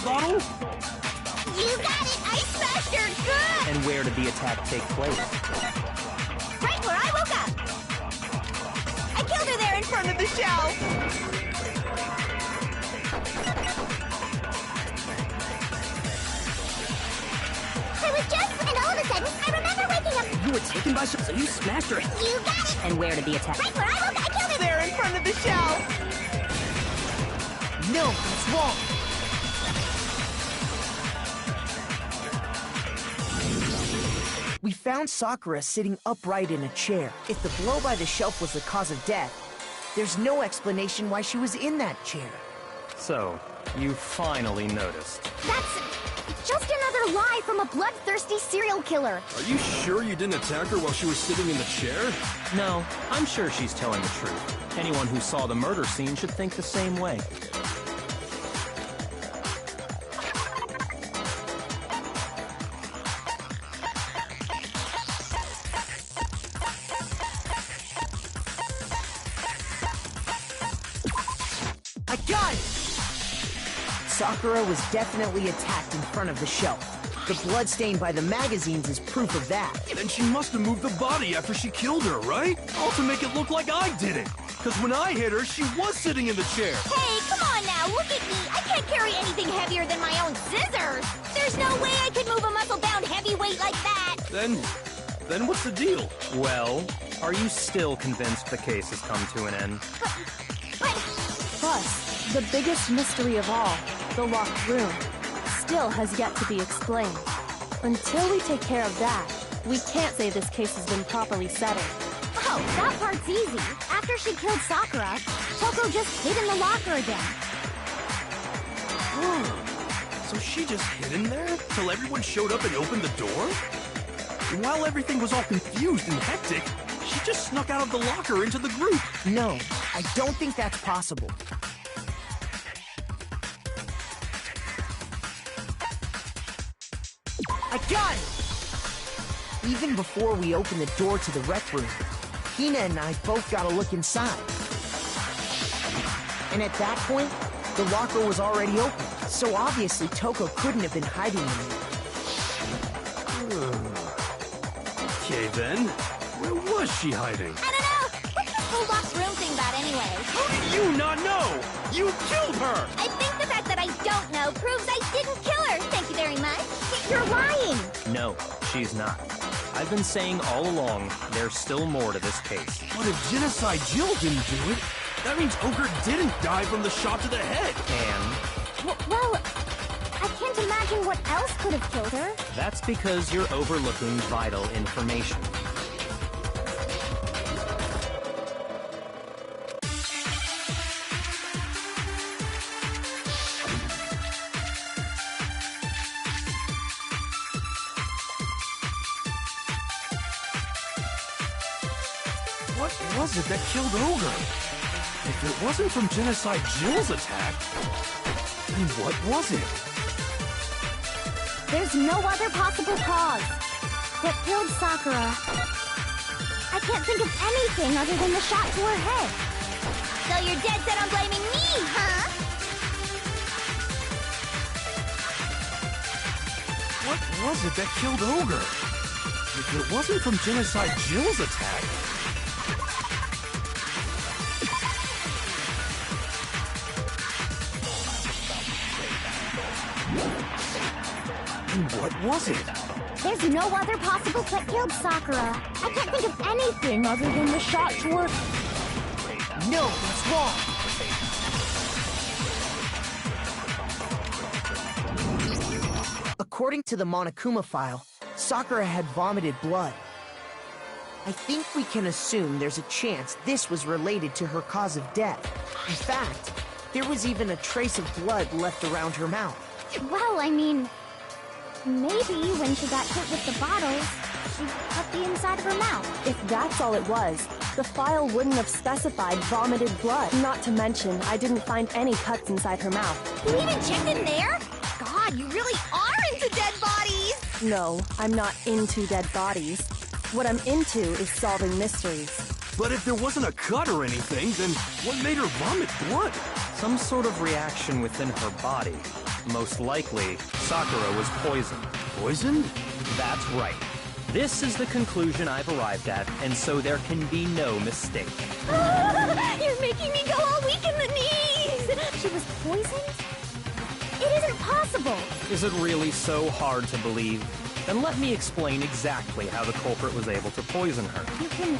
bottle? You got it! I smashed her good! And where did the attack take place? Right where I woke up! I killed her there in front of the shelf! I was just... and all of a sudden, I remember waking up... You were taken by surprise, so you smashed her. You got it! And where did the attack? Right where I woke up! I killed her there in front of the shelf! No, that's wrong. We found Sakura sitting upright in a chair. If the blow by the shelf was the cause of death, there's no explanation why she was in that chair. So, you finally noticed. That's just another lie from a bloodthirsty serial killer. Are you sure you didn't attack her while she was sitting in the chair? No, I'm sure she's telling the truth. Anyone who saw the murder scene should think the same way. I got it! Sakura was definitely attacked in front of the shelf. The blood stain by the magazines is proof of that. Then she must have moved the body after she killed her, right? All to make it look like I did it. Because when I hit her, she was sitting in the chair. Hey, come on now, look at me. I can't carry anything heavier than my own scissors. There's no way I could move a muscle-bound heavyweight like that. Then what's the deal? Well, are you still convinced the case has come to an end? But Plus, the biggest mystery of all, the locked room, still has yet to be explained. Until we take care of that, we can't say this case has been properly settled. oh, Oh, that part's easy. After she killed Sakura, Toko just hid in the locker again. So she just hid in there till everyone showed up and opened the door? And while everything was all confused and hectic, she just snuck out of the locker into the group. No, I don't think that's possible. I got it! Even before we opened the door to the rec room, Hina and I both got a look inside. And at that point, the locker was already open, so obviously Toko couldn't have been hiding in it. Okay then, where was she hiding? I don't know. What's this whole locked room thing about anyway? How did you not know? You killed her! I think the fact that I don't know proves I didn't kill her. Thank you very much. You're lying. No, she's not. I've been saying all along, there's still more to this case. But if Genocide Jill didn't do it, that means Ogre didn't die from the shot to the head. And Well, I can't imagine what else could have killed her. that's because you're overlooking vital information. What was it that killed Ogre? If it wasn't from Genocide Jill's attack, then what was it? There's no other possible cause. What killed Sakura? I can't think of anything other than the shot to her head. So you're dead set on blaming me, huh? What was it that killed Ogre? If it wasn't from Genocide Jill's attack, then what was it? There's no other possible that killed Sakura. I can't think of anything other than the shot to her... No, that's wrong! According to the Monokuma file, Sakura had vomited blood. I think we can assume there's a chance this was related to her cause of death. In fact, there was even a trace of blood left around her mouth. Well, I mean... maybe when she got hit with the bottles, she cut the inside of her mouth. If that's all it was, the file wouldn't have specified vomited blood. Not to mention, I didn't find any cuts inside her mouth. You even checked in there? God, you really are into dead bodies! No, I'm not into dead bodies. What I'm into is solving mysteries. But if there wasn't a cut or anything, then what made her vomit blood? Some sort of reaction within her body. Most likely, Sakura was poisoned. Poisoned? That's right. This is the conclusion I've arrived at, and so there can be no mistake. You're making me go all weak in the knees! She was poisoned? It isn't possible! Is it really so hard to believe? Then let me explain exactly how the culprit was able to poison her. You can...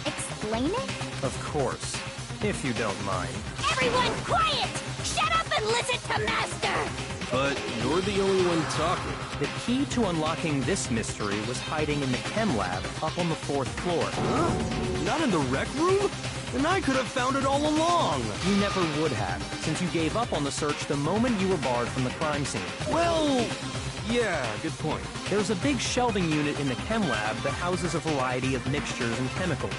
explain it? Of course, if you don't mind. Everyone quiet! Shut up and listen to Master! But you're the only one talking. The key to unlocking this mystery was hiding in the chem lab up on the 4th floor. Huh? Not in the rec room? Then I could have found it all along. You never would have, since you gave up on the search the moment you were barred from the crime scene. Well, yeah, good point. There's a big shelving unit in the chem lab that houses a variety of mixtures and chemicals.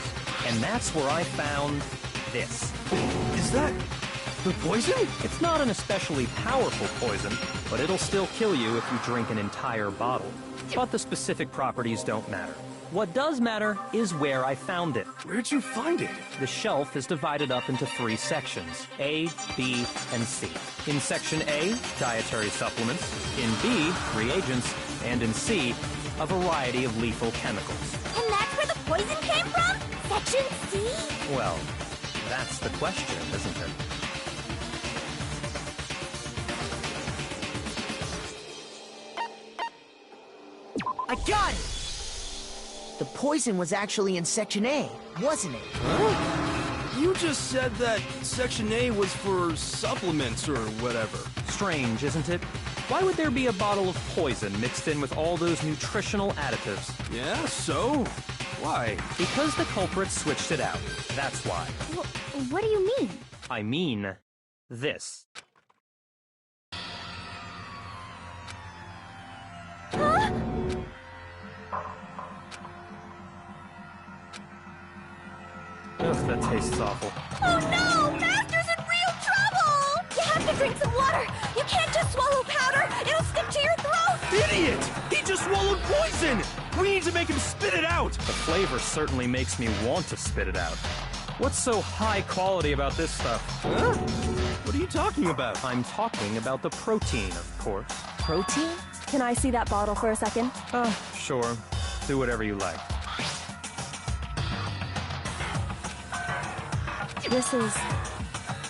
And that's where I found this. Is that the poison? It's not an especially powerful poison, but it'll still kill you if you drink an entire bottle. But the specific properties don't matter. What does matter is where I found it. Where'd you find it? The shelf is divided up into 3 sections, A, B, and C. In Section A, dietary supplements. In B, reagents. And in C, a variety of lethal chemicals. And that's where the poison came from? Section C? Well, that's the question, isn't it? I got it! The poison was actually in Section A, wasn't it? Huh? You just said that Section A was for supplements or whatever. Strange, isn't it? Why would there be a bottle of poison mixed in with all those nutritional additives? Yeah, so? Why? Because the culprit switched it out. That's why. What do you mean? I mean, this. Huh? Ugh, that tastes awful. Oh no! Master's in real trouble! You have to drink some water! You can't just swallow powder! It'll stick to your throat! Idiot! He just swallowed poison! We need to make him spit it out! The flavor certainly makes me want to spit it out. What's so high quality about this stuff? Huh? What are you talking about? I'm talking about the protein, of course. Protein? Can I see that bottle for a second? Sure. Do whatever you like.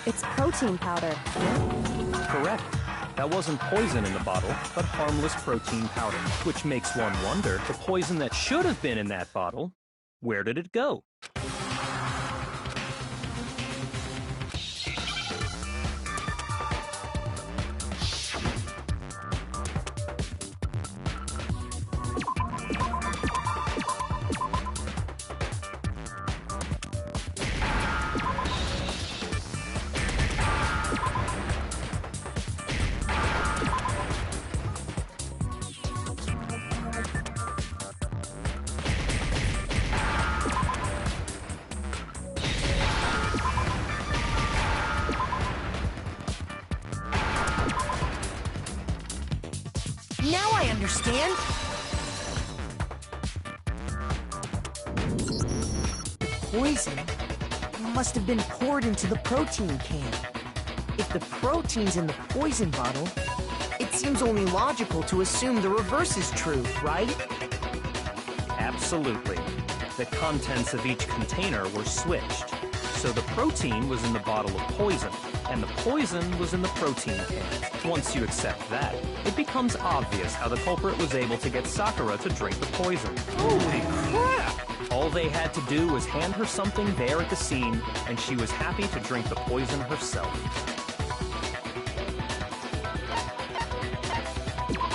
It's protein powder. Correct. That wasn't poison in the bottle, but harmless protein powder. Which makes one wonder, the poison that should have been in that bottle, where did it go? Now I understand. The poison must have been poured into the protein can. If the protein's in the poison bottle, it seems only logical to assume the reverse is true, right? Absolutely. The contents of each container were switched. So the protein was in the bottle of poison, and the poison was in the protein can. Once you accept that, it becomes obvious how the culprit was able to get Sakura to drink the poison. Holy crap! All they had to do was hand her something there at the scene, and she was happy to drink the poison herself.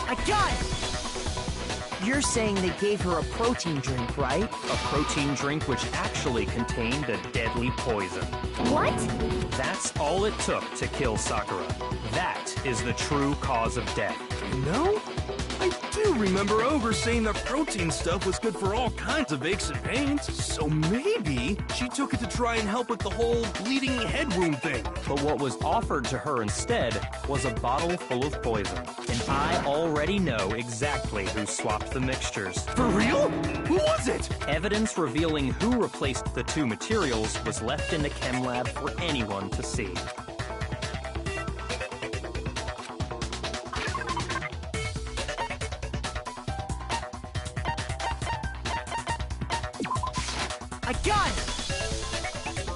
I got it! You're saying they gave her a protein drink, right? A protein drink which actually contained a deadly poison. What? That's all it took to kill Sakura. That is the true cause of death. No? I do remember Ogre saying that protein stuff was good for all kinds of aches and pains. So maybe she took it to try and help with the whole bleeding head wound thing. But what was offered to her instead was a bottle full of poison. And I already know exactly who swapped the mixtures. For real? Who was it? Evidence revealing who replaced the two materials was left in the chem lab for anyone to see. I got it!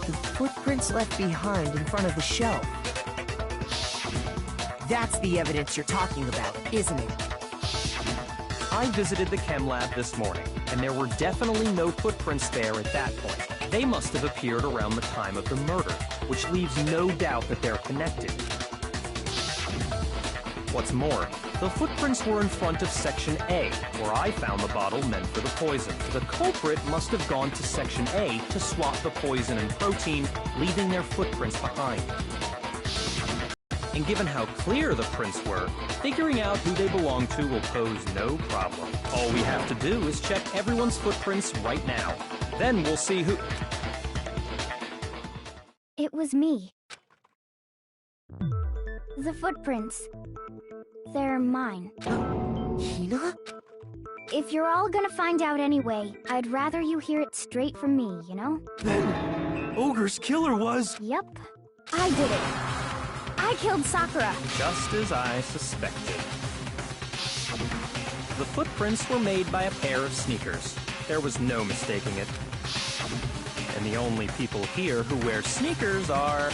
The footprints left behind in front of the shelf. That's the evidence you're talking about, isn't it? I visited the chem lab this morning, and there were definitely no footprints there at that point. They must have appeared around the time of the murder, which leaves no doubt that they're connected. What's more, the footprints were in front of Section A, where I found the bottle meant for the poison. The culprit must have gone to Section A to swap the poison and protein, leaving their footprints behind. And given how clear the prints were, figuring out who they belong to will pose no problem. All we have to do is check everyone's footprints right now. Then we'll see who... It was me. The footprints. They're mine. Hina? If you're all gonna find out anyway, I'd rather you hear it straight from me, you know? Then Ogre's killer was... Yep. I did it. I killed Sakura. Just as I suspected. The footprints were made by a pair of sneakers. There was no mistaking it. And the only people here who wear sneakers are...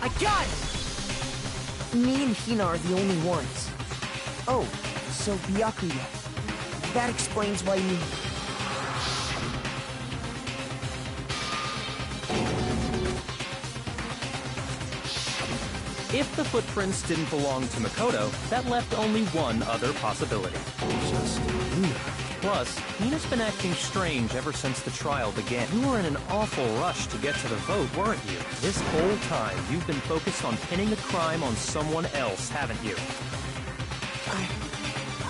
I got it! Me and Hina are the only ones. Oh, so Byakuya. That explains why you... If the footprints didn't belong to Makoto, that left only one other possibility. Just Hina. Plus, Hina's been acting strange ever since the trial began. You were in an awful rush to get to the vote, weren't you? This whole time, you've been focused on pinning the crime on someone else, haven't you?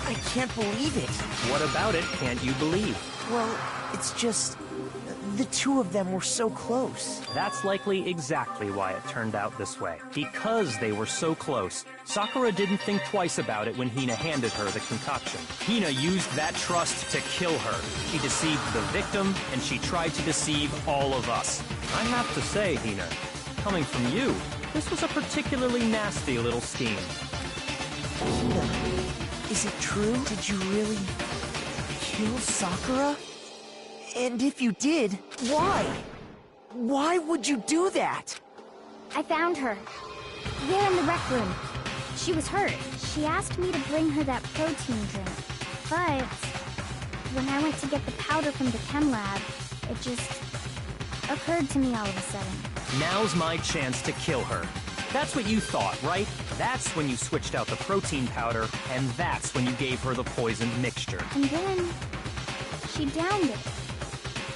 I can't believe it. What about it can't you believe? Well, it's just... the two of them were so close. That's likely exactly why it turned out this way. Because they were so close, Sakura didn't think twice about it when Hina handed her the concoction. Hina used that trust to kill her. She deceived the victim, and she tried to deceive all of us. I have to say, Hina, coming from you, this was a particularly nasty little scheme. Hina, is it true? Did you really kill Sakura? And if you did, why? Why would you do that? I found her. There in the rec room. She was hurt. She asked me to bring her that protein drink. But when I went to get the powder from the chem lab, it just occurred to me all of a sudden. Now's my chance to kill her. That's what you thought, right? That's when you switched out the protein powder, and that's when you gave her the poisoned mixture. And then she downed it.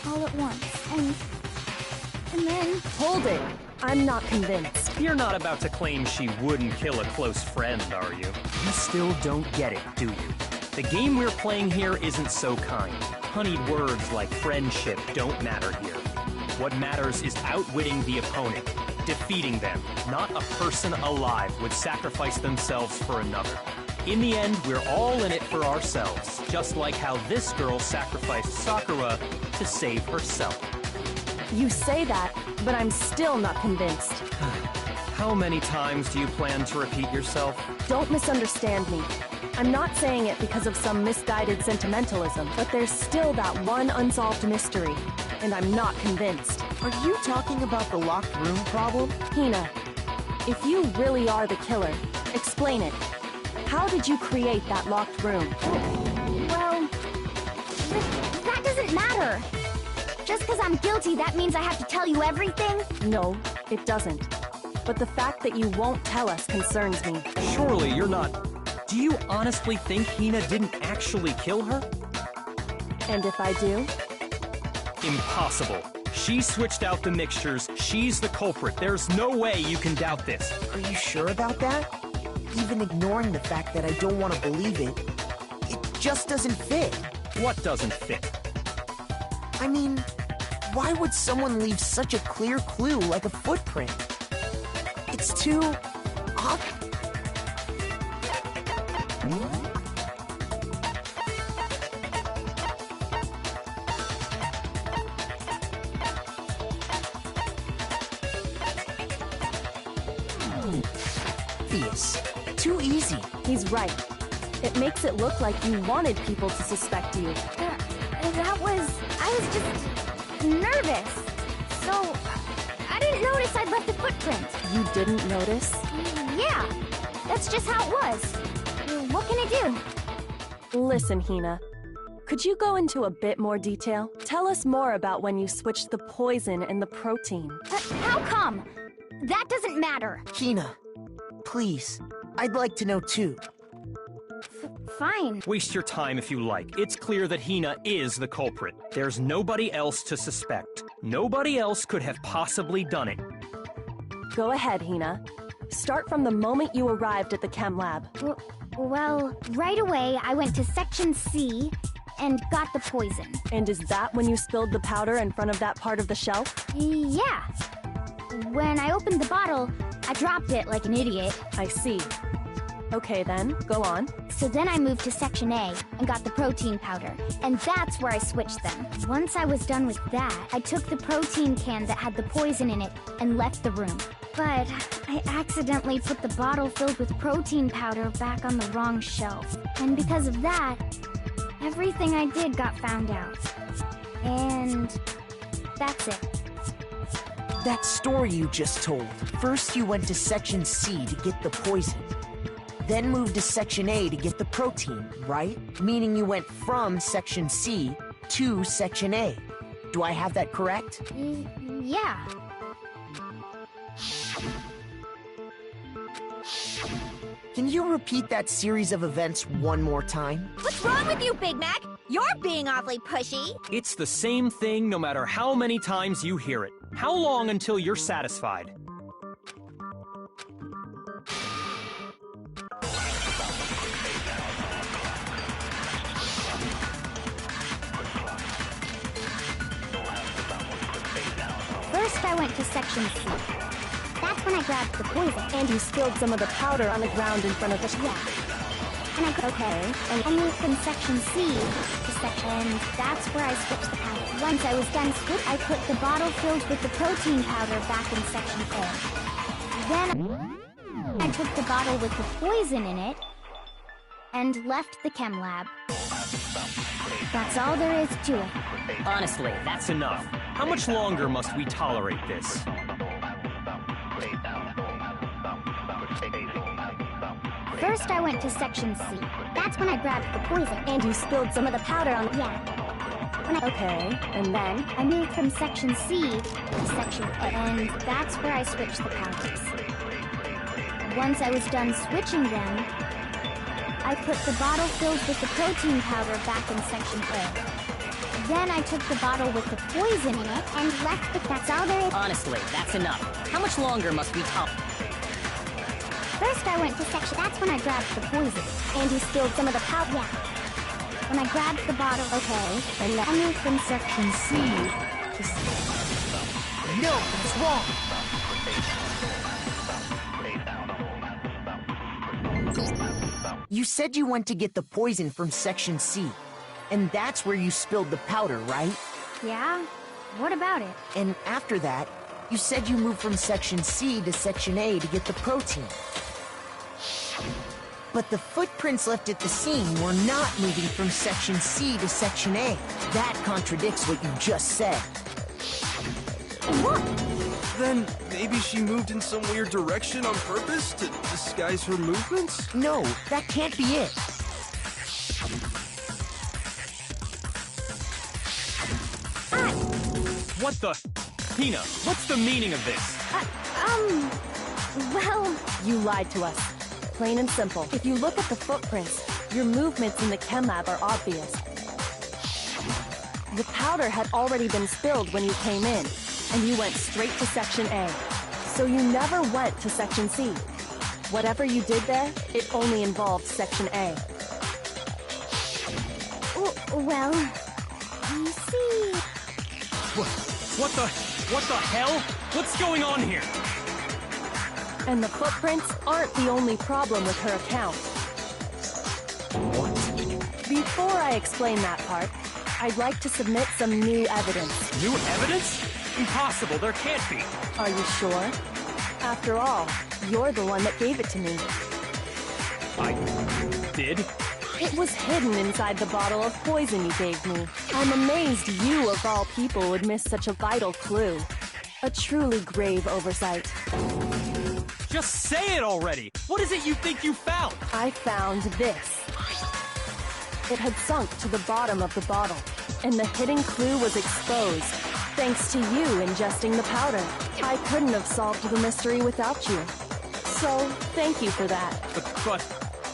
All at once, and then... Hold it! I'm not convinced. You're not about to claim she wouldn't kill a close friend, are you? You still don't get it, do you? The game we're playing here isn't so kind. Honeyed words like friendship don't matter here. What matters is outwitting the opponent, defeating them. Not a person alive would sacrifice themselves for another. In the end, we're all in it for ourselves, just like how this girl sacrificed Sakura to save herself. You say that, but I'm still not convinced. How many times do you plan to repeat yourself? Don't misunderstand me. I'm not saying it because of some misguided sentimentalism, but there's still that one unsolved mystery, and I'm not convinced. Are you talking about the locked room problem? Hina, if you really are the killer, explain it. How did you create that locked room? Well, that doesn't matter. Just because I'm guilty, that means I have to tell you everything? No, it doesn't. But the fact that you won't tell us concerns me. Surely you're not... Do you honestly think Hina didn't actually kill her? And if I do? Impossible. She switched out the mixtures. She's the culprit. There's no way you can doubt this. Are you sure about that? Even ignoring the fact that I don't want to believe it, it just doesn't fit. What doesn't fit? I mean, why would someone leave such a clear clue like a footprint? It's too... obvious. Too easy. He's right. It makes it look like you wanted people to suspect you. I was just nervous. So, I didn't notice I'd left a footprint. You didn't notice? Yeah, that's just how it was. What can I do? Listen, Hina. Could you go into a bit more detail? Tell us more about when you switched the poison and the protein. How come? That doesn't matter. Hina, please. I'd like to know too. Fine. Waste your time if you like. It's clear that Hina is the culprit. There's nobody else to suspect. Nobody else could have possibly done it. Go ahead, Hina. Start from the moment you arrived at the chem lab. Well, right away I went to Section C and got the poison. And is that when you spilled the powder in front of that part of the shelf? Yeah. When I opened the bottle, I dropped it like an idiot. I see. Okay then, go on. So then I moved to Section A and got the protein powder, and that's where I switched them. Once I was done with that, I took the protein can that had the poison in it and left the room. But I accidentally put the bottle filled with protein powder back on the wrong shelf. And because of that, everything I did got found out. And that's it. That story you just told. First you went to Section C to get the poison. Then moved to Section A to get the protein, right? Meaning you went from Section C to Section A. Do I have that correct? Yeah. Can you repeat that series of events one more time? What's wrong with you, Big Mac? You're being awfully pushy. It's the same thing no matter how many times you hear it. How long until you're satisfied? First, I went to Section C. That's when I grabbed the poison. And you spilled some of the powder on the ground in front of the... Yeah. And I moved from Section C to Section... And that's where I switched the powder. Once I was done switching, I put the bottle filled with the protein powder back in Section A. Then I took the bottle with the poison in it and left the chem lab. That's all there is to it. Honestly, that's enough. How much longer must we tolerate this? First, I went to Section C. That's when I grabbed the poison. And you spilled some of the powder on... Yeah. Okay, and then? I moved from Section C to Section A, and that's where I switched the powders. Once I was done switching them, I put the bottle filled with the protein powder back in Section A. Then I took the bottle with the poison in it and left the... That's all there is. Honestly, that's enough. How much longer must we tolerate? First, I went to Section... That's when I grabbed the poison. And you spilled some of the powder? Yeah. When I grabbed the bottle... Okay, and then... I moved from Section C to... No, it's wrong. You said you went to get the poison from Section C. And that's where you spilled the powder, right? Yeah? What about it? And after that, you said you moved from Section C to Section A to get the protein. But the footprints left at the scene were not moving from Section C to Section A. That contradicts what you just said. What? Then maybe she moved in some weird direction on purpose to disguise her movements? No, that can't be it. What the... Hina, what's the meaning of this? Well... You lied to us. Plain and simple. If you look at the footprints, your movements in the chem lab are obvious. The powder had already been spilled when you came in, and you went straight to Section A. So you never went to Section C. Whatever you did there, it only involved Section A. Well... You see... What the hell? What's going on here? And the footprints aren't the only problem with her account. What? Before I explain that part, I'd like to submit some new evidence. New evidence? Impossible, there can't be. Are you sure? After all, you're the one that gave it to me. I did? It was hidden inside the bottle of poison you gave me. I'm amazed you, of all people, would miss such a vital clue. A truly grave oversight. Just say it already! What is it you think you found? I found this. It had sunk to the bottom of the bottle, and the hidden clue was exposed, thanks to you ingesting the powder. I couldn't have solved the mystery without you. So, thank you for that. But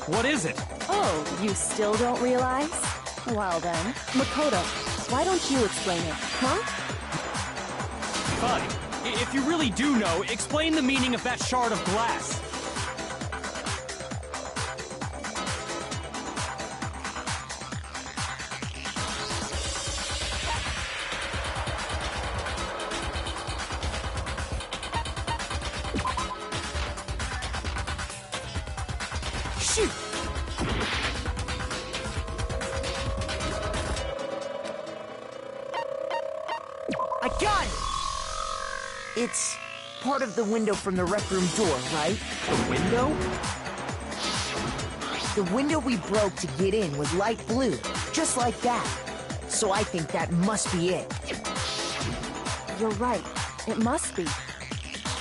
what is it? Oh, you still don't realize? Well then, Makoto, why don't you explain it, huh? Fine. If you really do know, explain the meaning of that shard of glass. Shoot! I got it! It's part of the window from the rec room door, right? The window? The window we broke to get in was light blue, just like that. So I think that must be it. You're right. It must be.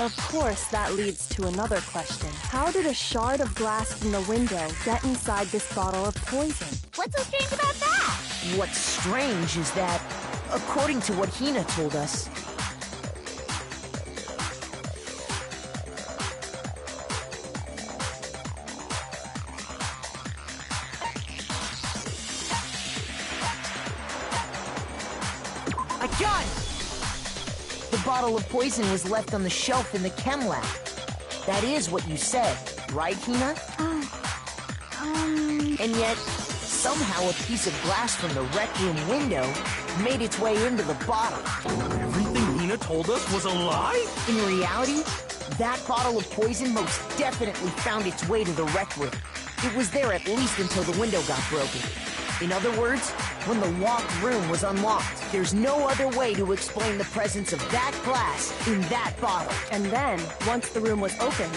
Of course, that leads to another question. How did a shard of glass from the window get inside this bottle of poison? What's so strange about that? What's strange is that, according to what Hina told us, I got it! The bottle of poison was left on the shelf in the chem lab. That is what you said, right, Hina? And yet, somehow a piece of glass from the rec room window made its way into the bottle. Everything Hina told us was a lie? In reality, that bottle of poison most definitely found its way to the rec room. It was there at least until the window got broken. In other words, when the locked room was unlocked, there's no other way to explain the presence of that glass in that bottle. And then, once the room was opened,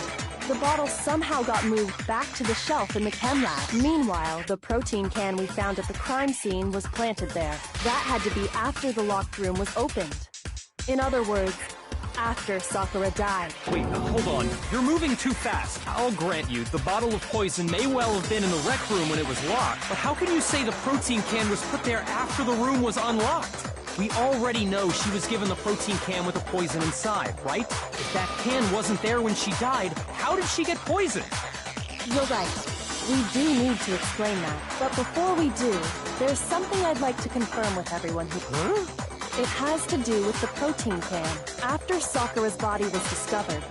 the bottle somehow got moved back to the shelf in the chem lab. Meanwhile, the protein can we found at the crime scene was planted there. That had to be after the locked room was opened. In other words, after Sakura died. Wait, hold on. You're moving too fast. I'll grant you, the bottle of poison may well have been in the rec room when it was locked, but how can you say the protein can was put there after the room was unlocked? We already know she was given the protein can with the poison inside, right? If that can wasn't there when she died, how did she get poisoned? You're right. We do need to explain that. But before we do, there's something I'd like to confirm with everyone who... Huh? It has to do with the protein can. After Sakura's body was discovered,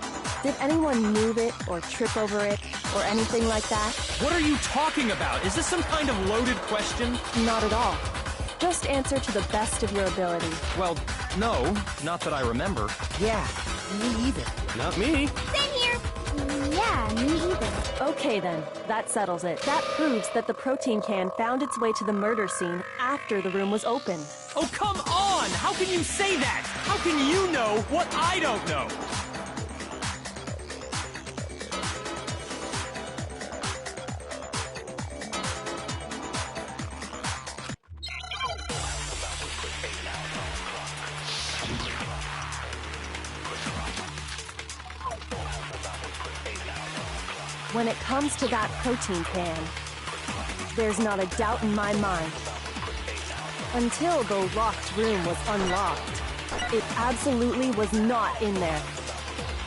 did anyone move it or trip over it or anything like that? What are you talking about? Is this some kind of loaded question? Not at all. Just answer to the best of your ability. Well, no, not that I remember. Yeah, me either. Not me. Same here. Yeah, me either. Okay then, that settles it. That proves that the protein can found its way to the murder scene after the room was opened. Oh, come on! How can you say that? How can you know what I don't know? When it comes to that protein can, there's not a doubt in my mind. Until the locked room was unlocked, it absolutely was not in there.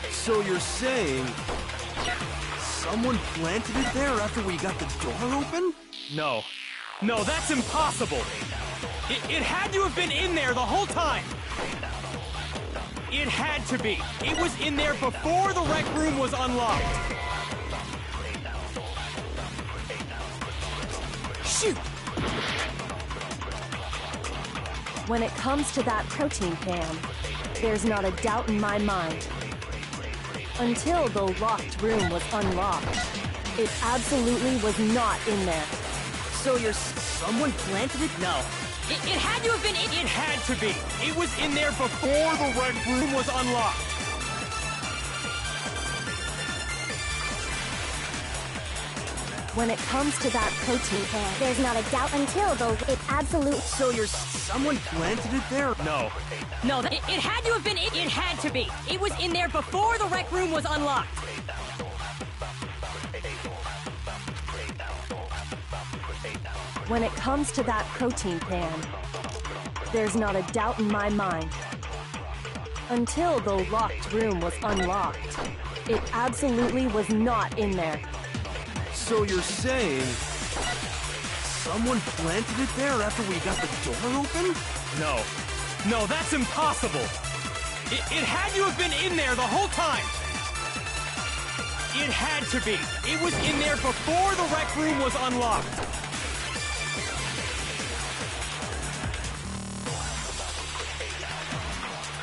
So you're saying... someone planted it there after we got the door open? No. No, that's impossible! It had to have been in there the whole time! It had to be! It was in there before the rec room was unlocked! Shoot! When it comes to that protein can, there's not a doubt in my mind. Until the locked room was unlocked, it absolutely was not in there. So someone planted it? No. It had to have been... It had to be! It was in there before the rec room was unlocked! When it comes to that protein can, There's not a doubt until it absolute. So someone planted it there? No. No, it had to have been... It had to be! It was in there before the rec room was unlocked! when it comes to that protein can, there's not a doubt in my mind. Until the locked room was unlocked, it absolutely was not in there. So you're saying... someone planted it there after we got the door open? No. No, that's impossible! It had to have been in there the whole time! It had to be! It was in there before the rec room was unlocked!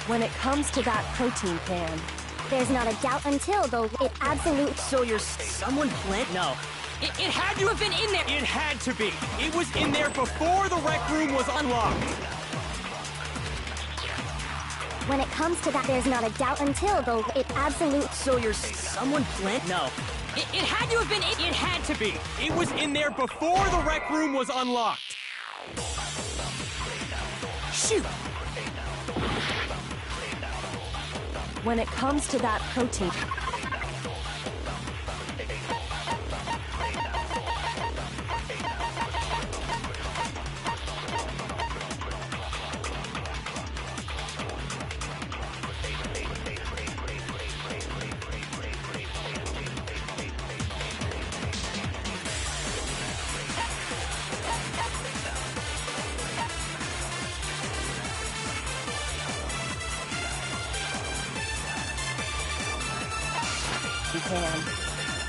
When it comes to that protein can, there's not a doubt until it absolute. So you're someone plant? No. It had to have been in there! It had to be! It was in there before the rec room was unlocked! When it comes to that, there's not a doubt until it absolute. So you're someone plant? No. It had to have been... It had to be! It was in there before the rec room was unlocked! Shoot! when it comes to that protein... can.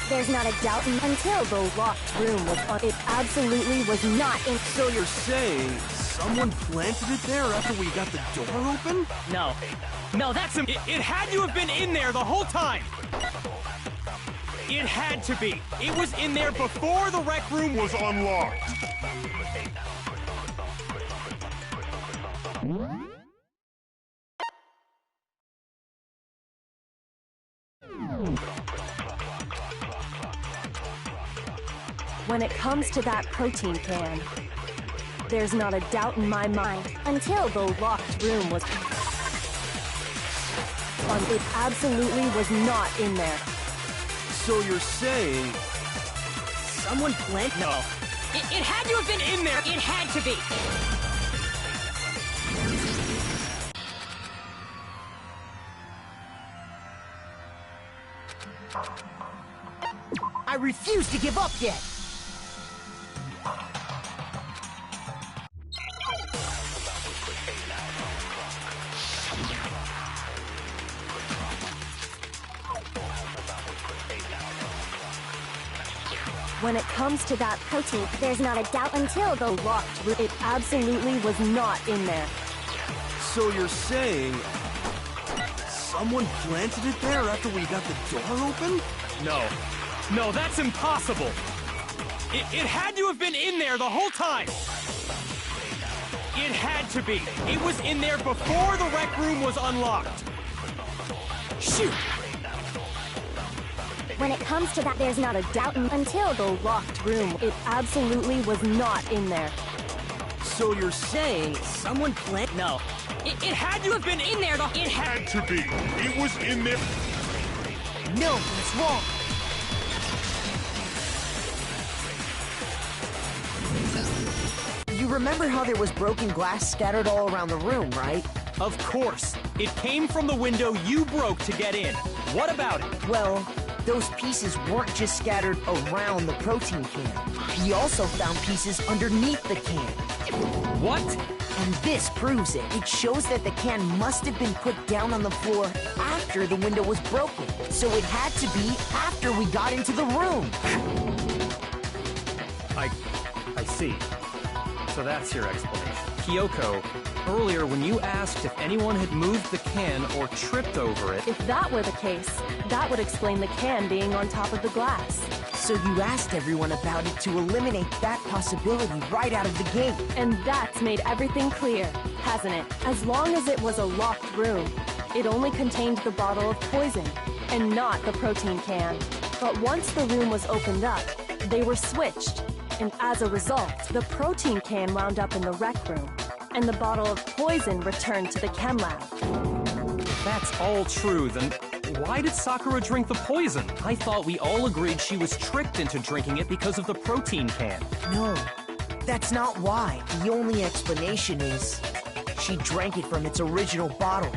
There's not a doubt until the locked room was on. It absolutely was not in. So you're saying someone planted it there after we got the door open? No. No, that's it had to have been in there the whole time! It had to be. It was in there before the rec room was unlocked. When it comes to that protein can, there's not a doubt in my mind until the locked room was on. It absolutely was not in there. So you're saying Someone planted. No. It had to have been in there. It had to be. I refuse to give up yet. When it comes to that protein, there's not a doubt until the locked room. It absolutely was not in there. So you're saying someone planted it there after we got the door open? No. No, that's impossible. It had to have been in there the whole time. It had to be. It was in there before the rec room was unlocked. Shoot! When it comes to that, there's not a doubt until the locked room. It absolutely was not in there. So you're saying Someone planted. No. It had to have been in there. It had To be. It was in there. No, that's wrong. You remember how there was broken glass scattered all around the room, right? Of course. It came from the window you broke to get in. What about it? Well, those pieces weren't just scattered around the protein can. We also found pieces underneath the can. What? And this proves it. It shows that the can must have been put down on the floor after the window was broken. So it had to be after we got into the room. I see. So that's your explanation. Kyoko, earlier when you asked if anyone had moved the can or tripped over it... If that were the case, that would explain the can being on top of the glass. So you asked everyone about it to eliminate that possibility right out of the gate. And that's made everything clear, hasn't it? As long as it was a locked room, it only contained the bottle of poison, and not the protein can. But once the room was opened up, they were switched. And as a result, the protein can wound up in the rec room, and the bottle of poison returned to the chem lab. If that's all true, then why did Sakura drink the poison? I thought we all agreed she was tricked into drinking it because of the protein can. No, that's not why. The only explanation is she drank it from its original bottle,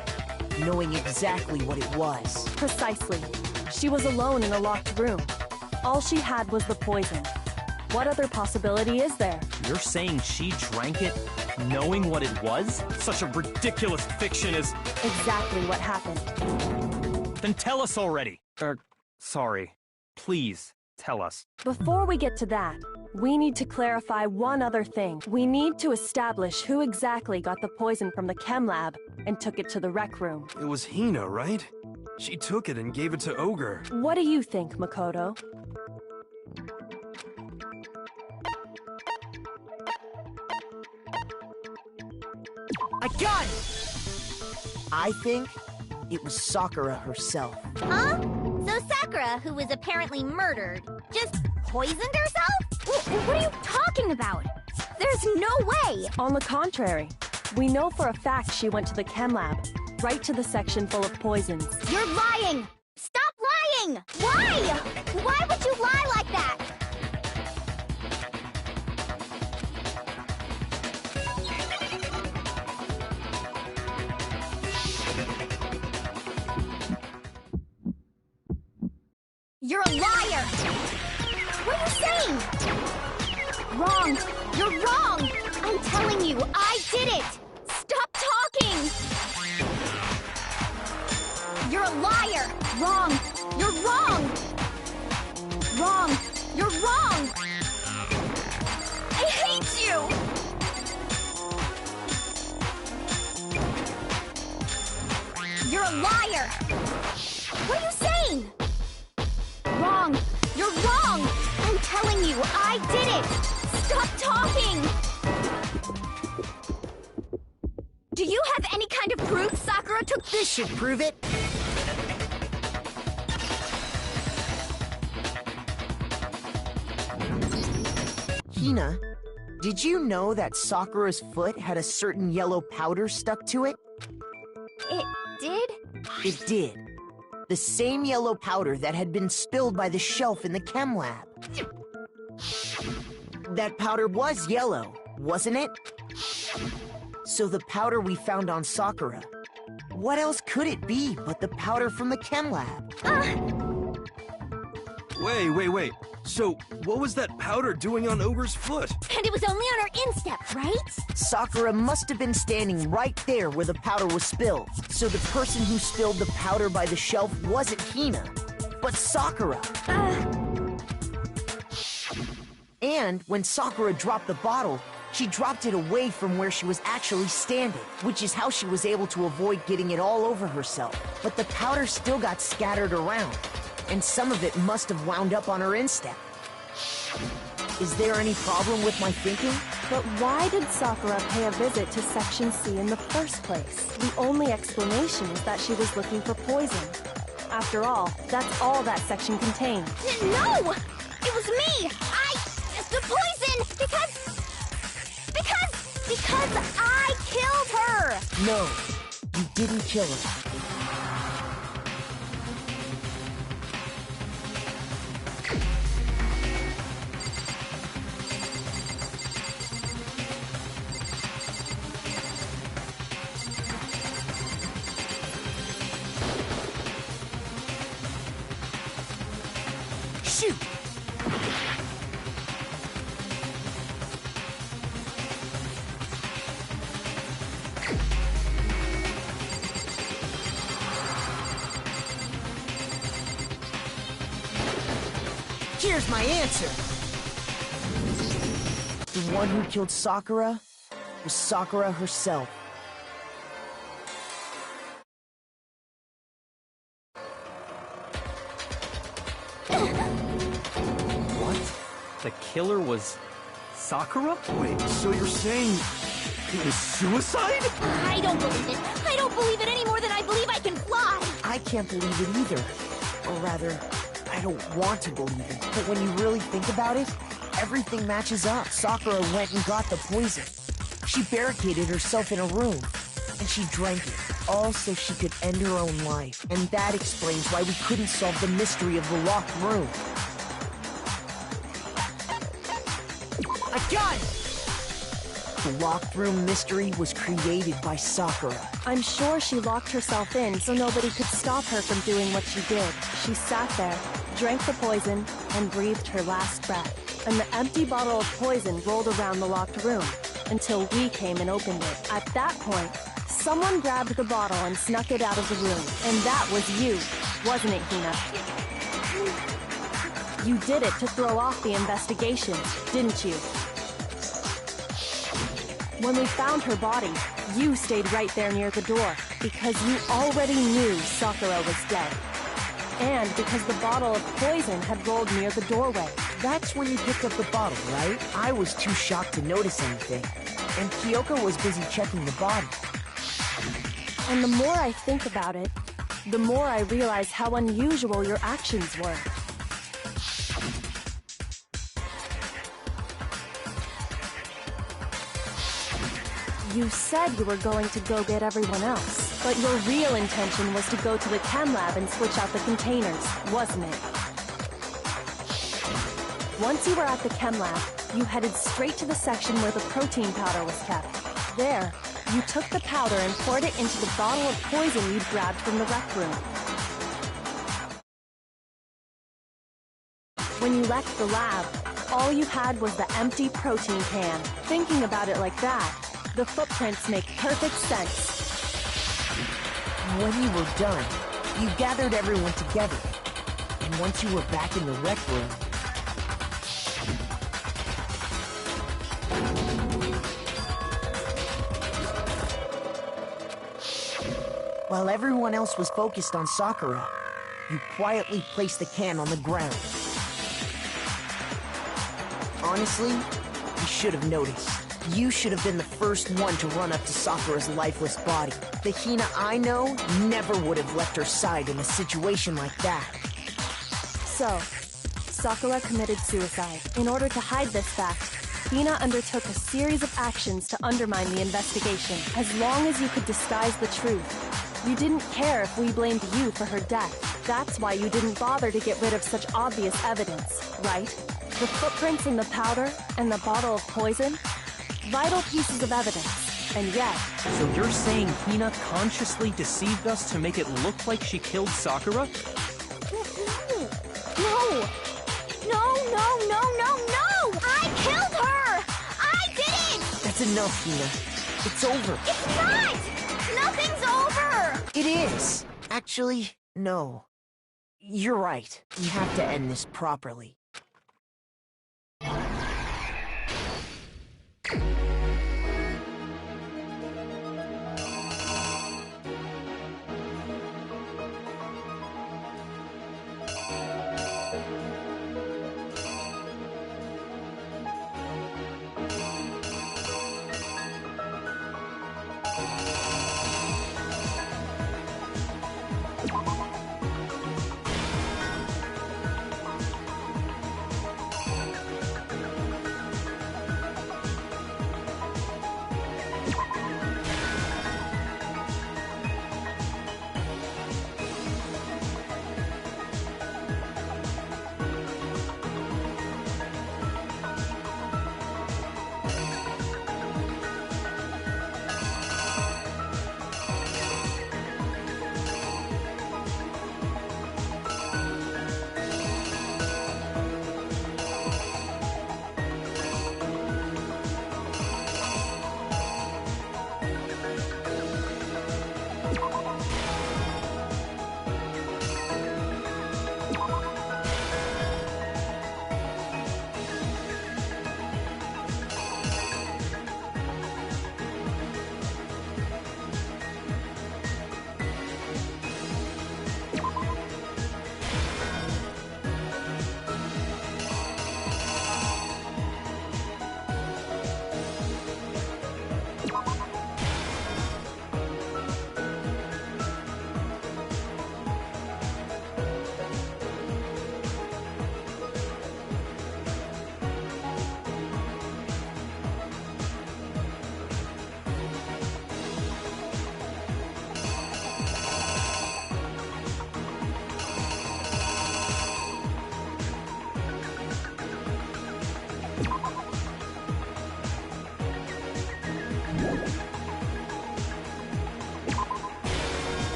knowing exactly what it was. Precisely. She was alone in a locked room. All she had was the poison. What other possibility is there? You're saying she drank it knowing what it was? Such a ridiculous fiction is... Exactly what happened. Then tell us already. Sorry. Please, tell us. Before we get to that, we need to clarify one other thing. We need to establish who exactly got the poison from the chem lab and took it to the rec room. it was Hina, right? She took it and gave it to Ogre. What do you think, Makoto? I got it! I think it was Sakura herself. Huh? So Sakura, who was apparently murdered, just poisoned herself? What are you talking about? There's no way! On the contrary, we know for a fact she went to the chem lab, right to the section full of poisons. You're lying! Stop lying! Why? Why would you lie like that? You're a liar! What are you saying? Wrong! You're wrong! I'm telling you, I did it! Stop talking! You're a liar! Wrong! You're wrong! wrong! You're wrong! I hate you! You're a liar! What are you saying? Wrong! You're wrong! I'm telling you, I did it! Stop talking! Do you have any kind of proof Sakura took— This should prove it. Hina, did you know that Sakura's foot had a certain yellow powder stuck to it? It did? It did. The same yellow powder that had been spilled by the shelf in the chem lab. That powder was yellow, wasn't it? So the powder we found on Sakura, what else could it be but the powder from the chem lab? Wait. So, what was that powder doing on Ogre's foot? And it was only on her instep, right? Sakura must have been standing right there where the powder was spilled. So the person who spilled the powder by the shelf wasn't Hina, but Sakura. And when Sakura dropped the bottle, she dropped it away from where she was actually standing, which is how she was able to avoid getting it all over herself. But the powder still got scattered around, and some of it must have wound up on her instep. Is there any problem with my thinking? But why did Sakura pay a visit to Section C in the first place? The only explanation is that she was looking for poison. After all, that's all that section contained. No! It was me! The poison! Because I killed her! No, you didn't kill her. Shoot! Here's my answer. The one who killed Sakura was Sakura herself. What? The killer was Sakura? Wait, so you're saying it was suicide? I don't believe it. I don't believe it any more than I believe I can fly. I can't believe it either. Or rather, I don't want to believe it. But when you really think about it, everything matches up. Sakura went and got the poison. She barricaded herself in a room, and she drank it, all so she could end her own life. And that explains why we couldn't solve the mystery of the locked room. I got it! The locked room mystery was created by Sakura. I'm sure she locked herself in so nobody could stop her from doing what she did. She sat there, drank the poison, and breathed her last breath. And the empty bottle of poison rolled around the locked room until we came and opened it. At that point, someone grabbed the bottle and snuck it out of the room. And that was you, wasn't it, Hina? You did it to throw off the investigation, didn't you? When we found her body, you stayed right there near the door because you already knew Sakura was dead. And because the bottle of poison had rolled near the doorway. That's when you picked up the bottle, right? I was too shocked to notice anything, and Kyoko was busy checking the body. And the more I think about it, the more I realize how unusual your actions were. You said you were going to go get everyone else, but your real intention was to go to the chem lab and switch out the containers, wasn't it? Once you were at the chem lab, you headed straight to the section where the protein powder was kept. There, you took the powder and poured it into the bottle of poison you'd grabbed from the rec room. When you left the lab, all you had was the empty protein can. Thinking about it like that, the footprints make perfect sense. When you were done, you gathered everyone together. And once you were back in the rec room, While everyone else was focused on Sakura, you quietly placed the can on the ground. Honestly, you should have noticed. You should have been the first one to run up to Sakura's lifeless body. The Hina I know never would have left her side in a situation like that. So, Sakura committed suicide. In order to hide this fact, Hina undertook a series of actions to undermine the investigation. As long as you could disguise the truth, you didn't care if we blamed you for her death. That's why you didn't bother to get rid of such obvious evidence, right? The footprints in the powder and the bottle of poison? Vital pieces of evidence, and yet... So you're saying Hina consciously deceived us to make it look like she killed Sakura? No! No! I killed her! I did it! That's enough, Hina. It's over. It's not! Nothing's over! It is. Actually, no. You're right. We have to end this properly.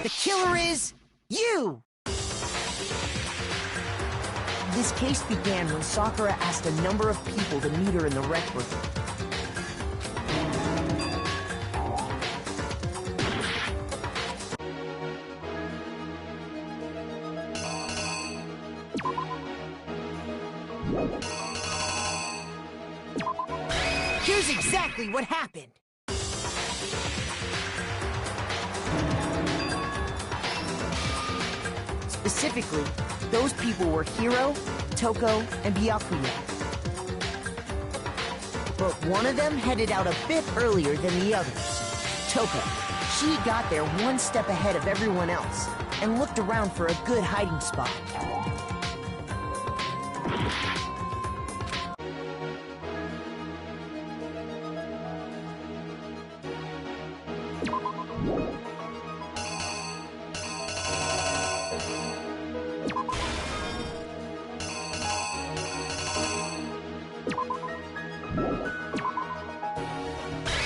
The killer is you! This case began when Sakura asked a number of people to meet her in the rec room. Here's exactly what happened. Specifically, those people were Hiro, Toko, and Byakuya. But one of them headed out a bit earlier than the others. Toko. She got there one step ahead of everyone else and looked around for a good hiding spot.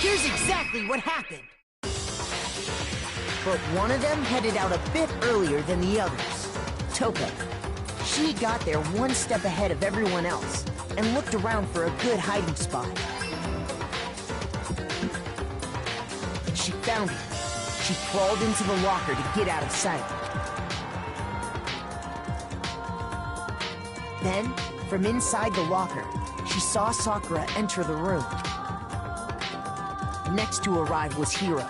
Here's exactly what happened. But one of them headed out a bit earlier than the others. Toko. She got there one step ahead of everyone else and looked around for a good hiding spot. And she found it. She crawled into the locker to get out of sight. Then, from inside the locker, she saw Sakura enter the room. Next to arrive was Hiro.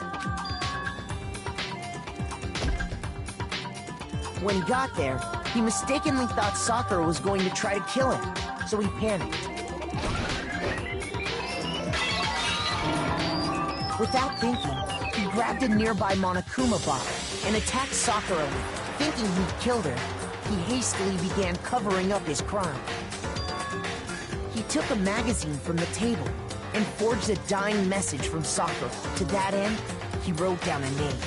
When he got there, he mistakenly thought Sakura was going to try to kill him, so he panicked. Without thinking, he grabbed a nearby Monokuma bottle and attacked Sakura with it. Thinking he'd killed her, he hastily began covering up his crime. He took a magazine from the table and forged a dying message from Sakura. To that end, he wrote down a name.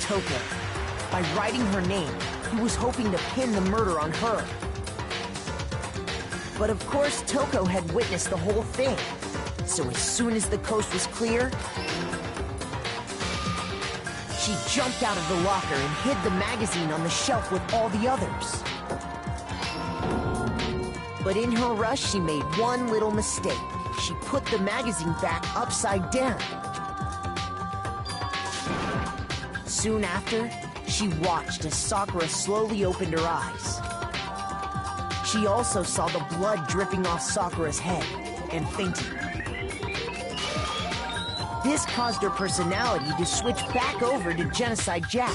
Toko. By writing her name, he was hoping to pin the murder on her. But of course, Toko had witnessed the whole thing. So as soon as the coast was clear, she jumped out of the locker and hid the magazine on the shelf with all the others. But in her rush, she made one little mistake. She put the magazine back upside down. Soon after, she watched as Sakura slowly opened her eyes. She also saw the blood dripping off Sakura's head and fainted. This caused her personality to switch back over to Genocide Jack.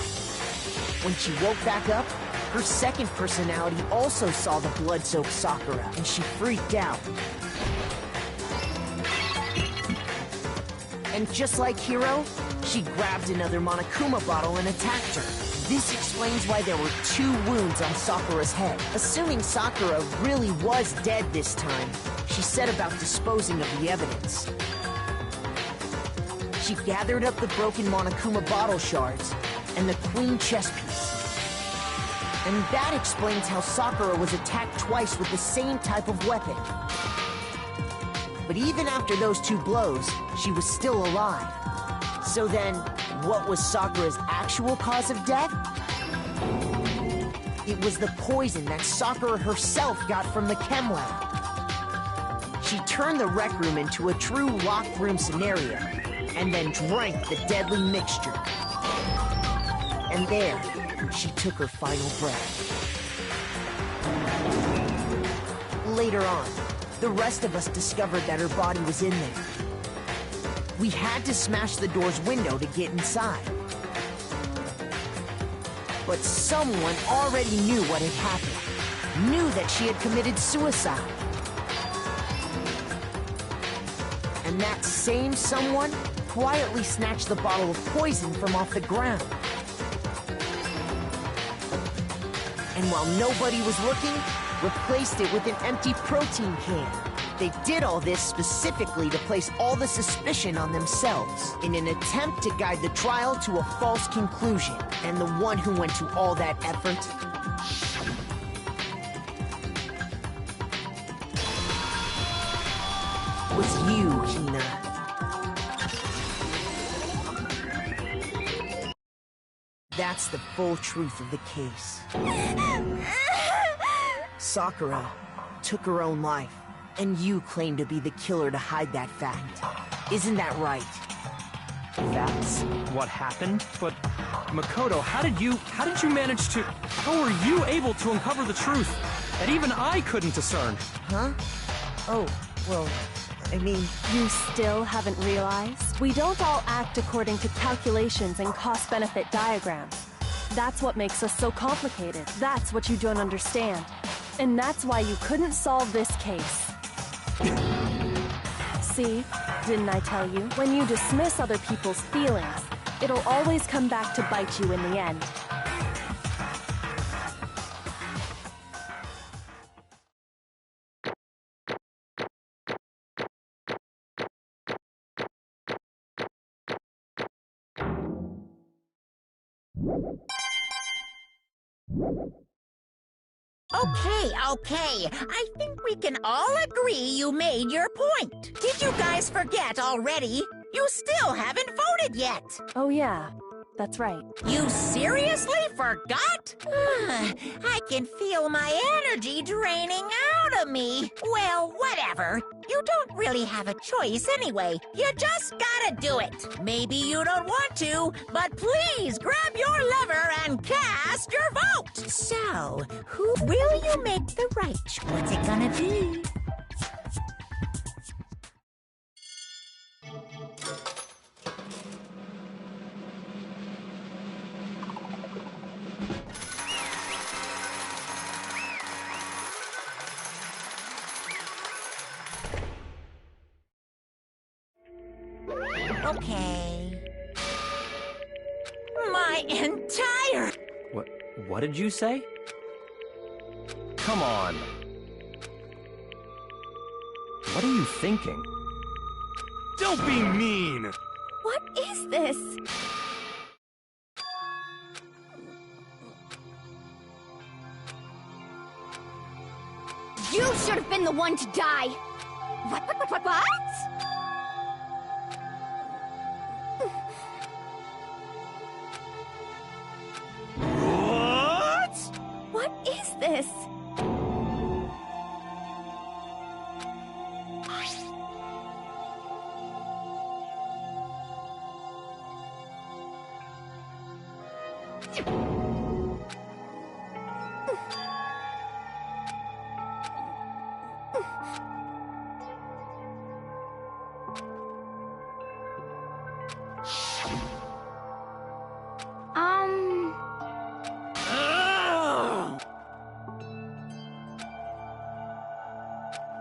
When she woke back up, her second personality also saw the blood-soaked Sakura, and she freaked out. And just like Hiro, she grabbed another Monokuma bottle and attacked her. This explains why there were 2 wounds on Sakura's head. Assuming Sakura really was dead this time, she set about disposing of the evidence. She gathered up the broken Monokuma bottle shards and the queen chess piece. And that explains how Sakura was attacked twice with the same type of weapon. But even after those 2 blows, she was still alive. So then, what was Sakura's actual cause of death? It was the poison that Sakura herself got from the chem lab. She turned the rec room into a true locked room scenario, and then drank the deadly mixture. And there, she took her final breath. Later on, the rest of us discovered that her body was in there. We had to smash the door's window to get inside. But someone already knew what had happened, knew that she had committed suicide. And that same someone quietly snatched the bottle of poison from off the ground. And while nobody was looking, replaced it with an empty protein can. They did all this specifically to place all the suspicion on themselves, in an attempt to guide the trial to a false conclusion. And the one who went to all that effort was you, Hina. That's the full truth of the case. Sakura took her own life, and you claim to be the killer to hide that fact. Isn't that right? That's what happened? But Makoto, how did you manage to... How were you able to uncover the truth that even I couldn't discern? Huh? Oh, well, I mean... You still haven't realized? We don't all act according to calculations and cost-benefit diagrams. That's what makes us so complicated. That's what you don't understand. And that's why you couldn't solve this case. See? Didn't I tell you? When you dismiss other people's feelings, it'll always come back to bite you in the end. Okay. I think we can all agree you made your point. Did you guys forget already? You still haven't voted yet. Oh yeah, that's right. You seriously forgot? I can feel my energy draining out of me. Well, whatever. You don't really have a choice anyway. You just gotta do it. Maybe you don't want to, but please grab your lever and cast your vote. So, who will you make the right? What's it gonna be? Okay. My entire... What did you say? Come on. What are you thinking? Don't be mean! What is this? You should have been the one to die! What? What? What is this?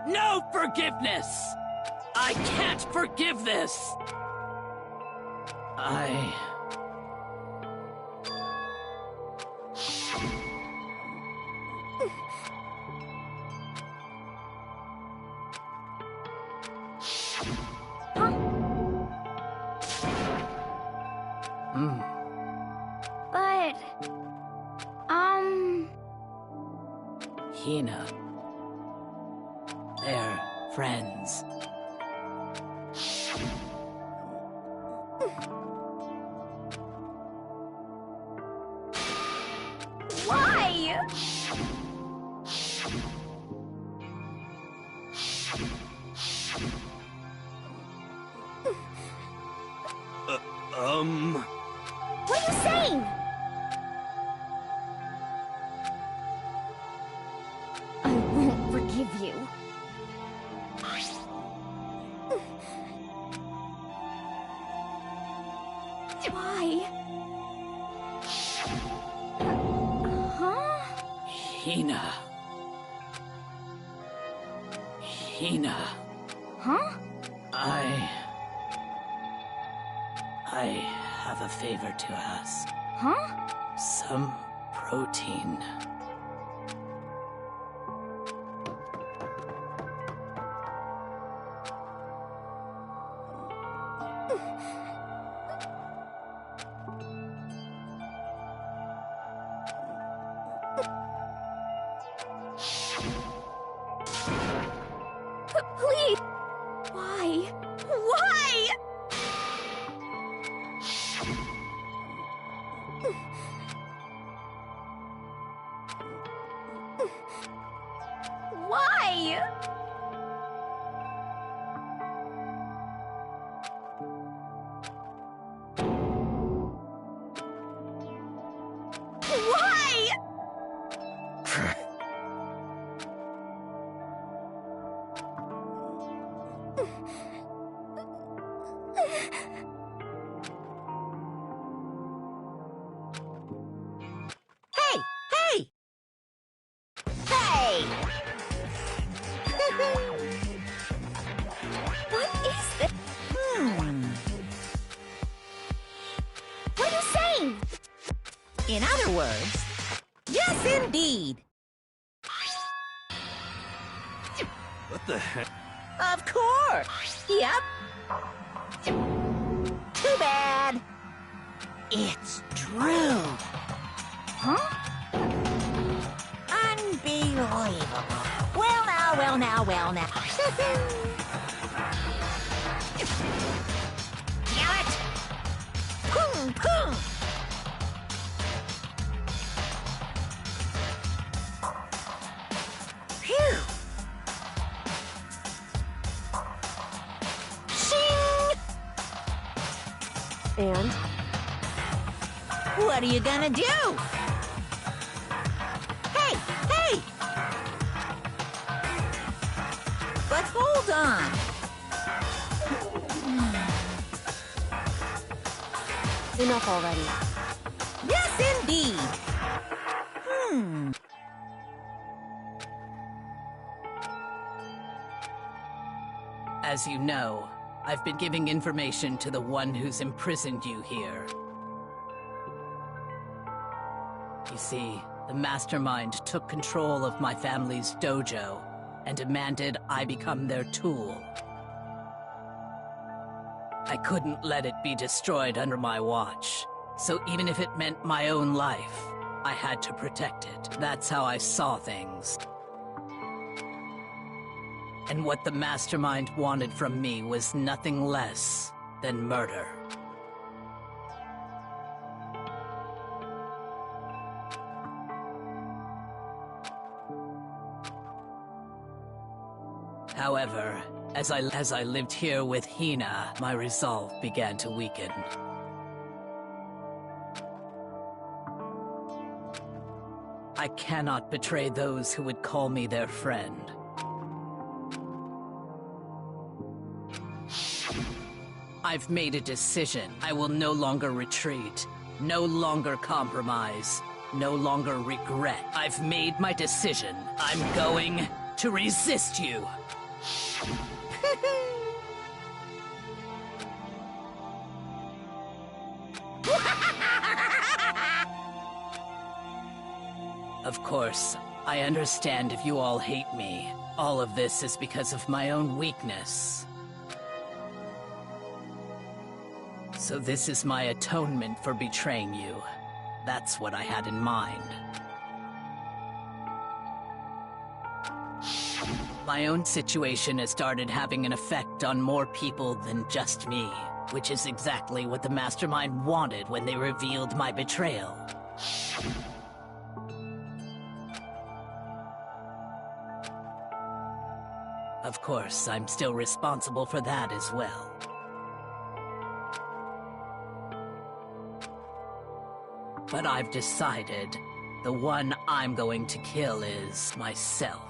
No forgiveness! I can't forgive this! But... Hina. They're friends. Why? What are you saying? I won't forgive you. Why? Huh? Hina. Huh? I have a favor to ask. Huh? Some protein. Please! Why? Why? In other words, yes, indeed. What the heck? Of course. Yep. Too bad. It's true. Huh? Unbelievable. Well now, well now, well now. Damn it! Pung, pung. Phew. Shing! And? What are you gonna do? Hey, hey! But hold on. Enough already. Yes, indeed. As you know, I've been giving information to the one who's imprisoned you here. You see, the mastermind took control of my family's dojo and demanded I become their tool. I couldn't let it be destroyed under my watch, so even if it meant my own life, I had to protect it. That's how I saw things. And what the mastermind wanted from me was nothing less than murder. However, as I lived here with Hina, my resolve began to weaken. I cannot betray those who would call me their friend. I've made a decision. I will no longer retreat, no longer compromise, no longer regret. I've made my decision. I'm going to resist you. Of course, I understand if you all hate me. All of this is because of my own weakness. So this is my atonement for betraying you. That's what I had in mind. My own situation has started having an effect on more people than just me, which is exactly what the Mastermind wanted when they revealed my betrayal. Of course, I'm still responsible for that as well. But I've decided the one I'm going to kill is myself.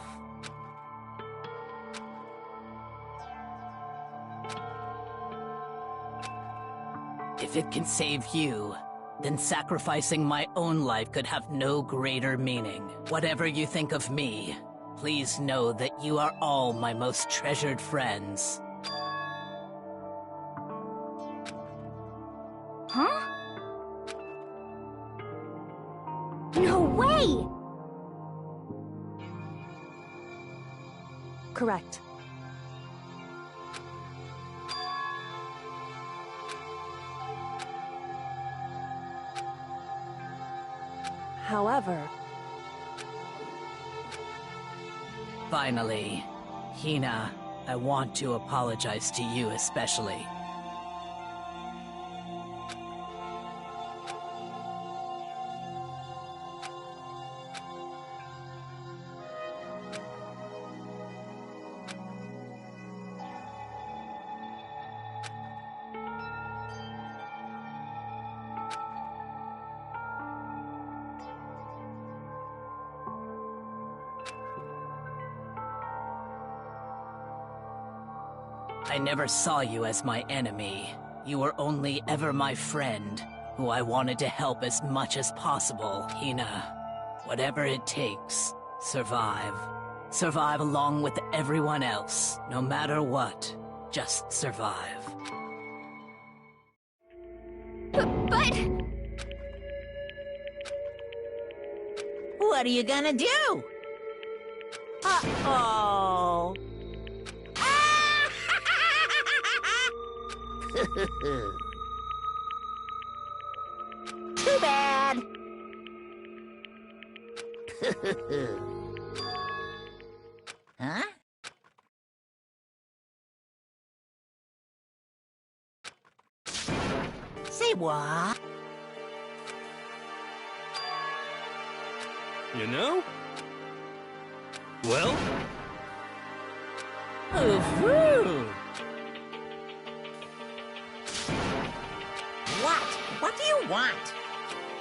If it can save you, then sacrificing my own life could have no greater meaning. Whatever you think of me, please know that you are all my most treasured friends. Huh? No way! Correct. However... Finally, Hina, I want to apologize to you especially. I never saw you as my enemy. You were only ever my friend, who I wanted to help as much as possible. Hina, whatever it takes, survive. Survive along with everyone else, no matter what. Just survive. But... What are you gonna do? Uh-oh. Too bad. Huh? Say what? You know? Well? Ooh-hoo. What? What do you want?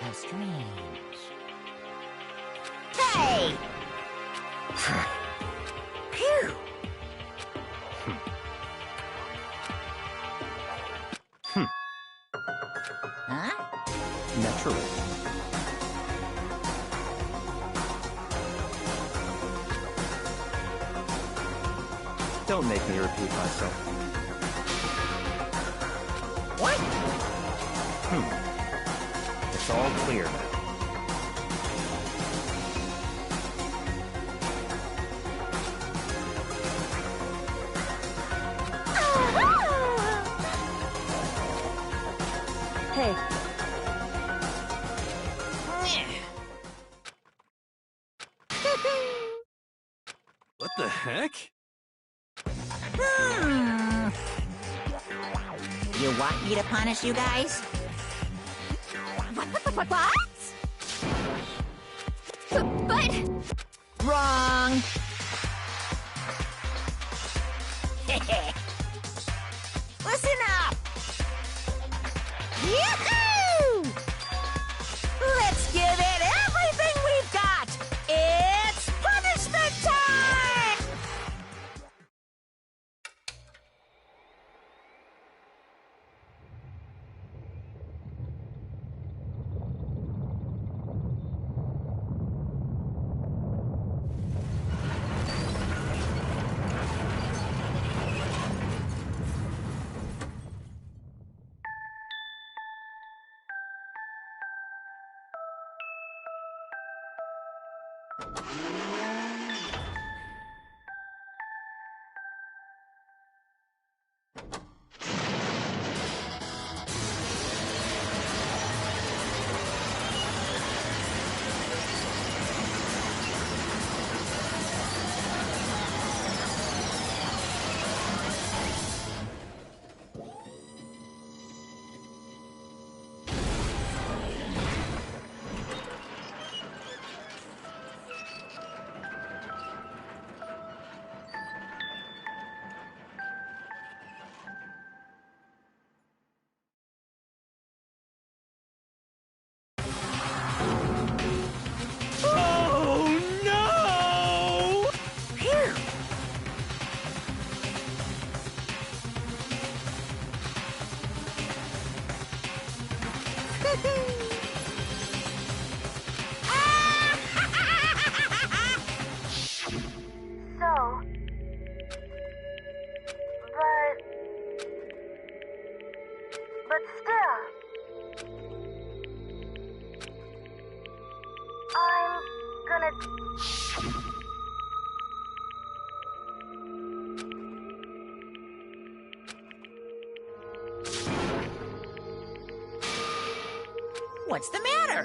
How strange. Hey! Phew! Huh? Naturally. Don't make me repeat myself. What? It's all clear now. Hey, What the heck? You want me to punish you guys? What? But... Wrong! Listen up! Yahoo! Let's give it everything we've got! It's punishment time! Oh no! Phew! So... But still... I'm gonna... What's the matter?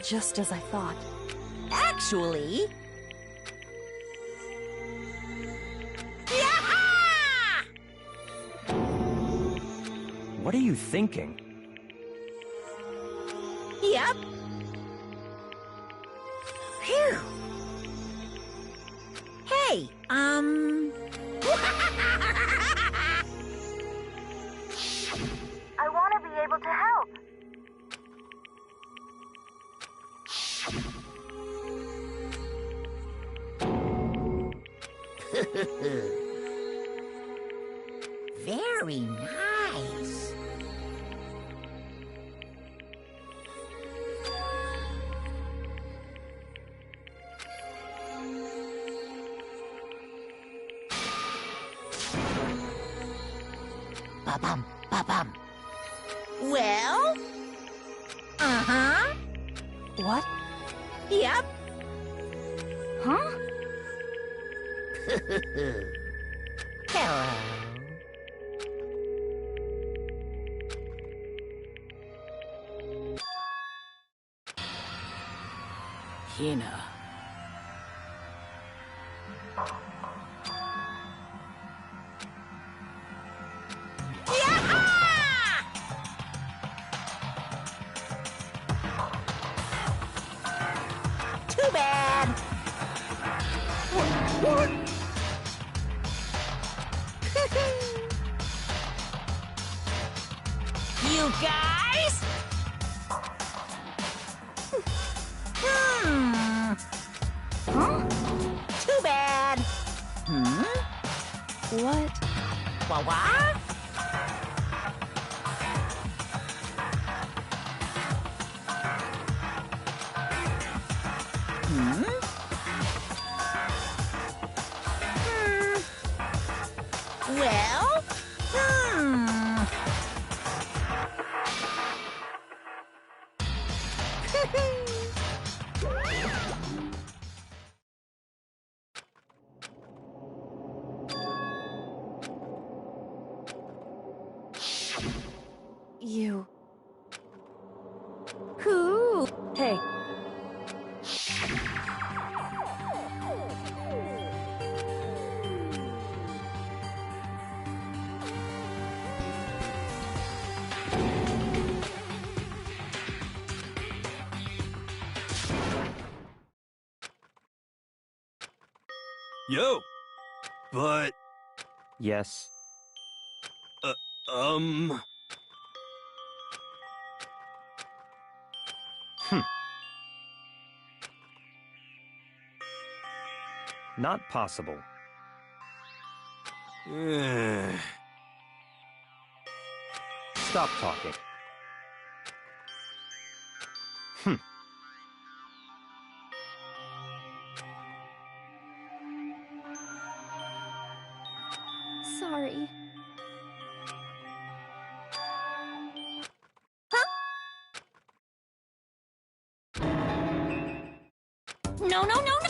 just as I thought. Actually... What are you thinking? Yep. Phew. Hey, I want to be able to help. Very nice. Ba-bum, ba-bum. Well? Uh-huh. What? Yep. Huh? Hello. Hina. Too bad. What? You guys? Huh? Too bad. What? What? Well? You. Who? Hey. Yo! But, Yes. Not possible. Stop talking. Sorry. No, no, no, no!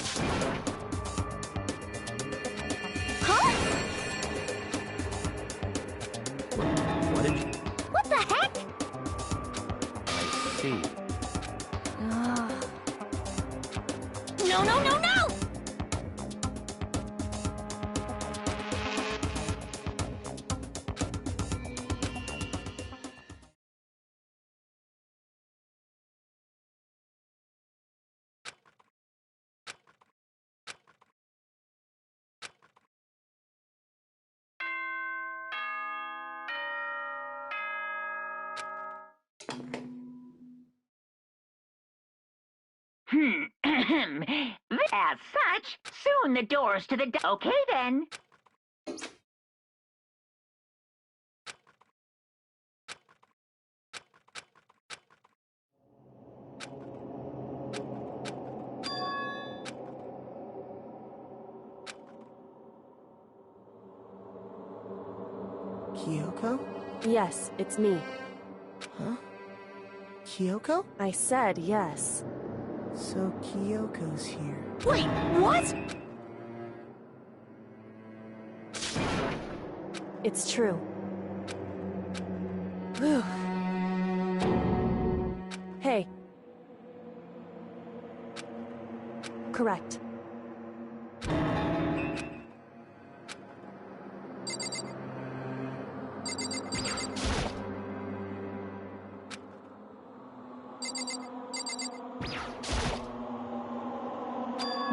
Huh? What did you... What the heck? I see. No, no, no, no! As such, soon the doors to the... Okay, then. Kyoko? Yes, it's me. Huh? Kyoko? I said yes. So Kyoko's here. Wait, what? It's true. Whew. Hey. Correct.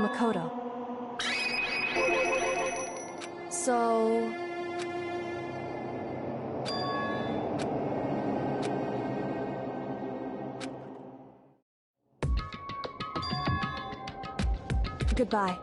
Makoto. So... Goodbye.